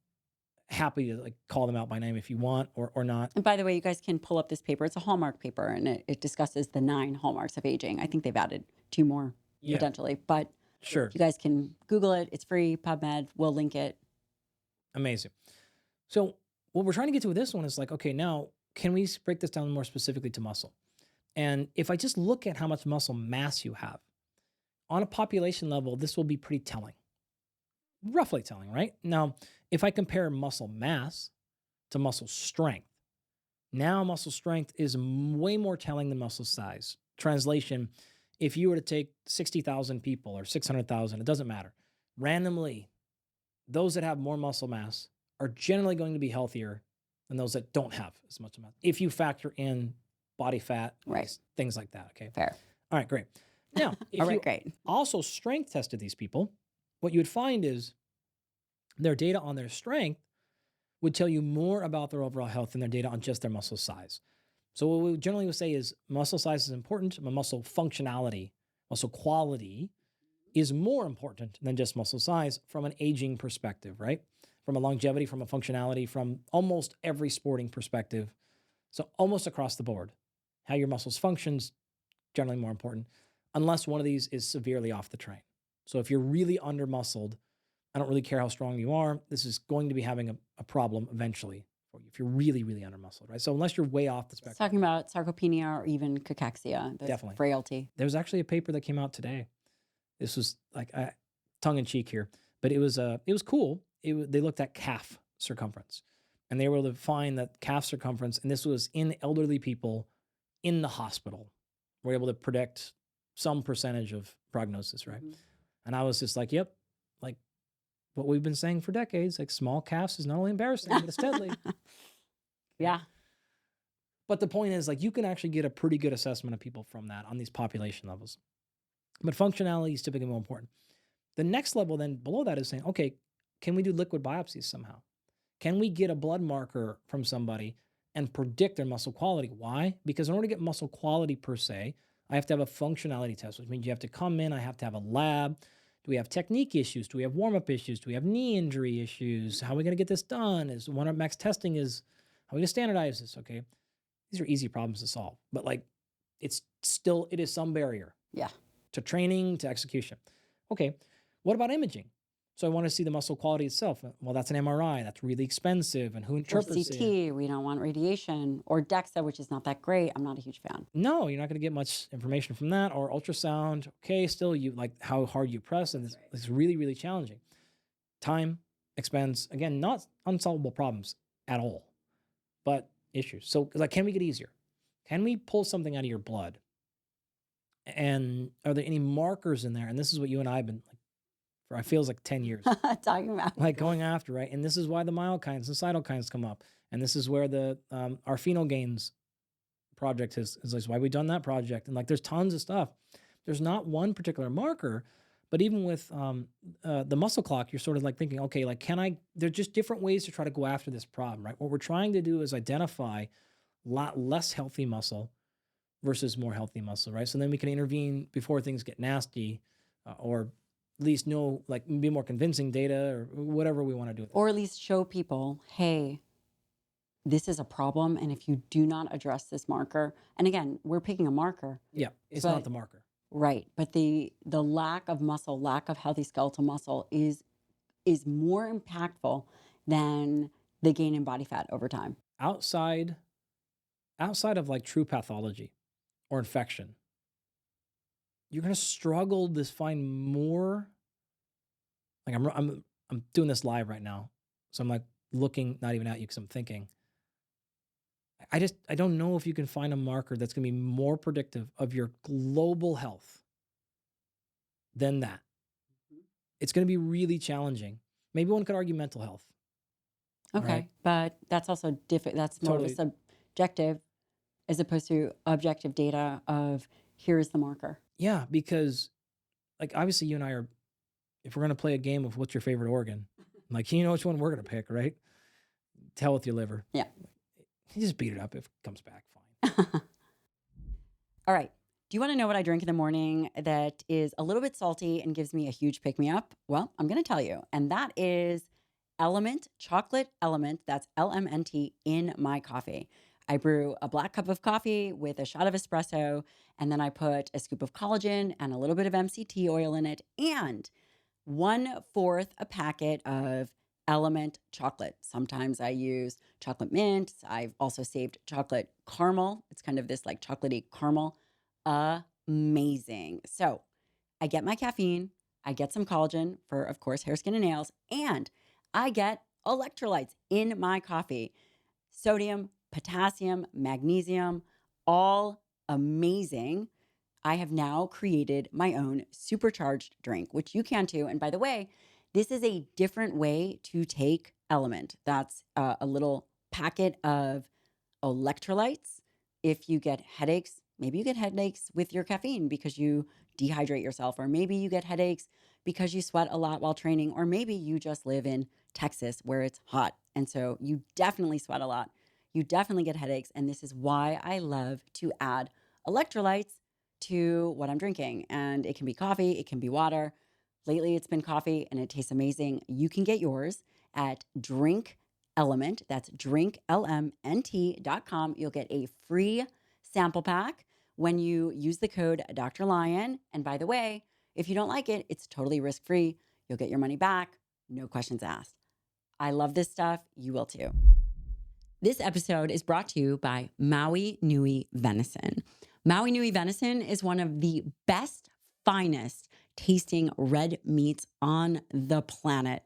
Happy to like call them out by name if you want or not. And by the way, you guys can pull up this paper. It's a Hallmark paper, and it discusses the 9 hallmarks of aging. I think they've added 2 more potentially, but sure, you guys can Google it. It's free, PubMed. We'll link it. Amazing. So what we're trying to get to with this one is like, okay, now can we break this down more specifically to muscle? And if I just look at how much muscle mass you have on a population level, this will be pretty telling, roughly telling, right? Now, if I compare muscle mass to muscle strength, now muscle strength is way more telling than muscle size. Translation, if you were to take 60,000 people or 600,000, it doesn't matter. Randomly, those that have more muscle mass are generally going to be healthier than those that don't have as much mass. If you factor in body fat, Right. things like that, okay? Fair. All right, great. Now, if All right, you great. also strength tested these people, what you would find is their data on their strength would tell you more about their overall health than their data on just their muscle size. So what we generally would say is muscle size is important, but muscle functionality, muscle quality is more important than just muscle size from an aging perspective, right? From a longevity, from a functionality, from almost every sporting perspective. So almost across the board, how your muscles functions, generally more important, unless one of these is severely off the train. So if you're really under-muscled, I don't really care how strong you are, this is going to be having a problem eventually for you if you're really, really under-muscled, right? So unless you're way off the It's spectrum. talking about sarcopenia or even cachexia, Definitely. frailty. There's actually a paper that came out today. This was like tongue in cheek here, but it was cool. They looked at calf circumference, and they were able to find that calf circumference, and this was in elderly people in the hospital, were able to predict some percentage of prognosis, right? Mhm. And I was just like, yep, like what we've been saying for decades, like small calves is not only embarrassing, but it's deadly. Yeah. But the point is, like, you can actually get a pretty good assessment of people from that on these population levels. But functionality is typically more important. The next level then below that is saying, okay, can we do liquid biopsies somehow? Can we get a blood marker from somebody and predict their muscle quality? Why? Because in order to get muscle quality per se, I have to have a functionality test, which means you have to come in, I have to have a lab. Do we have technique issues? Do we have warm-up issues? Do we have knee injury issues? How are we going to get this done? Is one of max testing is, how are we going to standardize this? Okay. These are easy problems to solve, but like it is some barrier. Yeah. To training, to execution. Okay, what about imaging? So I want to see the muscle quality itself. Well, that's an MRI. That's really expensive. And who Or interprets it? CT, we don't want radiation. Or DEXA, which is not that great. I'm not a huge fan. No, you're not going to get much information from that. Or ultrasound. Okay, still you like how hard you press, and it's really, really challenging. Time, expense, again, not unsolvable problems at all, but issues. So like, can we get easier? Can we pull something out of your blood? And are there any markers in there? And this is what you and I have been like for, I feels like 10 years, Talking about. like going after, right? And this is why the myokines and cytokines come up. And this is where the our phenogains project is like why we've done that project. And like there's tons of stuff. There's not one particular marker, but even with the muscle clock, you're sort of like thinking, okay, like there's just different ways to try to go after this problem, right? What we're trying to do is identify a lot less healthy muscle versus more healthy muscle, right? So then we can intervene before things get nasty or least know, like, be more convincing data or whatever we want to do with it. Or at least show people, hey, this is a problem. And if you do not address this marker, and again, we're picking a marker, Yeah, it's not but the marker. right. But the lack of muscle, lack of healthy skeletal muscle is more impactful than the gain in body fat over time. Outside of like true pathology or infection, you're gonna struggle to find more. Like I'm doing this live right now, so I'm like looking not even at you because I'm thinking. I don't know if you can find a marker that's gonna be more predictive of your global health than that. It's gonna be really challenging. Maybe one could argue mental health. All Okay. right, But that's also different. That's more of a totally. subjective as opposed to objective data of here's the marker. Yeah, because like obviously you and I are, if we're gonna play a game of what's your favorite organ, like you know which one we're gonna pick, right? Tell with your liver. Yeah. You just beat it up if it comes back fine. All right. Do you want to know what I drink in the morning that is a little bit salty and gives me a huge pick me up? Well, I'm going to tell you. And that is Element, chocolate element, that's LMNT in my coffee. I brew a black cup of coffee with a shot of espresso, and then I put a scoop of collagen and a little bit of MCT oil in it, and 1/4 a packet of Element chocolate. Sometimes I use chocolate mint. I've also saved chocolate caramel. It's kind of this like chocolatey caramel. Amazing. So I get my caffeine, I get some collagen for, of course, hair, skin, and nails, and I get electrolytes in my coffee: sodium, potassium, magnesium, all amazing. I have now created my own supercharged drink, which you can too. And by the way, this is a different way to take Element. That's a little packet of electrolytes. If you get headaches, maybe you get headaches with your caffeine because you dehydrate yourself, or maybe you get headaches because you sweat a lot while training, or maybe you just live in Texas where it's hot. And so you definitely sweat a lot. You definitely get headaches. And this is why I love to add electrolytes to what I'm drinking. And it can be coffee, it can be water. Lately, it's been coffee and it tastes amazing. You can get yours at Drink Element. That's drinklmnt.com. You'll get a free sample pack when you use the code Dr. Lyon. And by the way, if you don't like it, it's totally risk free. You'll get your money back, no questions asked. I love this stuff. You will too. This episode is brought to you by Maui Nui Venison. Maui Nui Venison is one of the best, finest tasting red meats on the planet.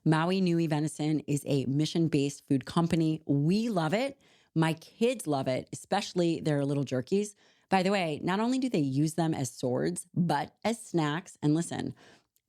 Maui Nui Venison is a mission-based food company. We love it. My kids love it, especially their little jerkies. By the way, not only do they use them as swords, but as snacks. And listen,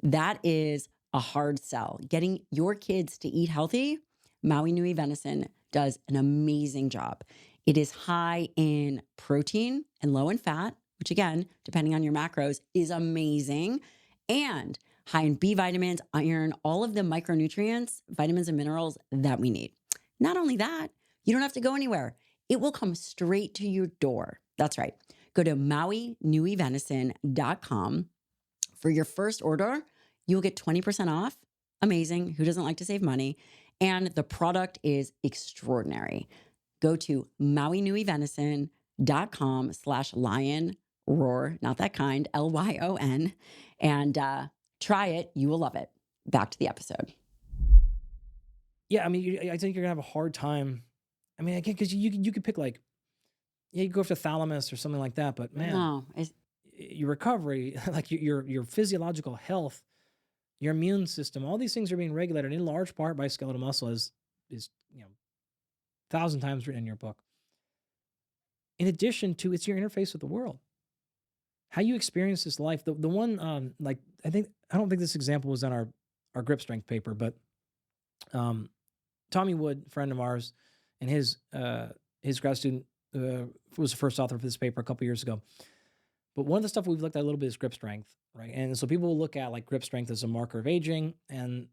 that is a hard sell. Getting your kids to eat healthy, Maui Nui Venison does an amazing job. It is high in protein and low in fat, which again, depending on your macros, is amazing. And high in B vitamins, iron, all of the micronutrients, vitamins, and minerals that we need. Not only that, you don't have to go anywhere. It will come straight to your door. That's right. Go to MauiNuiVenison.com. For your first order, you'll get 20% off. Amazing. Who doesn't like to save money? And the product is extraordinary. Go to MauiNuiVenison.com/lion roar, not that kind, LYON, and try it. You will love it. Back to the episode. Yeah, I mean, I think you're gonna have a hard time. I mean, again, because you could pick like, yeah, you go after thalamus or something like that, but man, No, your recovery, like your physiological health, your immune system, all these things are being regulated in large part by skeletal muscle, is 1,000 times written in your book. In addition to, it's your interface with the world, how you experience this life. The one like I don't think this example was on our grip strength paper, but Tommy Wood, friend of ours, and his grad student was the first author for this paper a couple years ago. But one of the stuff we've looked at a little bit is grip strength, right? And so people will look at like grip strength as a marker of aging. And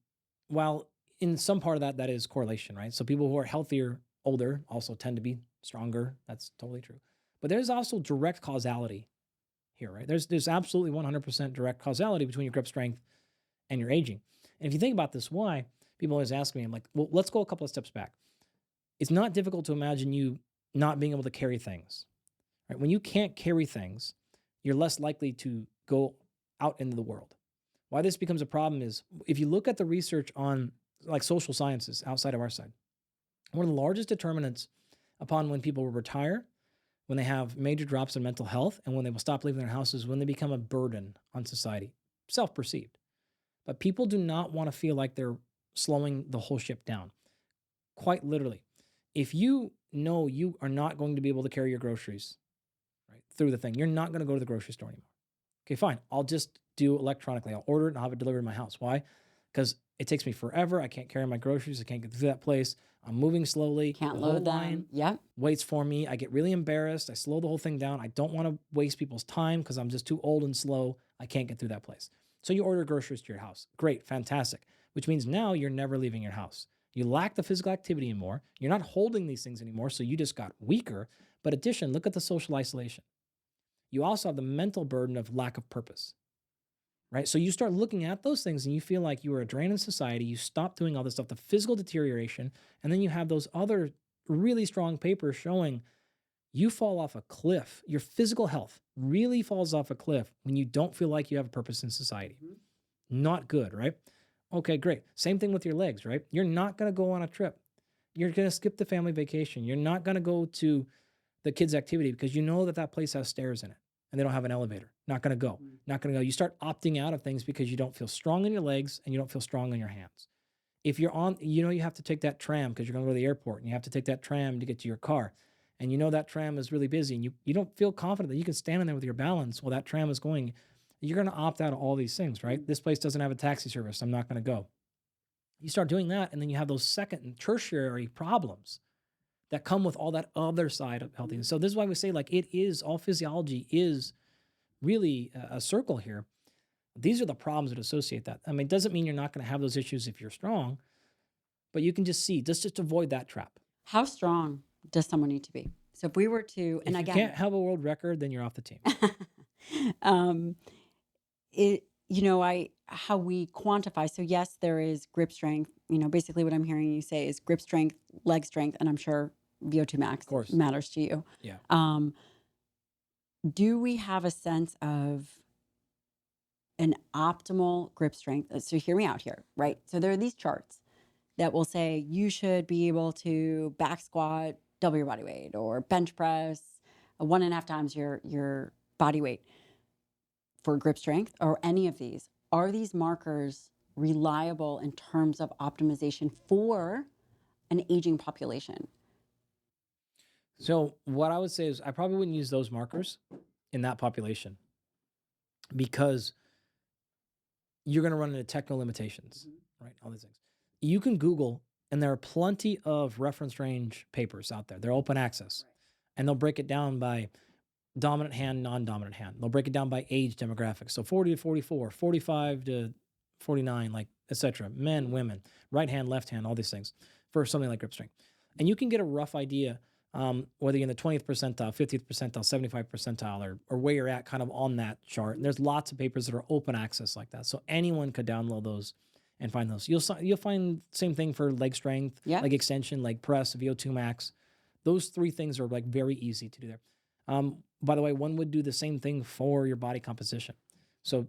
while in some part of that is correlation, right? So people who are healthier, older, also tend to be stronger. That's totally true. But there's also direct causality here, right? There's absolutely 100% direct causality between your grip strength and you're aging. And if you think about this, why people always ask me, I'm like, well, let's go a couple of steps back. It's not difficult to imagine you not being able to carry things, right? When you can't carry things, you're less likely to go out into the world. Why this becomes a problem is if you look at the research on like social sciences outside of our side, one of the largest determinants upon when people will retire, when they have major drops in mental health, and when they will stop leaving their houses, when they become a burden on society, self-perceived. But people do not want to feel like they're slowing the whole ship down. Quite literally. If you know you are not going to be able to carry your groceries, right, through the thing, you're not going to go to the grocery store anymore. Okay, fine. I'll just do electronically. I'll order it and I'll have it delivered to my house. Why? Because it takes me forever. I can't carry my groceries. I can't get through that place. I'm moving slowly. Can't The whole load them. line Yep. waits for me. I get really embarrassed. I slow the whole thing down. I don't want to waste people's time because I'm just too old and slow. I can't get through that place. So you order groceries to your house. Great, fantastic. Which means now you're never leaving your house. You lack the physical activity anymore. You're not holding these things anymore. So you just got weaker. But addition, look at the social isolation. You also have the mental burden of lack of purpose, right? So you start looking at those things and you feel like you are a drain in society. You stop doing all this stuff, the physical deterioration. And then you have those other really strong papers showing you fall off a cliff. Your physical health really falls off a cliff when you don't feel like you have a purpose in society. Not good, right? Okay, great. Same thing with your legs, right? You're not going to go on a trip. You're going to skip the family vacation. You're not going to go to the kids' activity because you know that that place has stairs in it and they don't have an elevator. Not going to go. Not going to go. You start opting out of things because you don't feel strong in your legs and you don't feel strong in your hands. If you're on, you know, you have to take that tram because you're going to go to the airport and you have to take that tram to get to your car. And you know that tram is really busy and you don't feel confident that you can stand in there with your balance while that tram is going. You're going to opt out of all these things, right? This place doesn't have a taxi service. I'm not going to go. You start doing that, and then you have those second and tertiary problems that come with all that other side of healthiness. So this is why we say, like, it is all physiology is really a circle here. These are the problems that associate that. I mean, it doesn't mean you're not going to have those issues if you're strong, but you can just see, just avoid that trap. How strong does someone need to be? So if we were to, and If you again, can't have a world record, then you're off the team. how we quantify. So yes, there is grip strength. Basically what I'm hearing you say is grip strength, leg strength, and I'm sure VO2 max Of course. matters to you. Yeah. Do we have a sense of an optimal grip strength? So hear me out here, right? So there are these charts that will say you should be able to back squat double your body weight or bench press 1.5 times your body weight for grip strength, or any of these. Are these markers reliable in terms of optimization for an aging population? So what I would say is I probably wouldn't use those markers in that population because you're going to run into technical limitations, right? All these things. You can Google, and there are plenty of reference range papers out there. They're open access, and they'll break it down by dominant hand, non-dominant hand. They'll break it down by age demographics. So 40 to 44, 45 to 49, like, etc. Men, women, right hand, left hand, all these things for something like grip strength. And you can get a rough idea whether you're in the 20th percentile, 50th percentile, 75th percentile, or where you're at kind of on that chart. And there's lots of papers that are open access like that. So anyone could download those and find those. You'll find same thing for leg strength, leg extension, leg press, VO2 max. Those three things are like very easy to do there. By the way, one would do the same thing for your body composition. So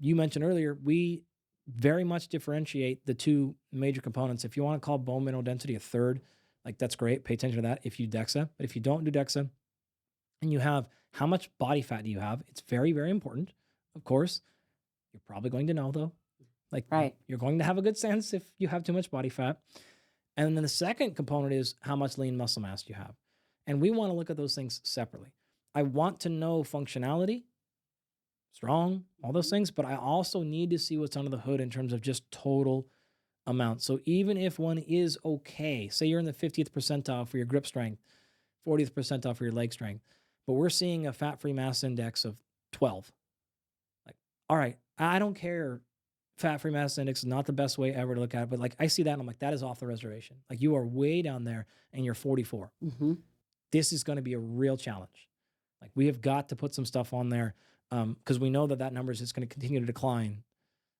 you mentioned earlier, we very much differentiate the two major components. If you want to call bone mineral density a third, like that's great. Pay attention to that if you do DEXA. But if you don't do DEXA and you have how much body fat do you have, it's very, very important. Of course, you're probably going to know though. Like you're going to have a good sense if you have too much body fat. And then the second component is how much lean muscle mass you have. And we want to look at those things separately. I want to know functionality, strong, all those things, but I also need to see what's under the hood in terms of just total amount. So even if one is okay, say you're in the 50th percentile for your grip strength, 40th percentile for your leg strength, but we're seeing a fat-free mass index of 12. Like, all right, I don't care. Fat-free mass index is not the best way ever to look at it, but like I see that and I'm like, that is off the reservation. Like you are way down there and you're 44. This is going to be a real challenge. Like we have got to put some stuff on there because we know that number is just going to continue to decline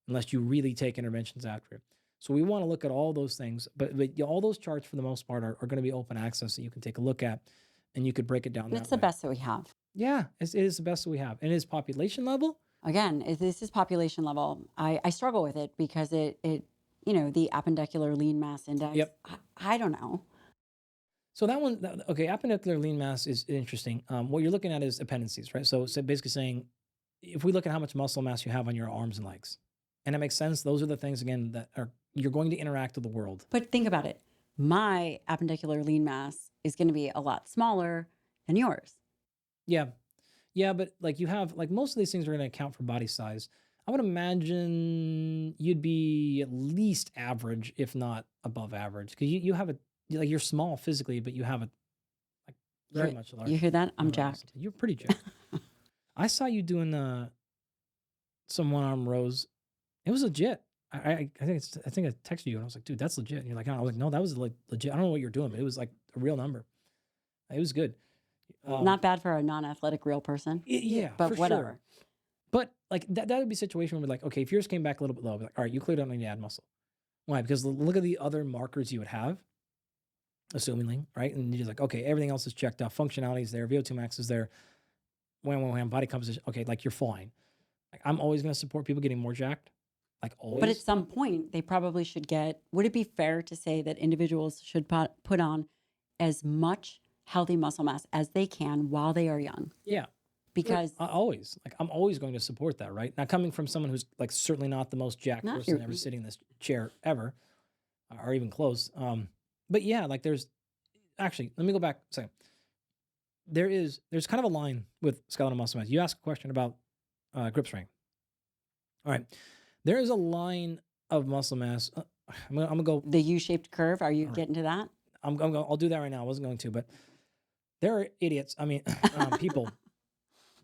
unless you really take interventions after it. So we want to look at all those things, but all those charts for the most part are going to be open access that you can take a look at, and you could break it down It's that the way. best that we have. Yeah, it is the best that we have. And it is population level. Again, this is population level. I struggle with it because it the appendicular lean mass index. Yep. I don't know. So that one, okay, appendicular lean mass is interesting. What you're looking at is appendices, right? So basically saying, if we look at how much muscle mass you have on your arms and legs, and it makes sense, those are the things, again, that you're going to interact with the world. But think about it. My appendicular lean mass is going to be a lot smaller than yours. Yeah. Yeah, but like you have, like most of these things are going to account for body size. I would imagine you'd be at least average, if not above average, because you have you're small physically, but you have a like very much larger. You hear that? I'm amount of muscle. jacked. You're pretty jacked. I saw you doing some one-arm rows. It was legit. I think I texted you and I was like, dude, that's legit. And you're like, oh. I was like, no, that was like legit. I don't know what you're doing, but it was like a real number. It was good. Not bad for a non-athletic real person. Yeah, but for whatever. Sure. But like that would be a situation where we're like, okay, if yours came back a little bit low, like, all right, you clearly don't need to add muscle. Why? Because look at the other markers you would have, assumingly, right? And you're just like, okay, everything else is checked out. Functionality is there. VO2 max is there. Wham, body composition. Okay, like you're fine. Like, I'm always going to support people getting more jacked. Like always. But at some point, they probably should get, would it be fair to say that individuals should put on as much healthy muscle mass as they can while they are young? Yeah. Because I'm always going to support that, right? Now, coming from someone who's like certainly not the most jacked person ever sitting in this chair ever, or even close. But yeah, like there's actually, let me go back a second. There's kind of a line with skeletal muscle mass. You asked a question about grip strength. All right. There is a line of muscle mass. I'm gonna go the U-shaped curve. Are you getting to that? I'll do that right now. I wasn't going to, but there are idiots. I mean, people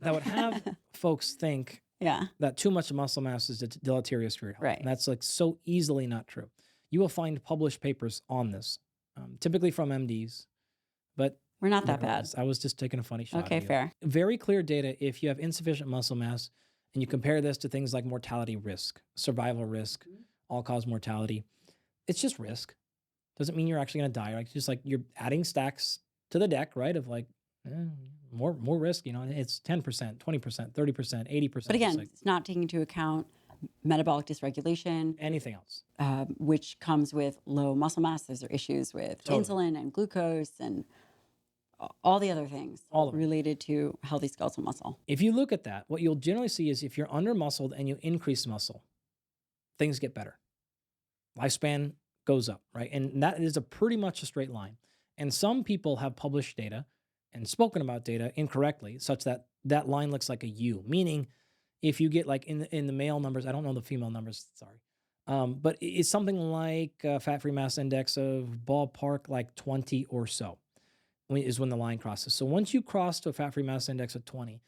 that would have folks think that too much muscle mass is deleterious for your health. Right. And that's like so easily not true. You will find published papers on this, typically from MDs, but we're not that bad. I was just taking a funny shot. Okay, fair. Very clear data. If you have insufficient muscle mass and you compare this to things like mortality risk, survival risk, all-cause mortality, it's just risk. Doesn't mean you're actually going to die. Like just like you're adding stacks to the deck, right? Of like more risk. You know, it's 10%, 20%, 30%, 80%. But again, it's not taking into account metabolic dysregulation, anything else, which comes with low muscle mass. Those are issues with insulin and glucose and all the other things related to healthy skeletal muscle. If you look at that, what you'll generally see is if you're under muscled and you increase muscle, things get better. Lifespan goes up, right? And that is pretty much a straight line. And some people have published data and spoken about data incorrectly, such that that line looks like a U, meaning if you get like in the male numbers, I don't know the female numbers, sorry. But it's something like a fat-free mass index of ballpark like 20 or so is when the line crosses. So once you cross to a fat-free mass index of 20,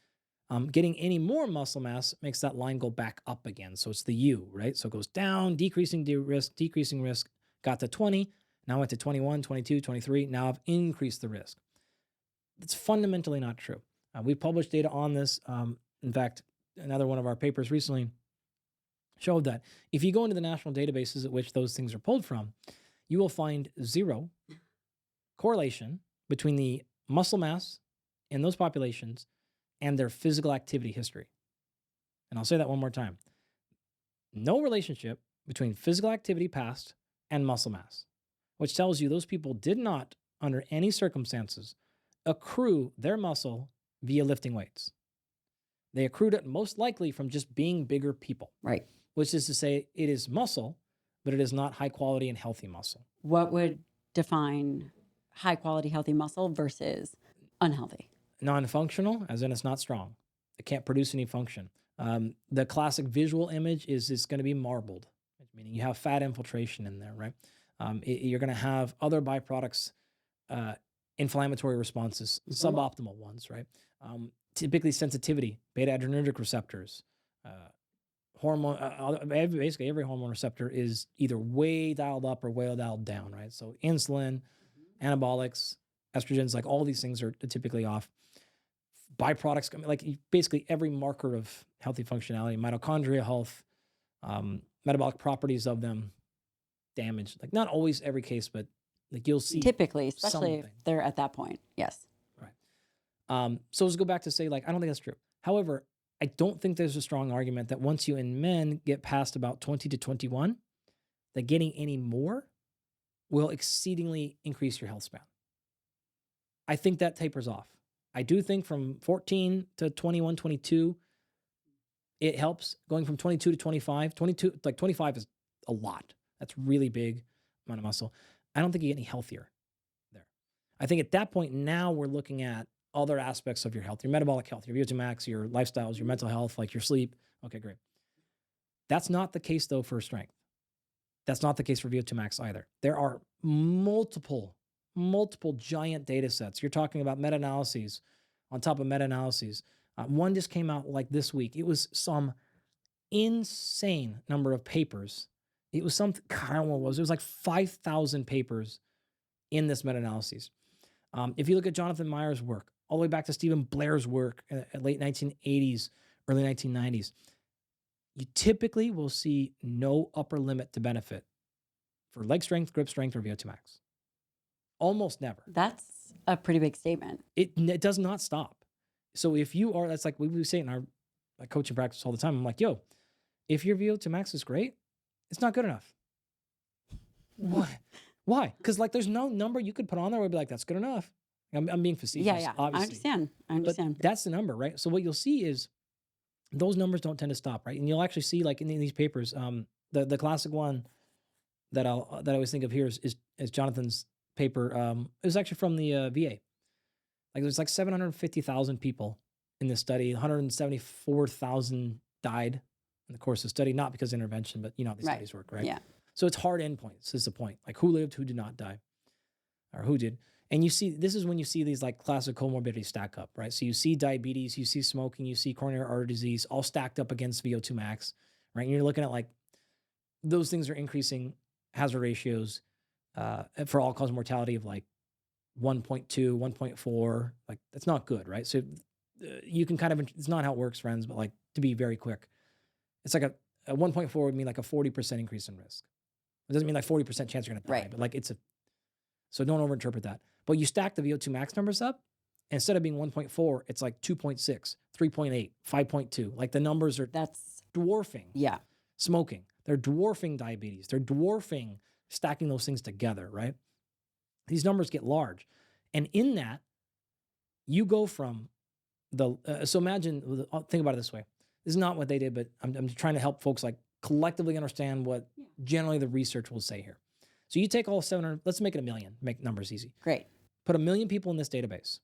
getting any more muscle mass makes that line go back up again. So it's the U, right? So it goes down, decreasing risk, got to 20, now went to 21, 22, 23. Now I've increased the risk. It's fundamentally not true. We published data on this. In fact, another one of our papers recently showed that if you go into the national databases at which those things are pulled from, you will find zero correlation between the muscle mass in those populations and their physical activity history. And I'll say that one more time. No relationship between physical activity past and muscle mass, which tells you those people did not, under any circumstances, accrue their muscle via lifting weights. They accrued it most likely from just being bigger people. Right. Which is to say it is muscle, but it is not high quality and healthy muscle. What would define high quality, healthy muscle versus unhealthy? Non-functional, as in it's not strong. It can't produce any function. The classic visual image is it's going to be marbled, meaning you have fat infiltration in there, right? You're going to have other byproducts, inflammatory responses, suboptimal ones, right? Typically sensitivity, beta-adrenergic receptors, hormone, basically every hormone receptor is either way dialed up or way dialed down, right? So insulin, anabolics, estrogens, like all these things are typically off. Byproducts, like basically every marker of healthy functionality, mitochondrial health, metabolic properties of them damaged. Like not always every case, but like you'll see Typically, especially if something. they're at that point. Yes. Right. So let's go back to say, like, I don't think that's true. However, I don't think there's a strong argument that once you in men get past about 20 to 21, that getting any more will exceedingly increase your health span. I think that tapers off. I do think from 14 to 21, 22, it helps. Going from 22 to 25, 22, like 25 is a lot. That's really big amount of muscle. I don't think you get any healthier there. I think at that point, now we're looking at other aspects of your health, your metabolic health, your VO2 max, your lifestyles, your mental health, like your sleep. Okay, great. That's not the case though for strength. That's not the case for VO2 max either. There are multiple giant data sets. You're talking about meta-analyses on top of meta-analyses. One just came out like this week. It was some insane number of papers. It was something, I don't know what it was. It was like 5,000 papers in this meta-analyses. If you look at Jonathan Meyer's work, all the way back to Stephen Blair's work at late 1980s, early 1990s, you typically will see no upper limit to benefit for leg strength, grip strength, or VO2 max. Almost never. That's a pretty big statement. It does not stop. So if you are, that's like we say in our coaching practice all the time. I'm like, yo, if your VO2 max is great, it's not good enough. Why? Because like there's no number you could put on there where I'd be like, that's good enough. I'm being facetious. Yeah. Obviously. I understand. But that's the number, right? So what you'll see is those numbers don't tend to stop, right? And you'll actually see like in these papers, the classic one that I always think of here is Jonathan's paper. It was actually from the VA. Like there's like 750,000 people in this study. 174,000 died in the course of the study, not because of intervention, but you know how these studies work, right? Yeah. So it's hard endpoints is the point. Like who lived, who did not die, or who did. And you see, this is when you see these like classic comorbidities stack up, right? So you see diabetes, you see smoking, you see coronary artery disease, all stacked up against VO2 max, right? And you're looking at like, those things are increasing hazard ratios for all-cause mortality of like 1.2, 1.4, like that's not good, right? So you can kind of, it's not how it works, friends, but like to be very quick, it's like a 1.4 would mean like a 40% increase in risk. It doesn't mean like 40% chance you're gonna die, but like so don't overinterpret that. But you stack the VO2 max numbers up, instead of being 1.4, it's like 2.6, 3.8, 5.2. Like the numbers are dwarfing smoking. They're dwarfing diabetes. They're dwarfing stacking those things together, right? These numbers get large. And in that, you go from so imagine, think about it this way. This is not what they did, but I'm trying to help folks like collectively understand what generally the research will say here. So you take all 700, let's make it 1 million, make numbers easy. Great. Put 1 million people in this database.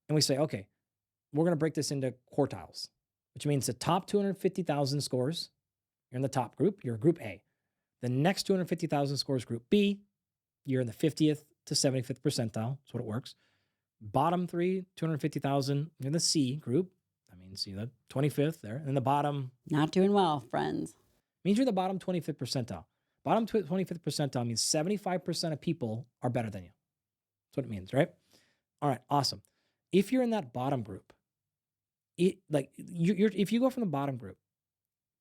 And we say, okay, we're going to break this into quartiles, which means the top 250,000 scores, you're in the top group, you're group A. The next 250,000 scores, group B, you're in the 50th to 75th percentile. That's what it works. Bottom three, 250,000, you're in the C group. That means you're the 25th there. And the bottom. Not doing well, friends. Means you're the bottom 25th percentile. Bottom 25th percentile means 75% of people are better than you. That's what it means, right? All right, awesome. If you're in that bottom group, if you go from the bottom group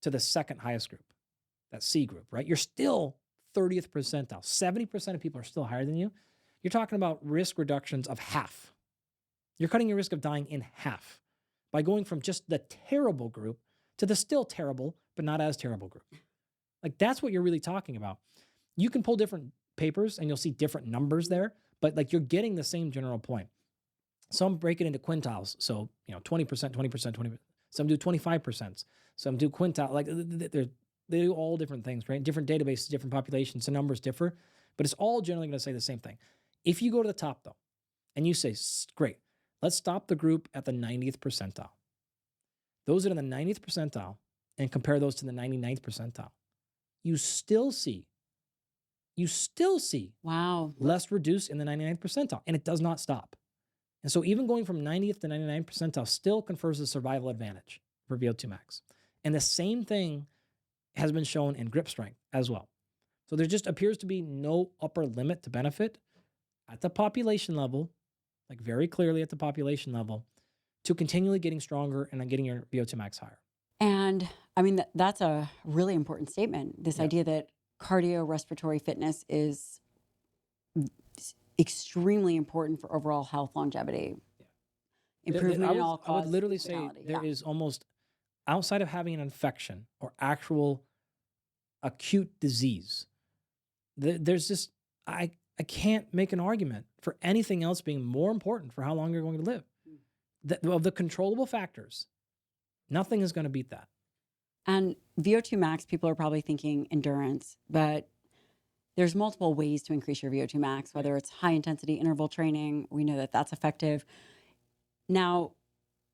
to the second highest group, that C group, right? You're still 30th percentile. 70% of people are still higher than you. You're talking about risk reductions of half. You're cutting your risk of dying in half by going from just the terrible group to the still terrible, but not as terrible group. Like that's what you're really talking about. You can pull different papers and you'll see different numbers there, but like you're getting the same general point. Some break it into quintiles. So, 20%, 20%, 20%. Some do 25%. Some do quintile. Like they do all different things, right? Different databases, different populations, the numbers differ, but it's all generally going to say the same thing. If you go to the top though, and you say, great, let's stop the group at the 90th percentile. Those that are in the 90th percentile and compare those to the 99th percentile. You still see less reduced in the 99th percentile, and it does not stop. And so even going from 90th to 99th percentile still confers a survival advantage for VO2 max. And the same thing has been shown in grip strength as well. So there just appears to be no upper limit to benefit at the population level, like very clearly at the population level, to continually getting stronger and then getting your VO2 max higher. And I mean, that's a really important statement. This Yeah. idea that cardiorespiratory fitness is extremely important for overall health, longevity, Yeah. improvement in all I would cause literally say mortality. there Yeah. is almost, outside of having an infection or actual acute disease, there's just, I can't make an argument for anything else being more important for how long you're going to live. Of the controllable factors, nothing is going to beat that. And VO2 max, people are probably thinking endurance, but there's multiple ways to increase your VO2 max, whether it's high intensity interval training. We know that that's effective. Now,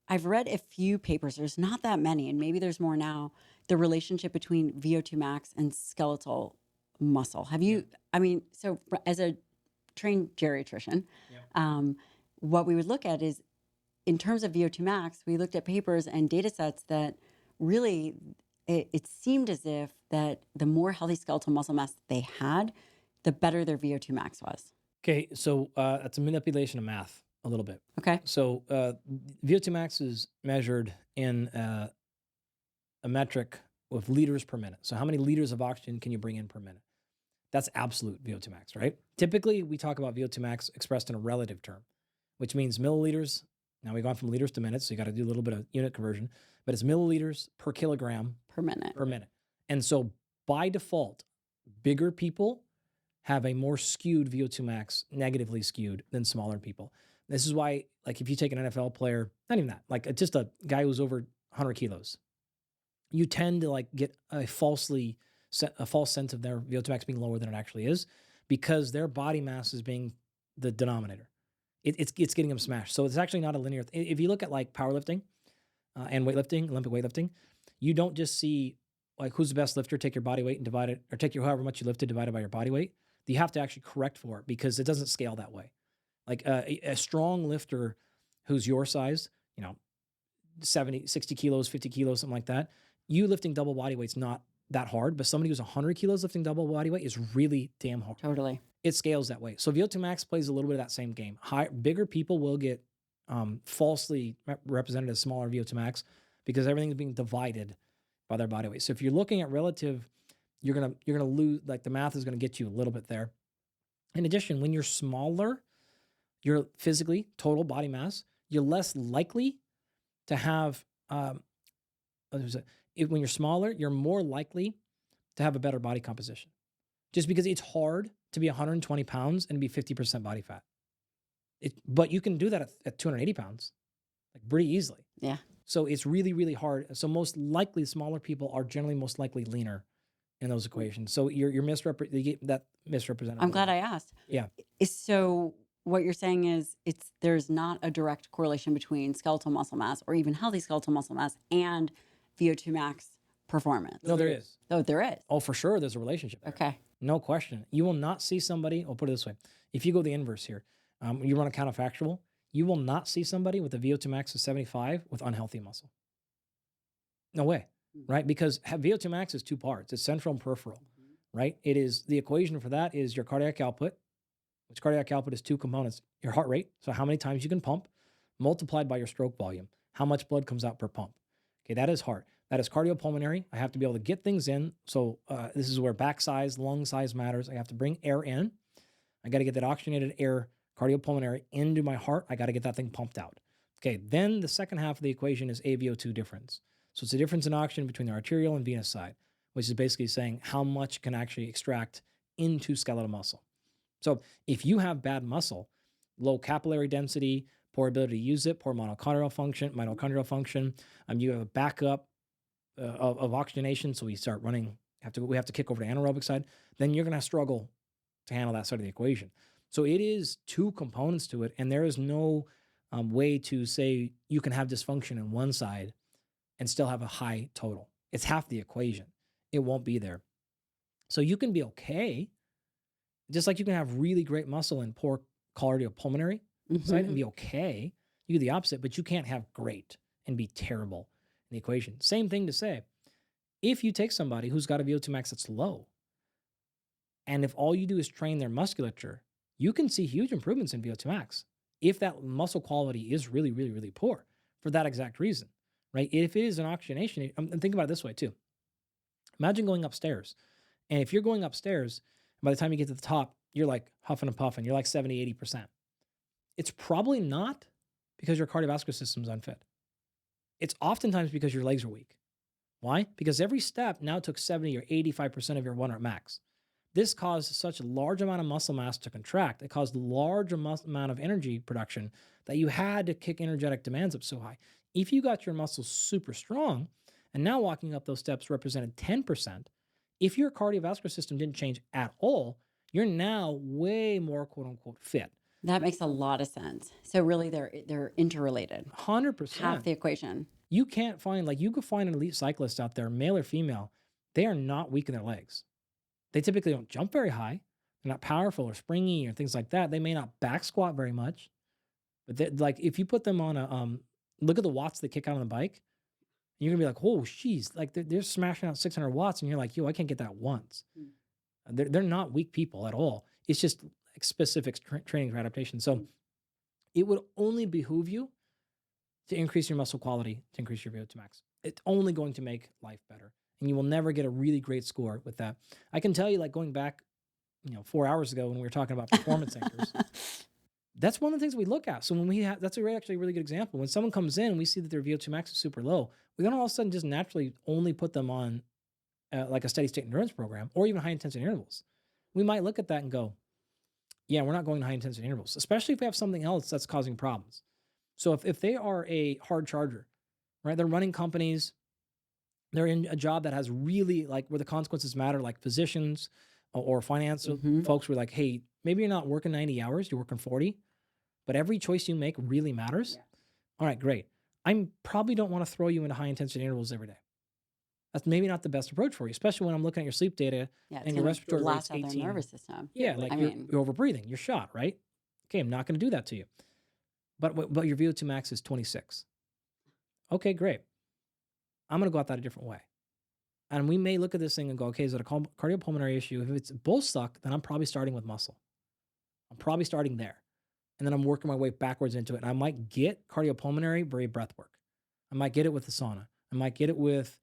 I've read a few papers, there's not that many, and maybe there's more now, the relationship between VO2 max and skeletal muscle. Have Yeah. you, I mean, so as a trained geriatrician, Yeah. what we would look at is in terms of VO2 max, we looked at papers and data sets that really it seemed as if that the more healthy skeletal muscle mass they had, the better their VO2 max was. Okay, so that's a manipulation of math a little bit. Okay. So VO2 max is measured in a metric with liters per minute. So how many liters of oxygen can you bring in per minute? That's absolute VO2 max, right? Typically, we talk about VO2 max expressed in a relative term, which means milliliters. Now we've gone from liters to minutes, so you got to do a little bit of unit conversion, but it's milliliters per kilogram Per minute. per minute. And so by default, bigger people have a more skewed VO2 max, negatively skewed than smaller people. This is why, like, if you take an NFL player, not even that, like just a guy who's over 100 kilos, you tend to like get a false sense of their VO2 max being lower than it actually is, because their body mass is being the denominator. It's getting them smashed. So it's actually not a linear. If you look at like powerlifting and weightlifting, Olympic weightlifting, you don't just see like who's the best lifter, take your body weight and divide it, or take your however much you lifted divided by your body weight. You have to actually correct for it because it doesn't scale that way. Like a strong lifter who's your size, 70, 60 kilos, 50 kilos, something like that, you lifting double body weight's not that hard, but somebody who's 100 kilos lifting double body weight is really damn hard. Totally. It scales that way. So VO2 max plays a little bit of that same game. Bigger people will get falsely represented as smaller VO2 max because everything's being divided by their body weight. So if you're looking at relative, you're gonna lose. Like the math is gonna get you a little bit there. In addition, when you're smaller, you're physically total body mass, you're less likely to have. When you're smaller, you're more likely to have a better body composition, just because it's hard to be 120 pounds and be 50% body fat. But you can do that at 280 pounds, like pretty easily. Yeah. So it's really, really hard. So most likely, smaller people are generally most likely leaner in those equations. So you're misrepresented. I'm glad I asked. Yeah. So what you're saying is there's not a direct correlation between skeletal muscle mass or even healthy skeletal muscle mass and VO2 max performance. No, there is. Oh, there is. Oh, for sure, there's a relationship there. Okay. No question. You will not see somebody, I'll put it this way. If you go the inverse here, you run a counterfactual, you will not see somebody with a VO2 max of 75 with unhealthy muscle. No way, right? Because VO2 max is two parts. It's central and peripheral, right? It is, the equation for that is your cardiac output, which cardiac output is two components. Your heart rate, so how many times you can pump, multiplied by your stroke volume, how much blood comes out per pump. Okay, that is heart. That is cardiopulmonary. I have to be able to get things in. So this is where back size, lung size matters. I have to bring air in. I got to get that oxygenated air, cardiopulmonary, into my heart. I got to get that thing pumped out. Okay, then the second half of the equation is AVO2 difference. So it's a difference in oxygen between the arterial and venous side, which is basically saying how much can actually extract into skeletal muscle. So if you have bad muscle, low capillary density, poor ability to use it, poor mitochondrial function, you have a backup of oxygenation, so we start running, we have to kick over to anaerobic side, then you're going to struggle to handle that side of the equation. So it is two components to it, and there is no way to say you can have dysfunction in one side and still have a high total. It's half the equation. It won't be there. So you can be okay, just like you can have really great muscle and poor cardiopulmonary side and be okay. You do the opposite, but you can't have great and be terrible in the equation. Same thing to say, if you take somebody who's got a VO2 max that's low, and if all you do is train their musculature, you can see huge improvements in VO2 max if that muscle quality is really, really, really poor for that exact reason, right? If it is an oxygenation, and think about it this way too. Imagine going upstairs. And if you're going upstairs, by the time you get to the top, you're like huffing and puffing, you're like 70, 80%. It's probably not because your cardiovascular system's unfit. It's oftentimes because your legs are weak. Why? Because every step now took 70 or 85% of your 1 rep max. This caused such a large amount of muscle mass to contract. It caused a large amount of energy production that you had to kick energetic demands up so high. If you got your muscles super strong, and now walking up those steps represented 10%, if your cardiovascular system didn't change at all, you're now way more quote unquote fit. That makes a lot of sense. So really they're interrelated. 100%. Half the equation. You can't find, like, you could find an elite cyclist out there, male or female, they are not weak in their legs. They typically don't jump very high. They're not powerful or springy or things like that. They may not back squat very much. But like, if you put them on a, look at the watts they kick out on the bike, you're gonna be like, oh, geez, like they're smashing out 600 watts. And you're like, yo, I can't get that once. They're not weak people at all. It's just like specific training for adaptation. So it would only behoove you to increase your muscle quality, to increase your VO2 max. It's only going to make life better. And you will never get a really great score with that. I can tell you, like, going back, 4 hours ago when we were talking about performance anchors, that's one of the things we look at. So when we have, that's actually a really good example. When someone comes in and we see that their VO2 max is super low, we don't all of a sudden just naturally only put them on like a steady state endurance program or even high intensity intervals. We might look at that and go, yeah, we're not going to high intensity intervals, especially if we have something else that's causing problems. So if they are a hard charger, right? They're running companies, they're in a job that has really, like, where the consequences matter, like physicians or finance folks were like, hey, maybe you're not working 90 hours, you're working 40, but every choice you make really matters. Yeah. All right, great. I probably don't want to throw you into high intensity intervals every day. That's maybe not the best approach for you, especially when I'm looking at your sleep data and your respiratory rate's 18. Their nervous system. Yeah, like you're overbreathing, you're shot, right? Okay, I'm not going to do that to you. But your VO2 max is 26. Okay, great. I'm going to go out that a different way. And we may look at this thing and go, okay, is it a cardiopulmonary issue? If it's both suck, then I'm probably starting with muscle. I'm probably starting there. And then I'm working my way backwards into it. And I might get cardiopulmonary via breath work. I might get it with the sauna. I might get it with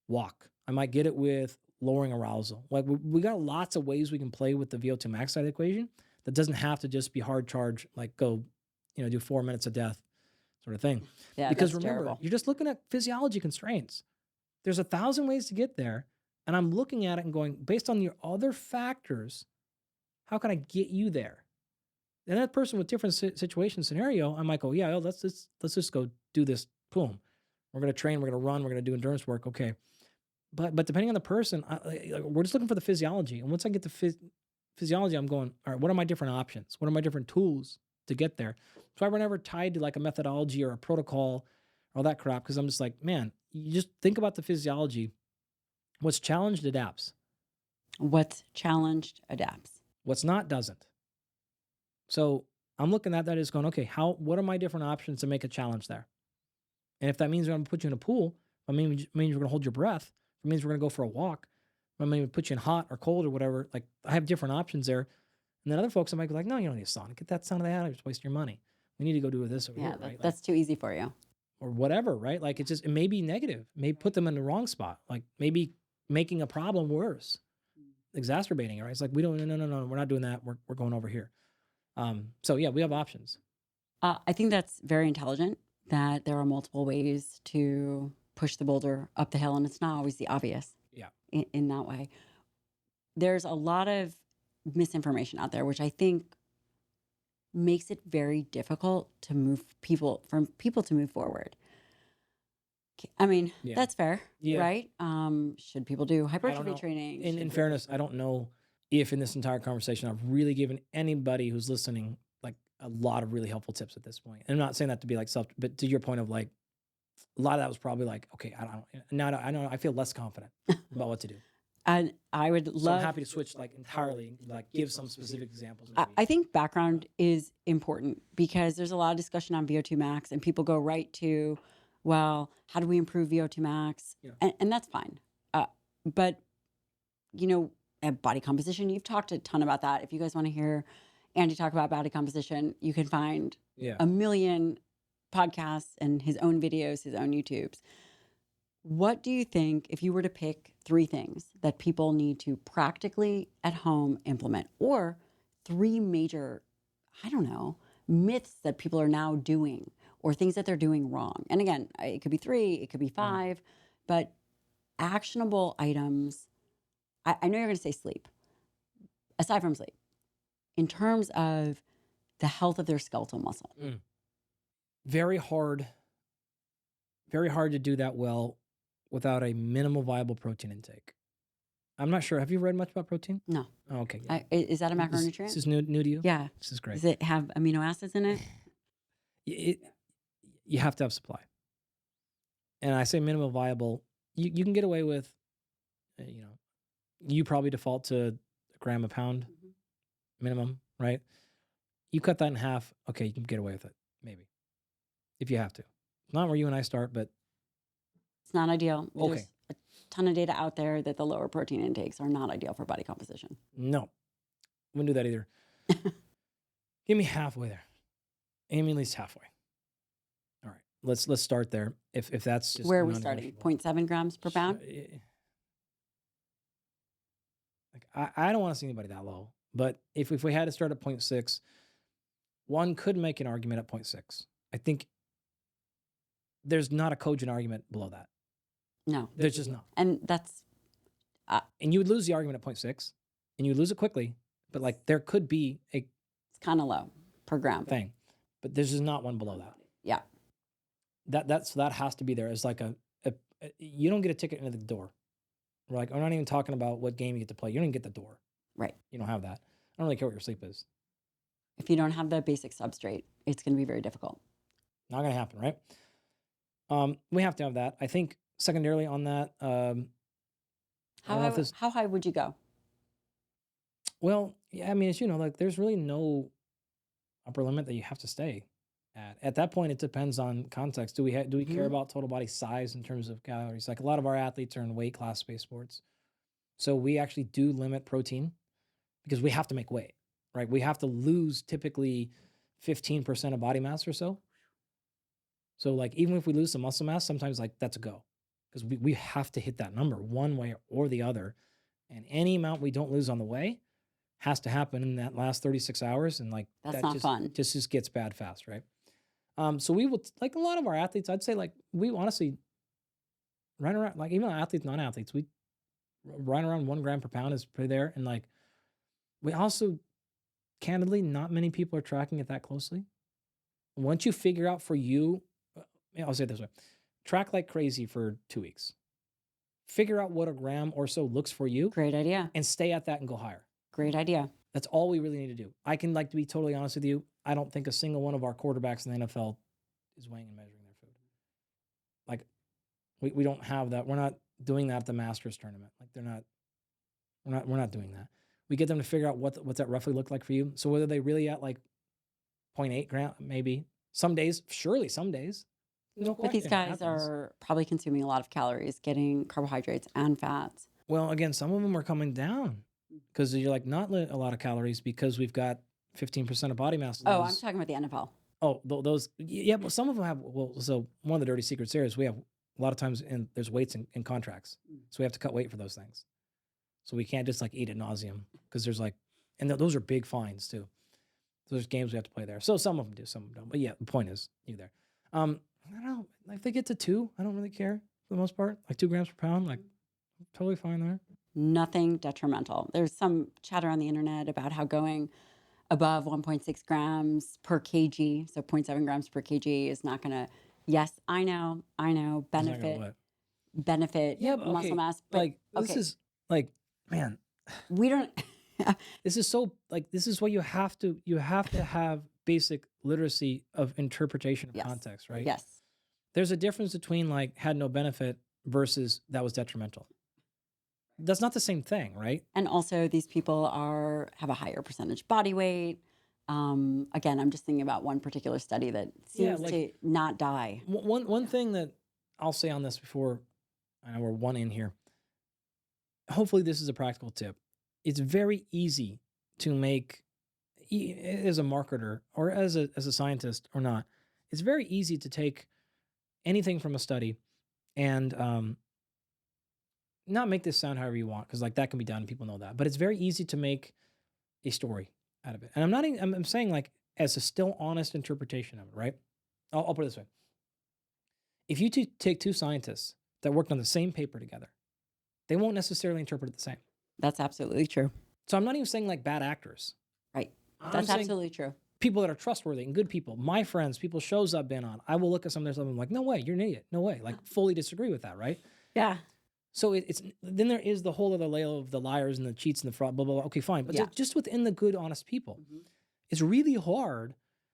walk. I might get it with lowering arousal. Like, we got lots of ways we can play with the VO2 max side of the equation that doesn't have to just be hard charge, like go, do 4 minutes of death sort of thing. Yeah, because remember, terrible. You're just looking at physiology constraints. There's 1,000 ways to get there. And I'm looking at it and going, based on your other factors, how can I get you there? And that person with different situation scenario, I might go, yeah, let's just go do this. Boom. We're going to train, we're going to run, we're going to do endurance work. Okay. But depending on the person, we're just looking for the physiology. And once I get the physiology, I'm going, all right, what are my different options? What are my different tools to get there? So I were never tied to like a methodology or a protocol or all that crap, because I'm just like, man, you just think about the physiology. What's challenged adapts. What's challenged adapts. What's not doesn't. So I'm looking at that as going, okay, what are my different options to make a challenge there? And if that means we're going to put you in a pool, I mean, it means we're going to hold your breath. It means we're going to go for a walk. I mean, put you in hot or cold or whatever. Like, I have different options there. And then other folks, I might be like, no, you don't need a sauna. Get that sauna out. You're just wasting your money. We need to go do this over here, right? That's too easy for you. Or whatever, right? Like, it may be negative. Maybe put them in the wrong spot. Like, maybe making a problem worse, exacerbating it, right? It's like, no, we're not doing that. We're going over here. So yeah, we have options. I think that's very intelligent, that there are multiple ways to push the boulder up the hill, and it's not always the obvious. Yeah. In that way. There's a lot of misinformation out there, which I think makes it very difficult to move people to move forward. I mean, that's fair, right? Should people do hypertrophy training? In fairness, I don't know if in this entire conversation I've really given anybody who's listening like a lot of really helpful tips at this point. And I'm not saying that to be like but to your point of like, a lot of that was probably like, okay, I know I feel less confident about what to do. And I would love. So I'm happy to switch like entirely, like give some specific examples. I think background is important, because there's a lot of discussion on VO2 max, and people go right to, well, how do we improve VO2 max? Yeah. And that's fine. But, body composition, you've talked a ton about that. If you guys want to hear Andy talk about body composition, you can find a million podcasts and his own videos, his own YouTubes. What do you think, if you were to pick 3 things that people need to practically at home implement, or 3 major, I don't know, myths that people are now doing, or things that they're doing wrong? And again, it could be 3, it could be 5, but actionable items. I know you're going to say sleep, aside from sleep, in terms of the health of their skeletal muscle. Very hard to do that well without a minimal viable protein intake. I'm not sure. Have you read much about protein? No. Oh, okay. Yeah. Is that a This macronutrient? is new to you? Yeah. This is great. Does it have amino acids in it? You have to have supply. And I say minimal viable. You can get away with, you probably default to a gram a pound minimum, right? You cut that in half, okay, you can get away with it, maybe, if you have to. Not where you and I start, but It's not ideal. Okay. There's a ton of data out there that the lower protein intakes are not ideal for body composition. no, wouldn't do that either. Give me halfway there. Aim at least halfway. All right, let's start there. If that's just Where are we starting? 0.7 grams per pound? Like I don't want to see anybody that low, but if we had to start at 0.6, one could make an argument at 0.6. I think there's not a cogent argument below that. No. There's just not. And that's And you would lose the argument at 0.6, and you would lose it quickly, but like there could be a it's kind of low per gram. thing, but there's just not one below that. Yeah. That has to be there as like a you don't get a ticket into the door. We're like, I'm not even talking about what game you get to play. You don't even get the door. Right. You don't have that. I don't really care what your sleep is. If you don't have the basic substrate, it's going to be very difficult. Not going to happen, right? We have to have that. I think secondarily on that, How high would you go? well, yeah, I mean, as you know, like there's really no upper limit that you have to stay at. At that point, it depends on context. Do we care about total body size in terms of calories? Like a lot of our athletes are in weight class based sports, so we actually do limit protein because we have to make weight, right? We have to lose typically 15% of body mass or so. So like even if we lose some muscle mass, sometimes like that's a go because we have to hit that number one way or the other, and any amount we don't lose on the way has to happen in that last 36 hours, and like That's that not fun. just gets bad fast, right? So we will, like a lot of our athletes, I'd say like we honestly run around, like even athletes, non-athletes, we run around 1 gram per pound is pretty there. And like, we also, candidly, not many people are tracking it that closely. Once you figure out for you, I'll say it this way, track like crazy for 2 weeks. Figure out what a gram or so looks for you Great idea. and stay at that and go higher. Great idea. That's all we really need to do. I can, like, to be totally honest with you, I don't think a single one of our quarterbacks in the NFL is weighing and measuring their food. Like, we don't have that. We're not doing that at the Masters tournament. Like, we're not doing that. We get them to figure out what's that roughly look like for you. So whether they really at like 0.8 gram, maybe some days, surely some days. No But these question, it guys happens. are probably consuming a lot of calories, getting carbohydrates and fats. Well, again, some of them are coming down because you're like not a lot of calories because we've got 15% of body mass. Oh, I'm talking about the NFL. Oh, those, yeah, but some of them have, so one of the dirty secrets here is we have a lot of times, there's weights in contracts. So we have to cut weight for those things. So we can't just like eat ad nauseum because there's like, and those are big fines too. So there's games we have to play there. So some of them do, some of them don't. But yeah, the point is, you there. I don't know, if they get to 2, I don't really care for the most part. Like 2 grams per pound, like totally fine there. Nothing detrimental. There's some chatter on the internet about how going above 1.6 grams per kg, so 0.7 grams per kg is not going to, yes, I know, benefit Yeah, but muscle okay, mass. But like this is like, man, we don't, this is so like, this is what you have to have basic literacy of interpretation of Yes. context, right? yes. There's a difference between like had no benefit versus that was detrimental. That's not the same thing, right? And also these people have a higher percentage body weight. Again, I'm just thinking about one particular study that seems to not die. One thing that I'll say on this before, I know we're one in here. Hopefully this is a practical tip. It's very easy to make, as a marketer or as a scientist or not, it's very easy to take anything from a study and not make this sound however you want, because like that can be done, people know that, but it's very easy to make a story out of it. And I'm saying like as a still honest interpretation of it, right? I'll put it this way. If you take two scientists that worked on the same paper together, they won't necessarily interpret it the same. That's absolutely true. So I'm not even saying like bad actors. Right. I'm That's saying absolutely true. people that are trustworthy and good people, my friends, people shows I've been on, I will look at some of their stuff and I'm like, no way, you're an idiot. No way. Like fully disagree with that, right? Yeah. So it's then there is the whole other layer of the liars and the cheats and the fraud, blah, blah, blah. Okay, fine. But just within the good, honest people, it's really hard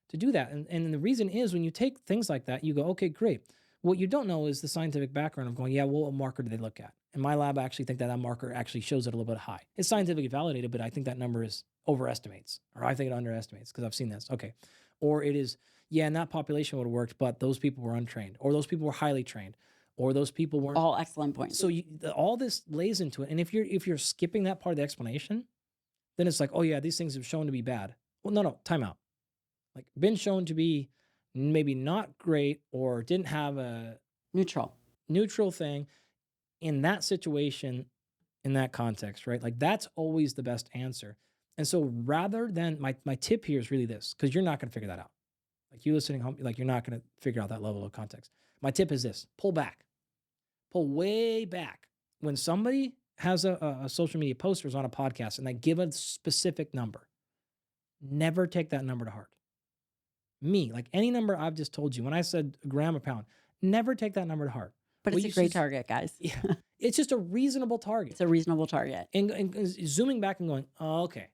to do that. And the reason is when you take things like that, you go, okay, great. What you don't know is the scientific background of going, yeah, well, what marker do they look at? In my lab, I actually think that marker actually shows it a little bit high. It's scientifically validated, but I think that number is overestimates, or I think it underestimates because I've seen this. Okay. Or it is, yeah, in that population would have worked, but those people were untrained, or those people were highly trained, or those people weren't. All excellent points. So all this lays into it. And if you're skipping that part of the explanation, then it's like, oh yeah, these things have shown to be bad. Well, no, time out. Like been shown to be maybe not great or didn't have a neutral thing in that situation, in that context, right? Like that's always the best answer. And so rather than my tip here is really this, because you're not going to figure that out. Like you listening home, like you're not going to figure out that level of context. My tip is this: pull way back. When somebody has a social media post or is on a podcast and they give a specific number, never take that number to heart. Me, like any number I've just told you, when I said a gram a pound, never take that number to heart. But it's a great target, guys. Yeah, it's just a reasonable target. It's a reasonable target. And zooming back and going, oh, okay.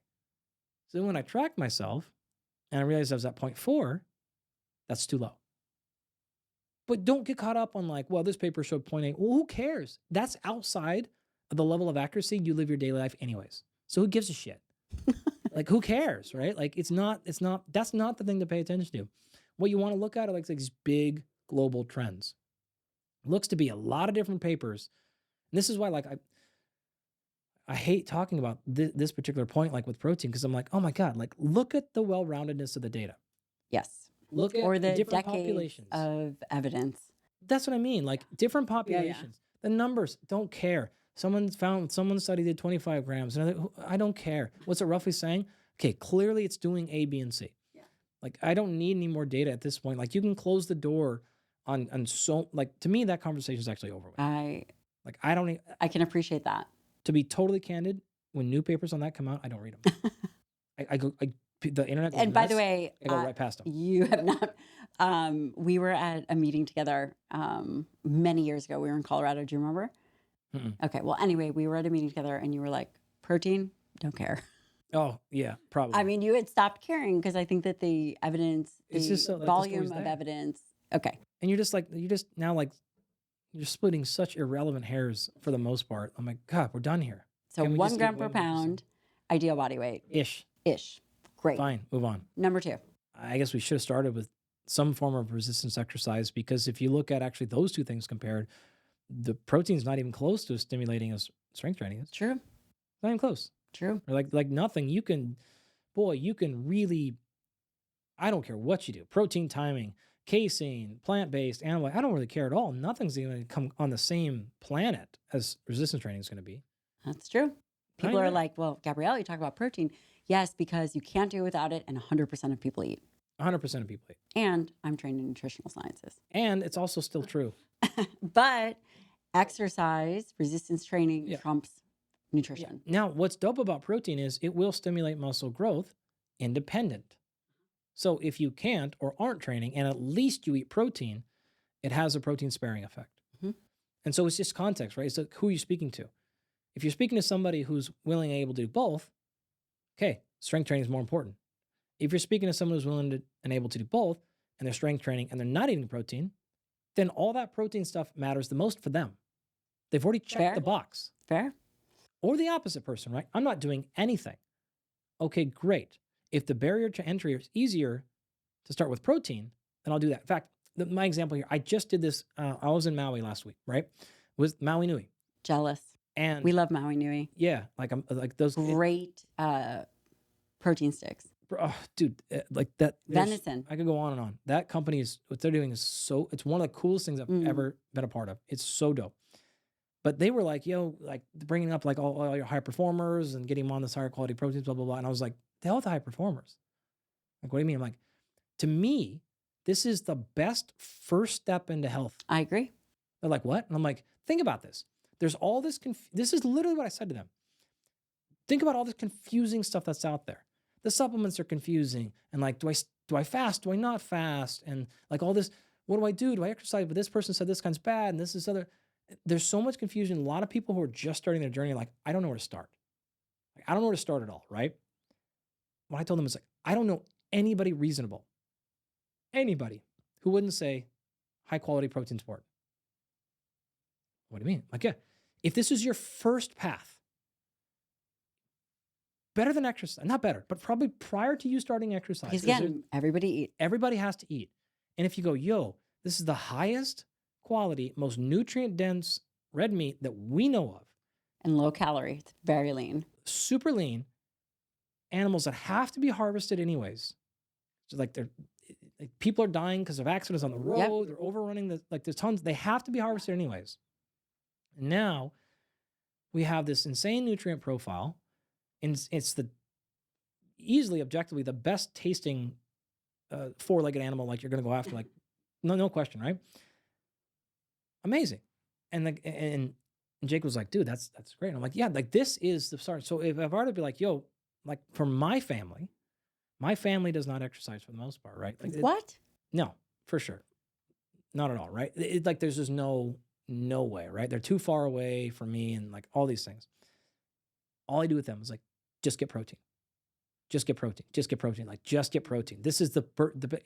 So when I tracked myself and I realized I was at 0.4, that's too low. But don't get caught up on like, well, this paper showed 0.8. Well, who cares? That's outside of the level of accuracy you live your daily life anyways. So who gives a shit? Like, who cares, right? Like, that's not the thing to pay attention to. What you want to look at are like these big global trends. Looks to be a lot of different papers. And this is why, like, I hate talking about this particular point, like with protein, because I'm like, oh my God, like, look at the well-roundedness of the data. Yes. Look at or the different decades populations of evidence. That's what I mean. Like different populations. The numbers don't care. Someone study did 25 grams. I don't care. What's it roughly saying? Okay, clearly it's doing A, B, and C. Yeah. Like I don't need any more data at this point. Like you can close the door on so like to me that conversation is actually over with. I can appreciate that. To be totally candid, when new papers on that come out, I don't read them. The internet goes and by the way, I go right past them. You have not. We were at a meeting together many years ago. We were in Colorado. Do you remember? Mm-mm. Okay. Well, anyway, we were at a meeting together, and you were like, "Protein, don't care." Oh yeah, probably. I mean, you had stopped caring because I think that the evidence, volume of evidence. Okay. And you're splitting such irrelevant hairs for the most part. I'm like, God, we're done here. So 1 gram per pound, ideal body weight. Ish. Great. Fine, move on. Number 2. I guess we should have started with some form of resistance exercise, because if you look at actually those two things compared, the protein's not even close to as stimulating as strength training is. True. Not even close. True. Or like nothing. You can really, I don't care what you do. Protein timing, casein, plant-based, animal, I don't really care at all. Nothing's going to come on the same planet as resistance training is going to be. That's true. People are like, well, Gabrielle, you talk about protein. Yes, because you can't do it without it, and 100% of people eat. 100% of people eat. And I'm trained in nutritional sciences. And it's also still true. But exercise, resistance training trumps nutrition. Yeah. Now, what's dope about protein is it will stimulate muscle growth independent. So if you can't or aren't training and at least you eat protein, it has a protein sparing effect. Mm-hmm. And so it's just context, right? So who are you speaking to? If you're speaking to somebody who's willing and able to do both, okay, strength training is more important. If you're speaking to someone who's willing to, and able to do both, and they're strength training and they're not eating protein, then all that protein stuff matters the most for them. They've already checked the box. Fair. Or the opposite person, right? I'm not doing anything. Okay, great. If the barrier to entry is easier to start with protein, then I'll do that. In fact, my example here, I just did this. I was in Maui last week, right? With Maui Nui. Jealous. And we love Maui Nui. Yeah, like those great protein sticks. Dude, like that. Venison. I could go on and on. That company is what they're doing is it's one of the coolest things I've ever been a part of. It's so dope. But they were like, yo, like bringing up like all your high performers and getting them on this higher quality proteins, blah, blah, blah. And I was like, the hell with the high performers? Like, what do you mean? I'm like, to me, this is the best first step into health. I agree. They're like, what? And I'm like, think about this. There's all this, this is literally what I said to them. Think about all this confusing stuff that's out there. The supplements are confusing. And like, do I fast? Do I not fast? And like all this, what do I do? Do I exercise? But this person said this kind's bad and this is other. There's so much confusion. A lot of people who are just starting their journey are like, I don't know where to start. Like, I don't know where to start at all, right? What I told them is like, I don't know anybody reasonable, anybody who wouldn't say high quality protein sport. What do you mean? Like, yeah, if this is your first path, better than exercise, not better, but probably prior to you starting exercise. Because again, everybody has to eat. And if you go, yo, this is the highest quality, most nutrient dense red meat that we know of. And low calorie, it's very lean. Super lean. Animals that have to be harvested anyways. So like people are dying because of accidents on the road. Yep. They're overrunning there's tons. They have to be harvested anyways. And now we have this insane nutrient profile. And it's the easily, objectively, the best tasting four-legged animal like you're going to go after. Like, no question, right? Amazing. And Jake was like, dude, that's great. And I'm like, yeah, like this is the start. So if I were to be like, yo, like for my family does not exercise for the most part, right? Like, what? No, for sure. Not at all, right? Like there's just no way, right? They're too far away from me and like all these things. All I do with them is like, just get protein. Just get protein. Just get protein. Like, just get protein. This is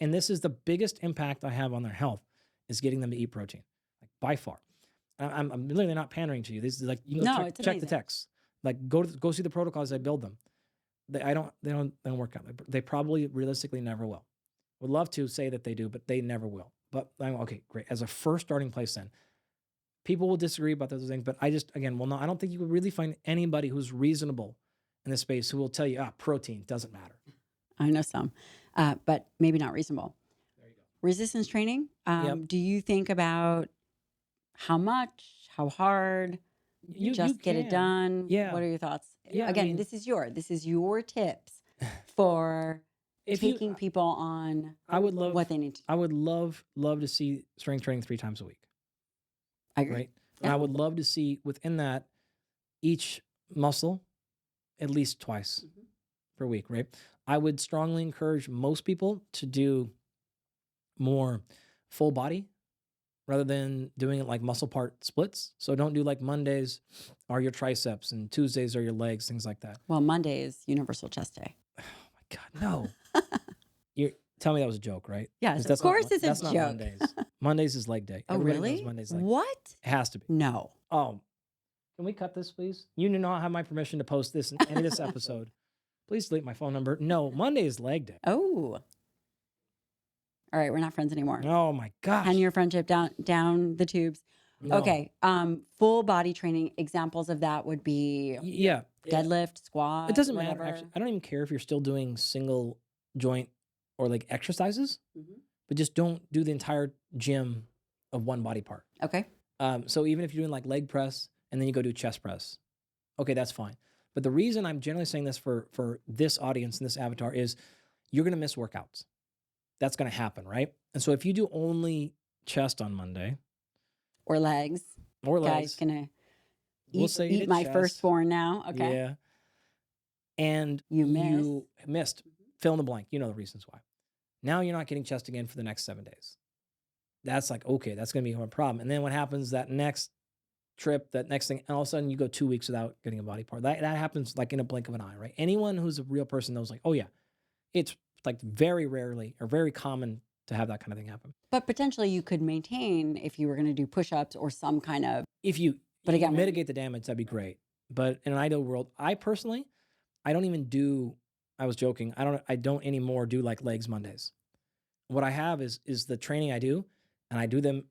and this is the biggest impact I have on their health is getting them to eat protein, like by far. I'm literally not pandering to you. This is like, you know, check the text. Like, go see the protocols I build them. They don't work out. They probably realistically never will. Would love to say that they do, but they never will. But okay, great. As a first starting place, then people will disagree about those things. But I don't think you would really find anybody who's reasonable in this space who will tell you, protein doesn't matter. I know some, but maybe not reasonable. There you go. Resistance training. Yep. Do you think about how much, how hard, you get it done? Yeah. What are your thoughts? Yeah, Again, this is your tips for taking people on what they need to do. I would love to see strength training 3 times a week. I agree. Right? Yeah. And I would love to see within that each muscle at least twice per week, right? I would strongly encourage most people to do more full body rather than doing it like muscle part splits. So don't do like Mondays are your triceps and Tuesdays are your legs, things like that. Well, Monday is Universal Chest Day. Oh my God, no. You tell me that was a joke, right? Yes, of course it's a joke. Not joke. Mondays is leg day. Oh, Everybody really? knows Monday's leg day. What? It has to be. No. Oh, can we cut this, please? You do not have my permission to post this in any of this episode. Please delete my phone number. No, Monday is leg day. Oh. All right, we're not friends anymore. Oh my gosh. 10-year friendship down the tubes. No. Okay. Full body training examples of that would be deadlift, squat. It doesn't whatever. matter. Actually, I don't even care if you're still doing single joint or like exercises, but just don't do the entire gym of one body part. Okay. So even if you're doing like leg press and then you go do chest press, okay, that's fine. But the reason I'm generally saying this for this audience and this avatar is you're going to miss workouts. That's going to happen, right? And so if you do only chest on Monday or legs, guys gonna eat my chest. Firstborn now. Okay. Yeah. And you missed. Fill in the blank. You know the reasons why. Now you're not getting chest again for the next 7 days. That's like, okay, that's going to become a problem. And then what happens that next trip, that next thing, and all of a sudden you go 2 weeks without getting a body part. That happens like in a blink of an eye, right? Anyone who's a real person knows like, oh yeah, it's like very rarely or very common to have that kind of thing happen. But potentially you could maintain if you were going to do push-ups or some kind of. If you mitigate the damage, that'd be great. But in an ideal world, I personally, I don't even do, I was joking, I don't anymore do like legs Mondays. What I have is the training I do, and I do them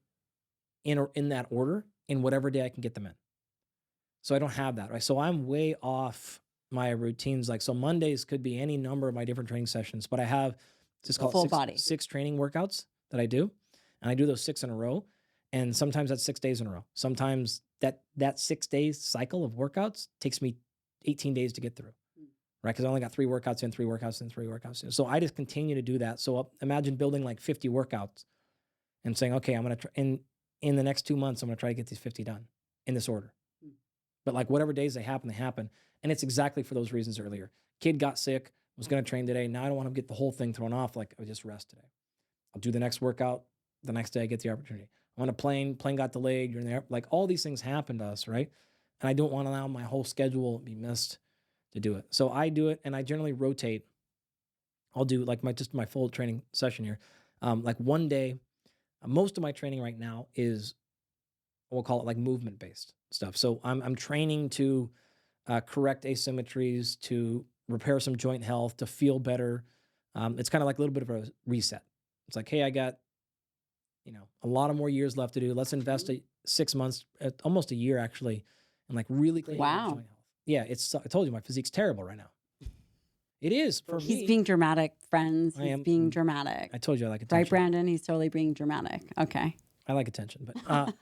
in that order in whatever day I can get them in. So I don't have that, right? So I'm way off my routines. Like, so Mondays could be any number of my different training sessions, but I have just call Full it body. six training workouts that I do. And I do those 6 in a row. And sometimes that's 6 days in a row. Sometimes that 6 days cycle of workouts takes me 18 days to get through, right? Because I only got 3 workouts in, 3 workouts in, 3 workouts in. So I just continue to do that. So imagine building like 50 workouts and saying, okay, I'm going to try in the next 2 months, I'm going to try to get these 50 done in this order. But like whatever days they happen, they happen. And it's exactly for those reasons earlier. Kid got sick, was going to train today. Now I don't want to get the whole thing thrown off. Like, I just rest today. I'll do the next workout. The next day I get the opportunity. I'm on a plane got delayed. You're in there. Like, all these things happen to us, right? And I don't want to allow my whole schedule to be missed to do it. So I do it, and I generally rotate. I'll do like my full training session here. Like one day, most of my training right now is, we'll call it like movement based stuff. So I'm training to correct asymmetries, to repair some joint health, to feel better. It's kind of like a little bit of a reset. It's like, hey, I got, a lot of more years left to do. Let's invest 6 months, almost a year actually, and like really clean up joint health. Yeah, I told you my physique's terrible right now. It is for me. He's being dramatic, friends. He's being dramatic. I told you I like attention. Right, Brandon? He's totally being dramatic. Okay. I like attention, but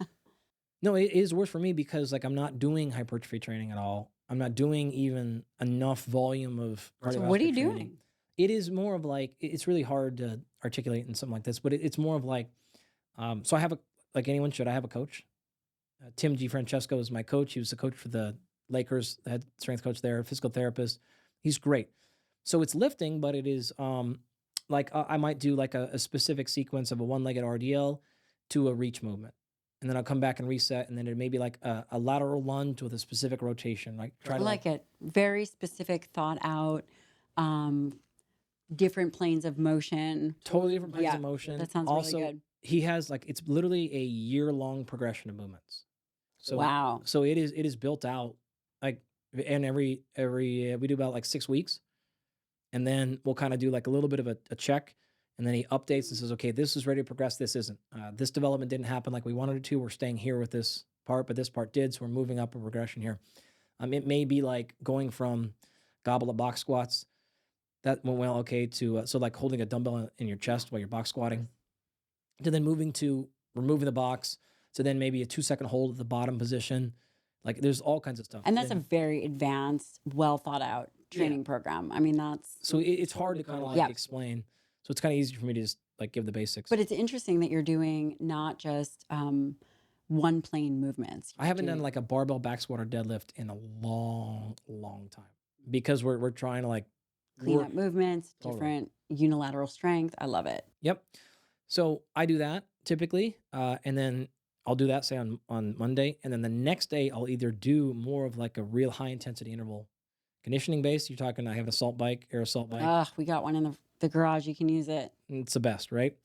no, it is worse for me because like I'm not doing hypertrophy training at all. I'm not doing even enough volume of cardiovascular So what are you training. doing? It is more of like, it's really hard to articulate in something like this, but it's more of like, so I have like anyone should, I have a coach. Tim G. Francesco is my coach. He was the coach for the Lakers, the head strength coach there, physical therapist. He's great. So it's lifting, but it is like I might do like a specific sequence of a one-legged RDL to a reach movement. And then I'll come back and reset. And then it may be like a lateral lunge with a specific rotation. Like I like it. Very specific, thought out, different planes of motion. Totally different planes of motion. That sounds also, really good. He has like, it's literally a year-long progression of movements. So, wow. So it is built out like, and every we do about like 6 weeks. And then we'll kind of do like a little bit of a check. And then he updates and says, okay, this is ready to progress. This isn't. This development didn't happen like we wanted it to. We're staying here with this part, but this part did. So we're moving up a progression here. It may be like going from goblet box squats. That went well, okay, to so like holding a dumbbell in your chest while you're box squatting. To then moving to removing the box. So then maybe a 2-second hold at the bottom position. Like there's all kinds of stuff. And that's a very advanced, well thought out training program. I mean, that's... So it's hard to kind of like explain. So it's kind of easy for me to just like give the basics. But it's interesting that you're doing not just one plane movements. I haven't done like a barbell back squat or deadlift in a long, long time because we're trying to like clean up movements, different unilateral strength. I love it. Yep. So I do that typically, and then I'll do that say on Monday, and then the next day I'll either do more of like a real high intensity interval conditioning base. You're talking, I have an assault bike, air assault bike. We got one in the garage. You can use it. It's the best, right?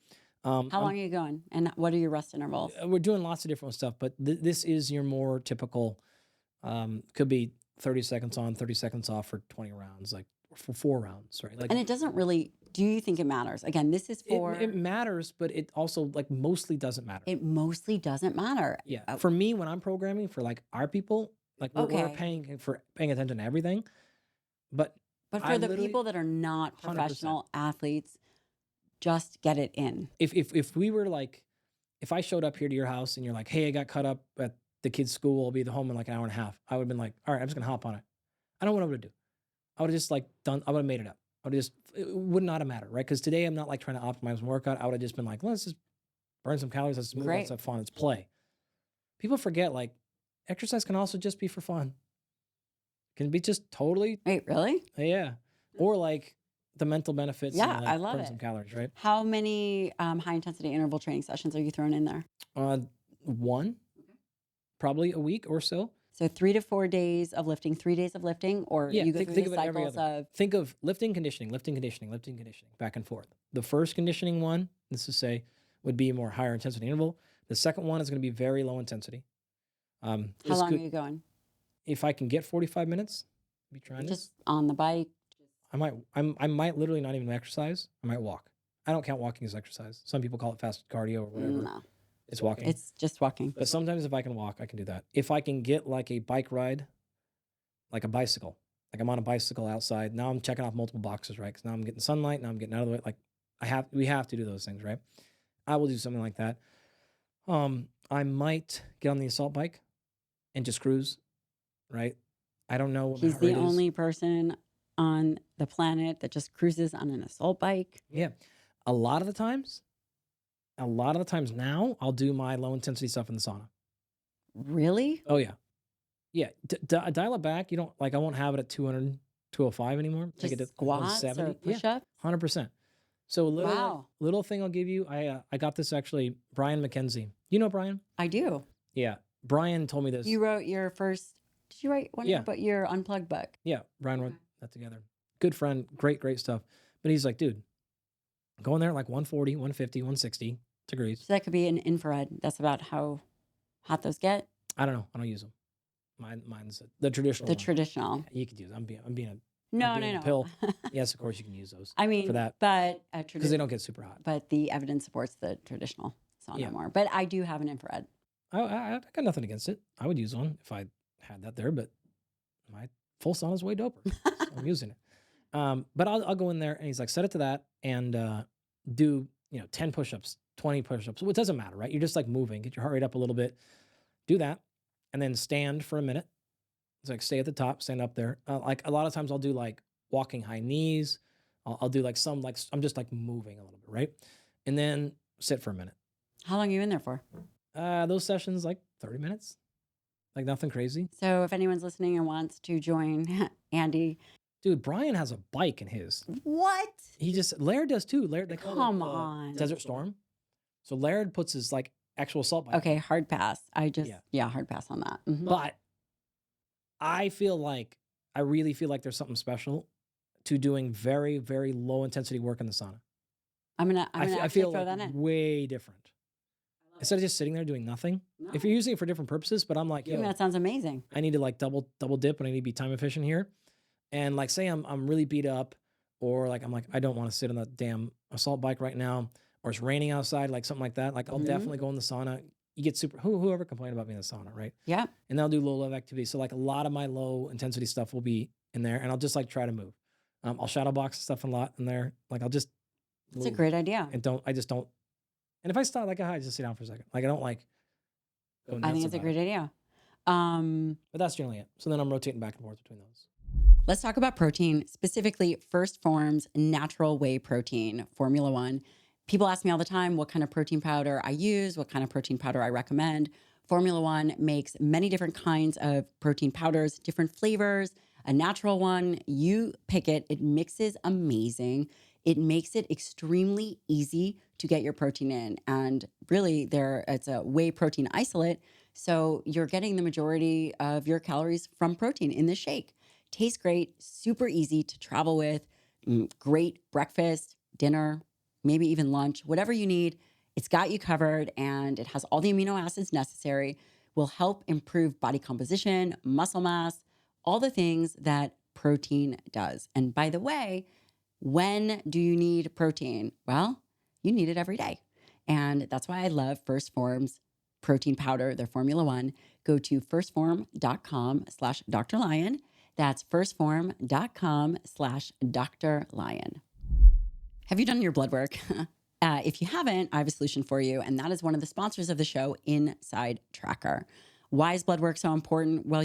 How long are you going? And what are your rest intervals? We're doing lots of different stuff, but this is your more typical, could be 30 seconds on, 30 seconds off for 20 rounds, like for 4 rounds, right? Like, and it doesn't really, do you think it matters? Again, this is for... It matters, but it also like mostly doesn't matter. It mostly doesn't matter. Yeah. For me, when I'm programming for like our people, like we're paying attention to everything. But for the people that are not professional 100%. Athletes, just get it in. If we were like, if I showed up here to your house and you're like, hey, I got cut up at the kids' school, I'll be home in like an hour and a half. I would have been like, all right, I'm just gonna hop on it. I don't know what I would do. I would have just like I would have made it up. It would not have mattered, right? Because today I'm not like trying to optimize my workout. I would have just been like, let's just burn some calories, let's move, let's have fun, let's play. People forget like exercise can also just be for fun. Can be just totally. Wait, really? Yeah. Or like the mental benefits. Yeah, and, like, I love burn it. some calories, right? How many high intensity interval training sessions are you throwing in there? 1, probably a week or so. So 3 to 4 days of lifting, 3 days of lifting, or you go through the cycles of... Think of lifting, conditioning, back and forth. The first conditioning one, let's just say, would be more higher intensity interval. The second one is going to be very low intensity. How long are you going? If I can get 45 minutes, I'll be trying just on the bike. I might literally not even exercise. I might walk. I don't count walking as exercise. Some people call it fasted cardio or whatever. No. It's walking. It's just walking. But sometimes if I can walk, I can do that. If I can get like a bike ride, like a bicycle, Like I'm on a bicycle outside. Now I'm checking off multiple boxes, right? Because now I'm getting sunlight. Now I'm getting out of the way. Like we have to do those things, right? I will do something like that. I might get on the assault bike and just cruise, right? I don't know what my He's heart the rate is. only person on the planet that just cruises on an assault bike. Yeah. A lot of the times now, I'll do my low intensity stuff in the sauna. Really? Oh, yeah. Yeah. Dial it back. You don't like, I won't have it at 200, 205 anymore. Take it Just to squats 170. or push-ups? 100%. So Wow. little thing I'll give you. I got this actually, Brian McKenzie. You know Brian? I do. Yeah. Brian told me this. You wrote your first, did you write one of Yeah. your, your unplugged book? Yeah. Brian wrote Okay. that together. Good friend. Great stuff. But he's like, dude, go in there at like 140, 150, 160 degrees. So that could be an infrared. That's about how hot those get. I don't know. I don't use them. Mine's the traditional The one. traditional. Yeah, you could use. I'm being a No, being no, a no. pill. Yes, of course you can use those I mean, for that but because they don't get super hot. but the evidence supports the traditional sauna Yeah. more. But I do have an infrared. I got nothing against it. I would use one if I had that there, but my full sauna is way doper. So I'm using it. But I'll go in there and he's like, set it to that and do 10 push-ups, 20 push-ups. Well, it doesn't matter, right? You're just like moving, get your heart rate up a little bit, do that, and then stand for a minute. It's like stay at the top, stand up there. Like a lot of times I'll do like walking high knees. I'll do like some like I'm just like moving a little bit, right? And then sit for a minute. How long are you in there for? Those sessions like 30 minutes, like nothing crazy. So if anyone's listening and wants to join Andy, Dude, Brian has a bike in his. what? He just Laird does too. Laird, they call it Come on. Desert Storm. So Laird puts his like actual assault bike. Okay, hard pass. Yeah. Hard pass on that. Mhm. But I really feel like there's something special to doing very, very low intensity work in the sauna. I'm gonna I actually feel throw like that in. way different. Instead of just sitting there doing nothing. If you're using it for different purposes, but I'm like, I think that sounds amazing. I need to like double dip and I need to be time efficient here. And like say I'm really beat up or like I'm like, I don't want to sit on that damn assault bike right now, or it's raining outside, like something like that. Like I'll definitely go in the sauna. You get whoever complained about being in the sauna, right? Yeah. And they'll do low level activity. So like a lot of my low intensity stuff will be in there and I'll just like try to move. I'll shadow box stuff a lot in there. Like I'll just It's a great idea. and I just don't. And if I stop, like I just sit down for a second. Like I don't like. Go I nuts think it's a about great it. idea. But that's generally it. So then I'm rotating back and forth between those. Let's talk about protein, specifically First Form's natural whey protein, Formula One. People ask me all the time what kind of protein powder I use, what kind of protein powder I recommend. Formula One makes many different kinds of protein powders, different flavors. A natural one, you pick it. It mixes amazing. It makes it extremely easy to get your protein in. And really, it's a whey protein isolate. So you're getting the majority of your calories from protein in this shake. Tastes great, super easy to travel with, great breakfast, dinner, maybe even lunch, whatever you need. It's got you covered and it has all the amino acids necessary, will help improve body composition, muscle mass, all the things that protein does. And by the way, when do you need protein? Well, you need it every day. And that's why I love First Form's protein powder, their Formula One. Go to firstform.com/Dr. Lyon. That's firstform.com/Dr. Lyon. Have you done your blood work? If you haven't, I have a solution for you. And that is one of the sponsors of the show, Inside Tracker. Why is blood work so important? Well,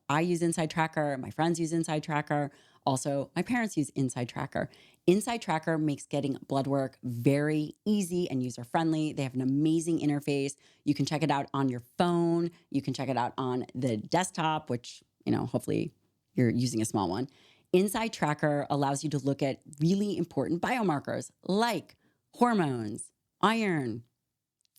I use Inside Tracker. My friends use Inside Tracker. Also, my parents use Inside Tracker. Inside Tracker makes getting blood work very easy and user-friendly. They have an amazing interface. You can check it out on your phone. You can check it out on the desktop, which, hopefully you're using a small one. Inside Tracker allows you to look at really important biomarkers like hormones, iron,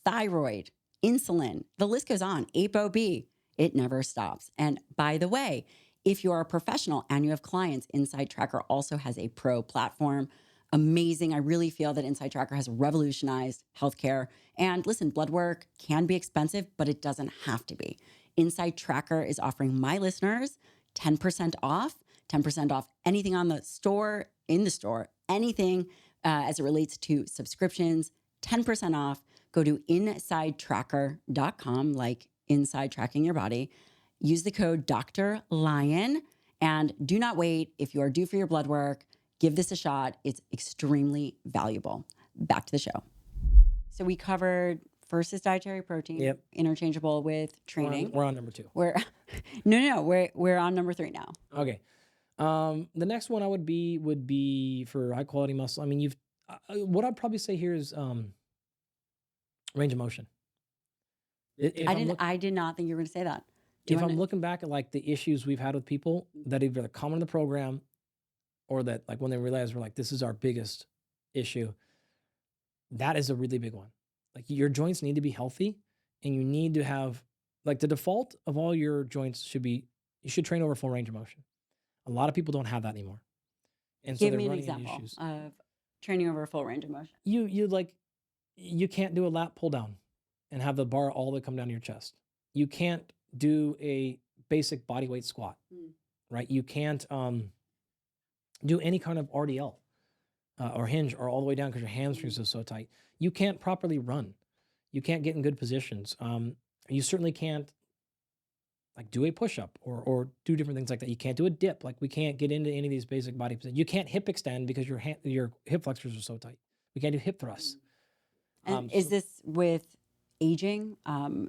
thyroid, insulin. The list goes on. ApoB. It never stops. And by the way, if you are a professional and you have clients, Inside Tracker also has a pro platform. Amazing. I really feel that Inside Tracker has revolutionized healthcare. And listen, blood work can be expensive, but it doesn't have to be. Inside Tracker is offering my listeners 10% off anything on the store, in the store, anything as it relates to subscriptions, 10% off. Go to insidetracker.com, like inside tracking your body. Use the code Dr. Lyon And do not wait. If you are due for your blood work, give this a shot. It's extremely valuable. Back to the show. So we covered first is dietary protein, Yep. interchangeable with training. We're on number 2. We're no, we're on number 3 now. Okay. The next one would be for high quality muscle. I mean, what I'd probably say here is range of motion. I did not think you were going to say that. If I'm looking back at like the issues we've had with people that either come in the program or that like when they realize we're like, this is our biggest issue, that is a really big one. Like your joints need to be healthy and you need to have like the default of all your joints should be, you should train over full range of motion. A lot of people don't have that anymore. And so Give they're me an running into example issues. of training over a full range of motion. You can't do a lat pull down and have the bar all the way come down to your chest. You can't do a basic body weight squat, right? You can't do any kind of RDL or hinge or all the way down because your hamstrings are so tight. You can't properly run. You can't get in good positions. You certainly can't like do a push-up or do different things like that. You can't do a dip. Like we can't get into any of these basic body positions. You can't hip extend because your hip flexors are so tight. We can't do hip thrusts. And is this with aging,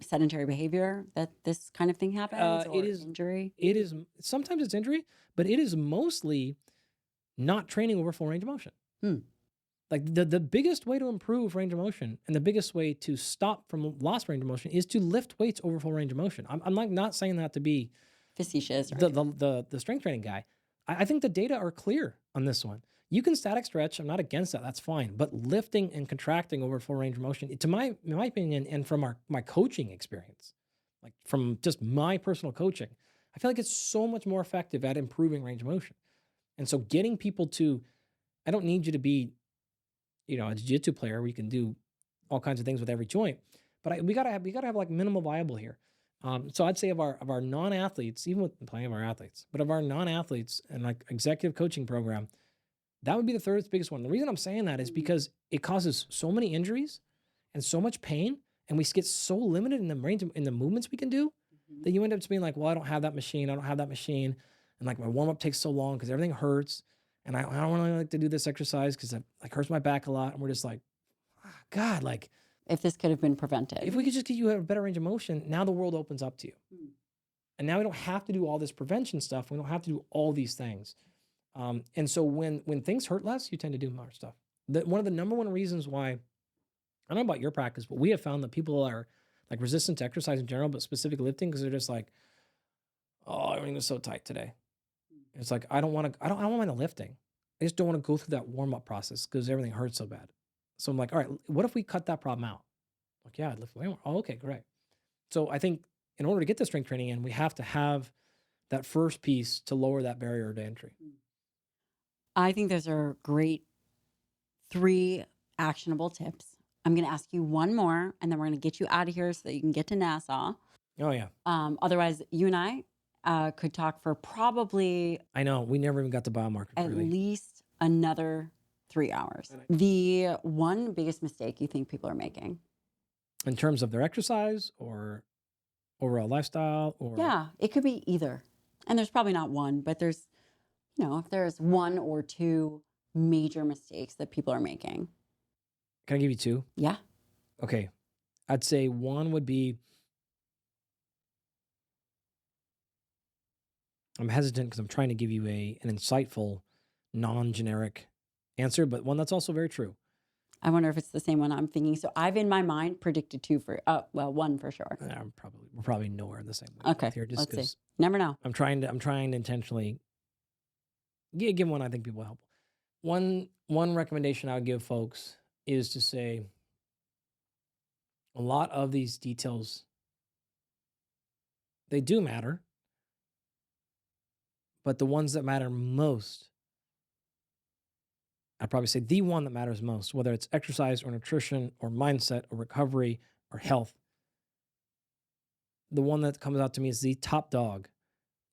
sedentary behavior that this kind of thing happens? Or it is injury? It is sometimes it's injury, but it is mostly not training over full range of motion. Like the biggest way to improve range of motion and the biggest way to stop from lost range of motion is to lift weights over full range of motion. I'm like not saying that to be Facetious. Or the strength training guy. I think the data are clear on this one. You can static stretch. I'm not against that. That's fine. But lifting and contracting over full range of motion, in my opinion, and from my coaching experience, like from just my personal coaching, I feel like it's so much more effective at improving range of motion. And so getting people to, I don't need you to be, a jiu-jitsu player where you can do all kinds of things with every joint, but we gotta have like minimal viable here. So I'd say of our non-athletes, even with plenty of our athletes, but of our non-athletes and like executive coaching program, that would be the third biggest one. The reason I'm saying that is because it causes so many injuries and so much pain, and we get so limited in the range in the movements we can do that you end up just being like, well, I don't have that machine, and like my warm up takes so long because everything hurts, and I don't really like to do this exercise because it like hurts my back a lot, and we're just like, God, like if this could have been prevented, if we could just get you a better range of motion, now the world opens up to you, and now we don't have to do all this prevention stuff. We don't have to do all these things. And so when things hurt less, you tend to do more stuff. One of the number one reasons why, I don't know about your practice, but we have found that people are like resistant to exercise in general, but specific lifting, because they're just like, oh, everything was so tight today. It's like, I don't mind the lifting. I just don't want to go through that warm-up process because everything hurts so bad. So I'm like, all right, what if we cut that problem out? Like, yeah, I'd lift way more. Oh, okay, great. So I think in order to get the strength training in, we have to have that first piece to lower that barrier to entry. I think those are great 3 actionable tips. I'm going to ask you one more, and then we're going to get you out of here so that you can get to Nassau. Oh, yeah. Otherwise, you and I could talk for probably... I know. We never even got to biomarkers. At least another 3 hours. The one biggest mistake you think people are making? In terms of their exercise or overall lifestyle? Or Yeah, it could be either. And there's probably not one, but there's... if there's 1 or 2 major mistakes that people are making. Can I give you 2? Yeah. Okay. I'd say 1 would be, I'm hesitant because I'm trying to give you an insightful, non-generic answer, but one that's also very true. I wonder if it's the same one I'm thinking. So I've in my mind predicted 2 for, 1 for sure. We're probably nowhere in the same way. Okay, Here, let's see. Never know. I'm trying to intentionally give one I think people help. One recommendation I would give folks is to say a lot of these details, they do matter, but the ones that matter most, I'd probably say the one that matters most, whether it's exercise or nutrition or mindset or recovery or health, the one that comes out to me as the top dog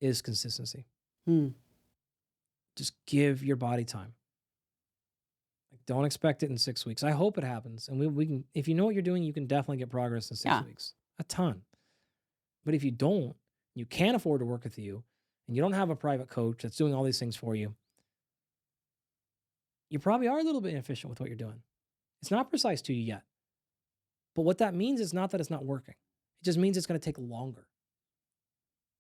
is consistency. Just give your body time. Like, don't expect it in 6 weeks. I hope it happens. And we can, if you know what you're doing, you can definitely get progress in 6 weeks. A ton. But if you don't, you can't afford to work with you, and you don't have a private coach that's doing all these things for you, you probably are a little bit inefficient with what you're doing. It's not precise to you yet. But what that means is not that it's not working. It just means it's going to take longer.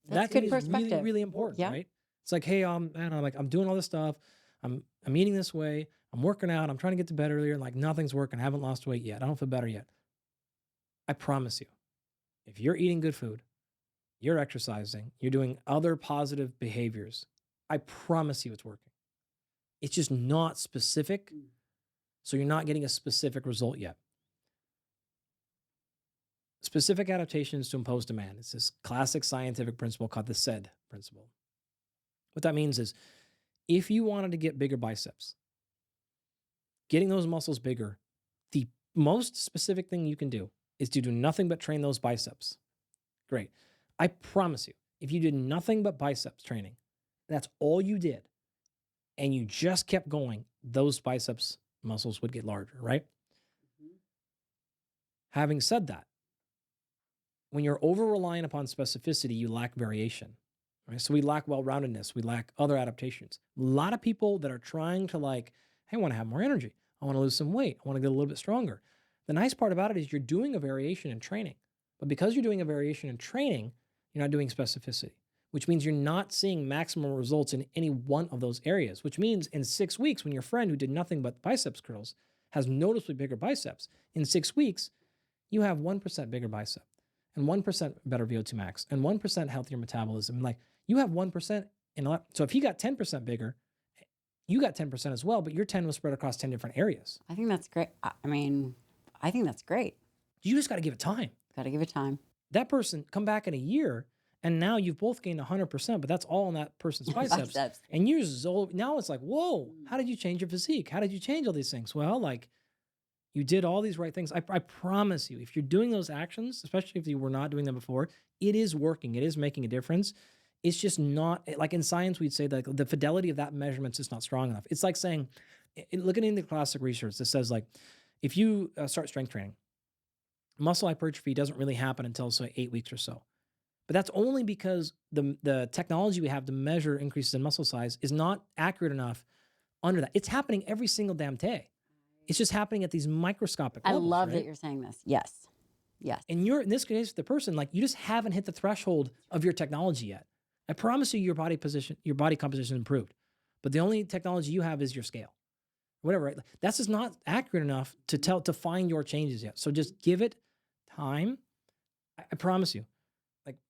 That's That to me good is really, perspective. really important, Yeah. right? It's like, hey, man, I'm doing all this stuff. I'm eating this way. I'm working out. I'm trying to get to bed earlier. Like nothing's working. I haven't lost weight yet. I don't feel better yet. I promise you, if you're eating good food, you're exercising, you're doing other positive behaviors, I promise you it's working. It's just not specific. So you're not getting a specific result yet. Specific adaptations to impose demand. It's this classic scientific principle called the SAID principle. What that means is if you wanted to get bigger biceps, getting those muscles bigger, the most specific thing you can do is to do nothing but train those biceps. Great. I promise you, if you did nothing but biceps training, that's all you did, and you just kept going, those biceps muscles would get larger, right? Having said that, when you're over-reliant upon specificity, you lack variation, right? So we lack well-roundedness. We lack other adaptations. A lot of people that are trying to hey, I want to have more energy. I want to lose some weight. I want to get a little bit stronger. The nice part about it is you're doing a variation in training. But because you're doing a variation in training, you're not doing specificity, which means you're not seeing maximum results in any one of those areas, which means in 6 weeks, when your friend who did nothing but biceps curls has noticeably bigger biceps, in 6 weeks, you have 1% bigger bicep and 1% better VO2 max and 1% healthier metabolism. You have 1% in a lot. So if he got 10% bigger, you got 10% as well, but your 10 was spread across 10 different areas. I think that's great. I think that's great. You just got to give it time. Got to give it time. That person come back in a year, and now you've both gained 100%, but that's all in that person's biceps. And now it's like, whoa, how did you change your physique? How did you change all these things? Well, you did all these right things. I promise you, if you're doing those actions, especially if you were not doing them before, it is working. It is making a difference. It's just not, like in science, we'd say that the fidelity of that measurement is not strong enough. It's like saying, looking in the classic research that says if you start strength training, muscle hypertrophy doesn't really happen until 8 weeks or so. But that's only because the technology we have to measure increases in muscle size is not accurate enough under that. It's happening every single damn day. It's just happening at these microscopic levels. I love right? that you're saying this. Yes. Yes. And in this case, the person, you just haven't hit the threshold of your technology yet. I promise you your body composition improved. But the only technology you have is your scale. Whatever, right? That's just not accurate enough to find your changes yet. So just give it time. I promise you.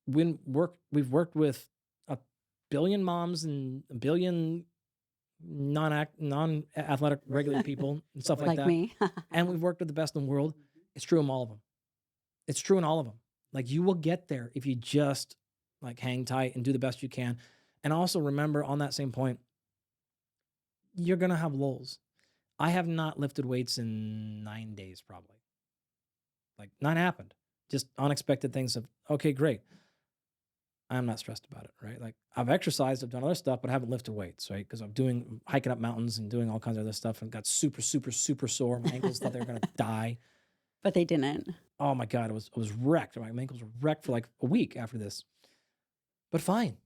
We've worked with 1 billion moms and 1 billion non-athletic regular people and stuff like that. Me. And we've worked with the best in the world. It's true in all of them. It's true in all of them. You will get there if you just hang tight and do the best you can. And also remember, on that same point, you're going to have lulls. I have not lifted weights in 9 days, probably. None happened. Just unexpected things okay, great. I'm not stressed about it, right? I've exercised, I've done other stuff, but I haven't lifted weights, right? Because I'm hiking up mountains and doing all kinds of other stuff and got super, super, super sore. My ankles thought they were going to die. But they didn't. Oh my God, I was wrecked. My ankles were wrecked for a week after this. But fine.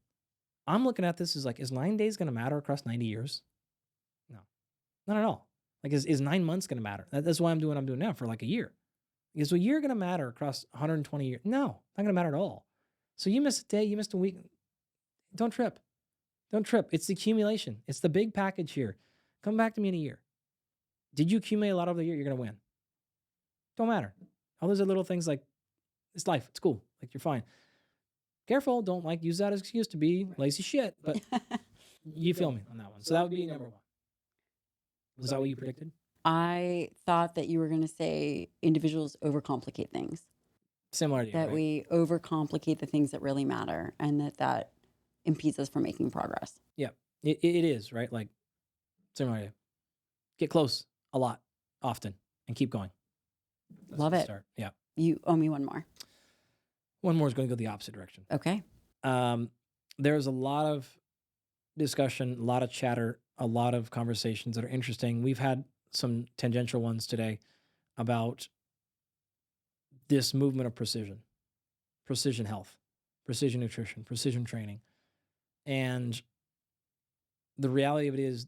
I'm looking at this as is 9 days going to matter across 90 years? No, not at all. Is 9 months going to matter? That's why I'm doing what I'm doing now for a year. Is a year going to matter across 120 years? No, not going to matter at all. So you missed a day, you missed a week. Don't trip. Don't trip. It's the accumulation. It's the big package here. Come back to me in a year. Did you accumulate a lot over the year? You're going to win. Don't matter. All those are little things it's life. It's cool. You're fine. Careful. Don't use that as excuse to be lazy shit. But you feel me on that one. So that would be number 1. Was that what you predicted? I thought that you were going to say individuals overcomplicate things. Similar to you, That right? we overcomplicate the things that really matter, and that impedes us from making progress. Yeah, it is, right? Similar to you. Get close a lot, often, and keep going. That's Love the it. start. Yeah. You owe me one more. One more is going to go the opposite direction. Okay. There's a lot of discussion, a lot of chatter, a lot of conversations that are interesting. We've had some tangential ones today about this movement of precision health, precision nutrition, precision training. And the reality of it is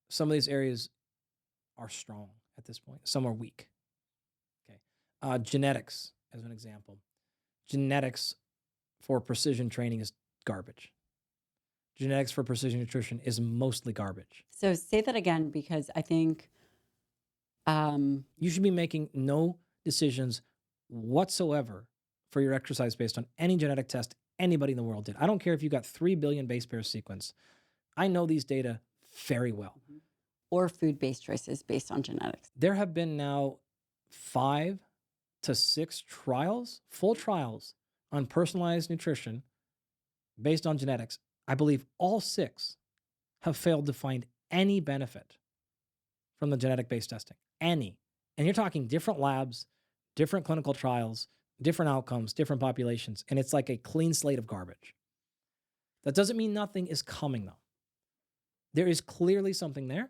some of these areas are strong at this point. Some are weak. Okay. Genetics, as an example. Genetics for precision training is garbage. Genetics for precision nutrition is mostly garbage. So say that again, because I think You should be making no decisions whatsoever for your exercise based on any genetic test anybody in the world did. I don't care if you got 3 billion base pair sequence. I know these data very well. or food-based choices based on genetics. There have been now 5 to 6 trials, full trials on personalized nutrition based on genetics. I believe all 6 have failed to find any benefit from the genetic-based testing. Any. And you're talking different labs, different clinical trials, different outcomes, different populations, and it's like a clean slate of garbage. That doesn't mean nothing is coming, though. There is clearly something there.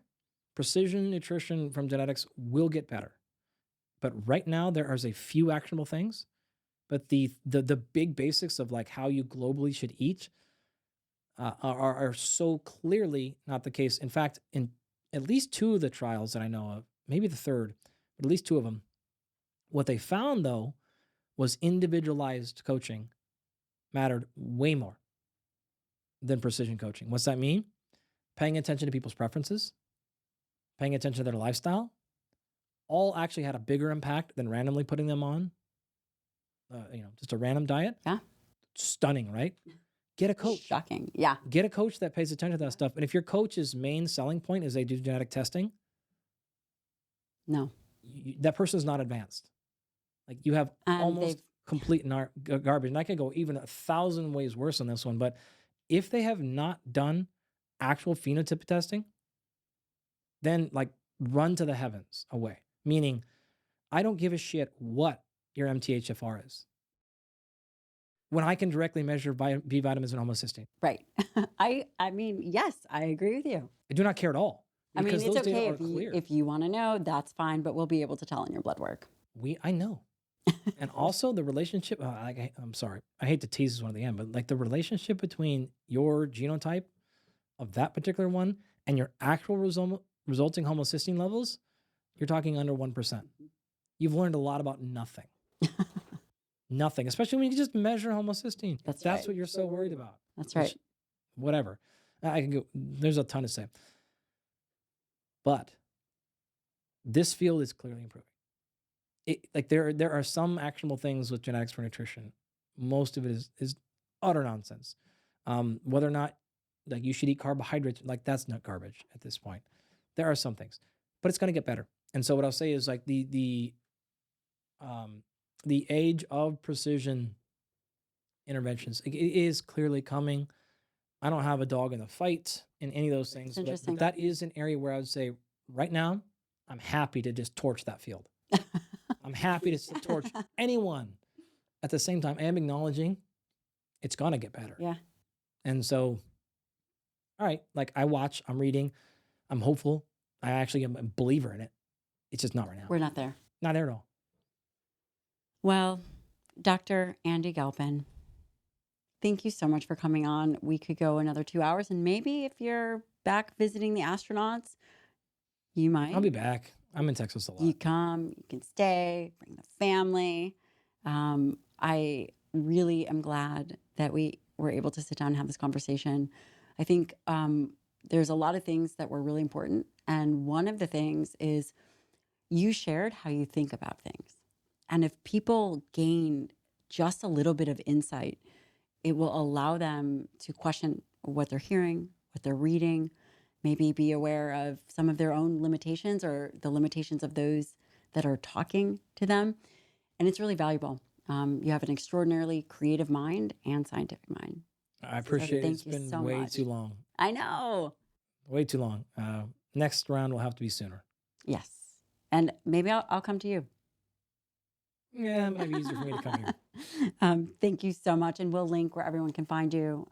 Precision nutrition from genetics will get better. But right now, there are a few actionable things. But the big basics of like how you globally should eat are so clearly not the case. In fact, in at least 2 of the trials that I know of, maybe the 3rd, but at least 2 of them, what they found, though, was individualized coaching mattered way more than precision coaching. What's that mean? Paying attention to people's preferences, paying attention to their lifestyle, all actually had a bigger impact than randomly putting them on, just a random diet. Yeah. Stunning, right? Get a coach. Shocking. Yeah. Get a coach that pays attention to that stuff. And if your coach's main selling point is they do genetic testing, No. that person is not advanced. Like you have And almost complete garbage. And I could go even 1,000 ways worse on this one. But if they have not done actual phenotype testing, then like run to the heavens away. Meaning, I don't give a shit what your MTHFR is when I can directly measure B vitamins and homocysteine. Right. I mean, yes, I agree with you. I do not care at all. I mean, Because it's those data okay are clear. if you want to know, that's fine, but we'll be able to tell in your blood work. I know. And also the relationship, I'm sorry, I hate to tease this one at the end, but like the relationship between your genotype of that particular one and your actual resulting homocysteine levels, you're talking under 1%. You've learned a lot about nothing. Nothing, especially when you just measure homocysteine. That's That's right. what you're so worried about. That's right. Whatever. I can go, there's a ton to say. But this field is clearly improving. There are some actionable things with genetics for nutrition. Most of it is utter nonsense. Whether or not like you should eat carbohydrates, like that's not garbage at this point. There are some things, but it's going to get better. And so what I'll say is like the age of precision interventions, it is clearly coming. I don't have a dog in the fight in any of those things, interesting. but that is an area where I would say right now, I'm happy to just torch that field. I'm happy to torch anyone. At the same time, I am acknowledging it's going to get better. Yeah. And so, all right, like I watch, I'm reading, I'm hopeful. I actually am a believer in it. It's just not right now. We're not there. Not there at all. Well, Dr. Andy Galpin, thank you so much for coming on. We could go another 2 hours, and maybe if you're back visiting the astronauts, you might. I'll be back. I'm in Texas a lot. You come, you can stay, bring the family. I really am glad that we were able to sit down and have this conversation. I think there's a lot of things that were really important. And one of the things is you shared how you think about things. And if people gain just a little bit of insight, it will allow them to question what they're hearing, what they're reading, maybe be aware of some of their own limitations or the limitations of those that are talking to them. And it's really valuable. You have an extraordinarily creative mind and scientific mind. I appreciate it. thank It's you been so way much. too long. I know. Way too long. Next round will have to be sooner. Yes. And maybe I'll come to you. Yeah, it might be easier for me to come here. Thank you so much. And we'll link where everyone can find you.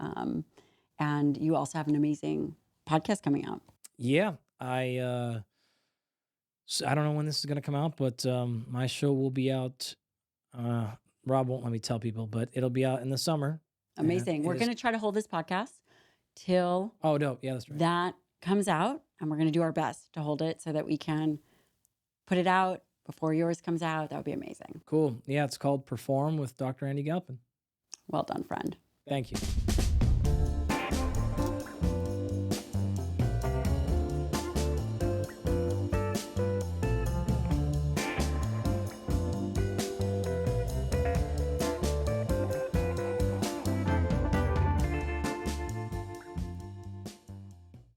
And you also have an amazing podcast coming out. Yeah, I don't know when this is going to come out, but my show will be out. Rob won't let me tell people, but it'll be out in the summer. Amazing. And We're going to try to hold this podcast till Oh, no. Yeah, that's right. that comes out. And we're going to do our best to hold it so that we can put it out before yours comes out. That would be amazing. Cool. Yeah, it's called Perform with Dr. Andy Galpin. Well done, friend. Thank you.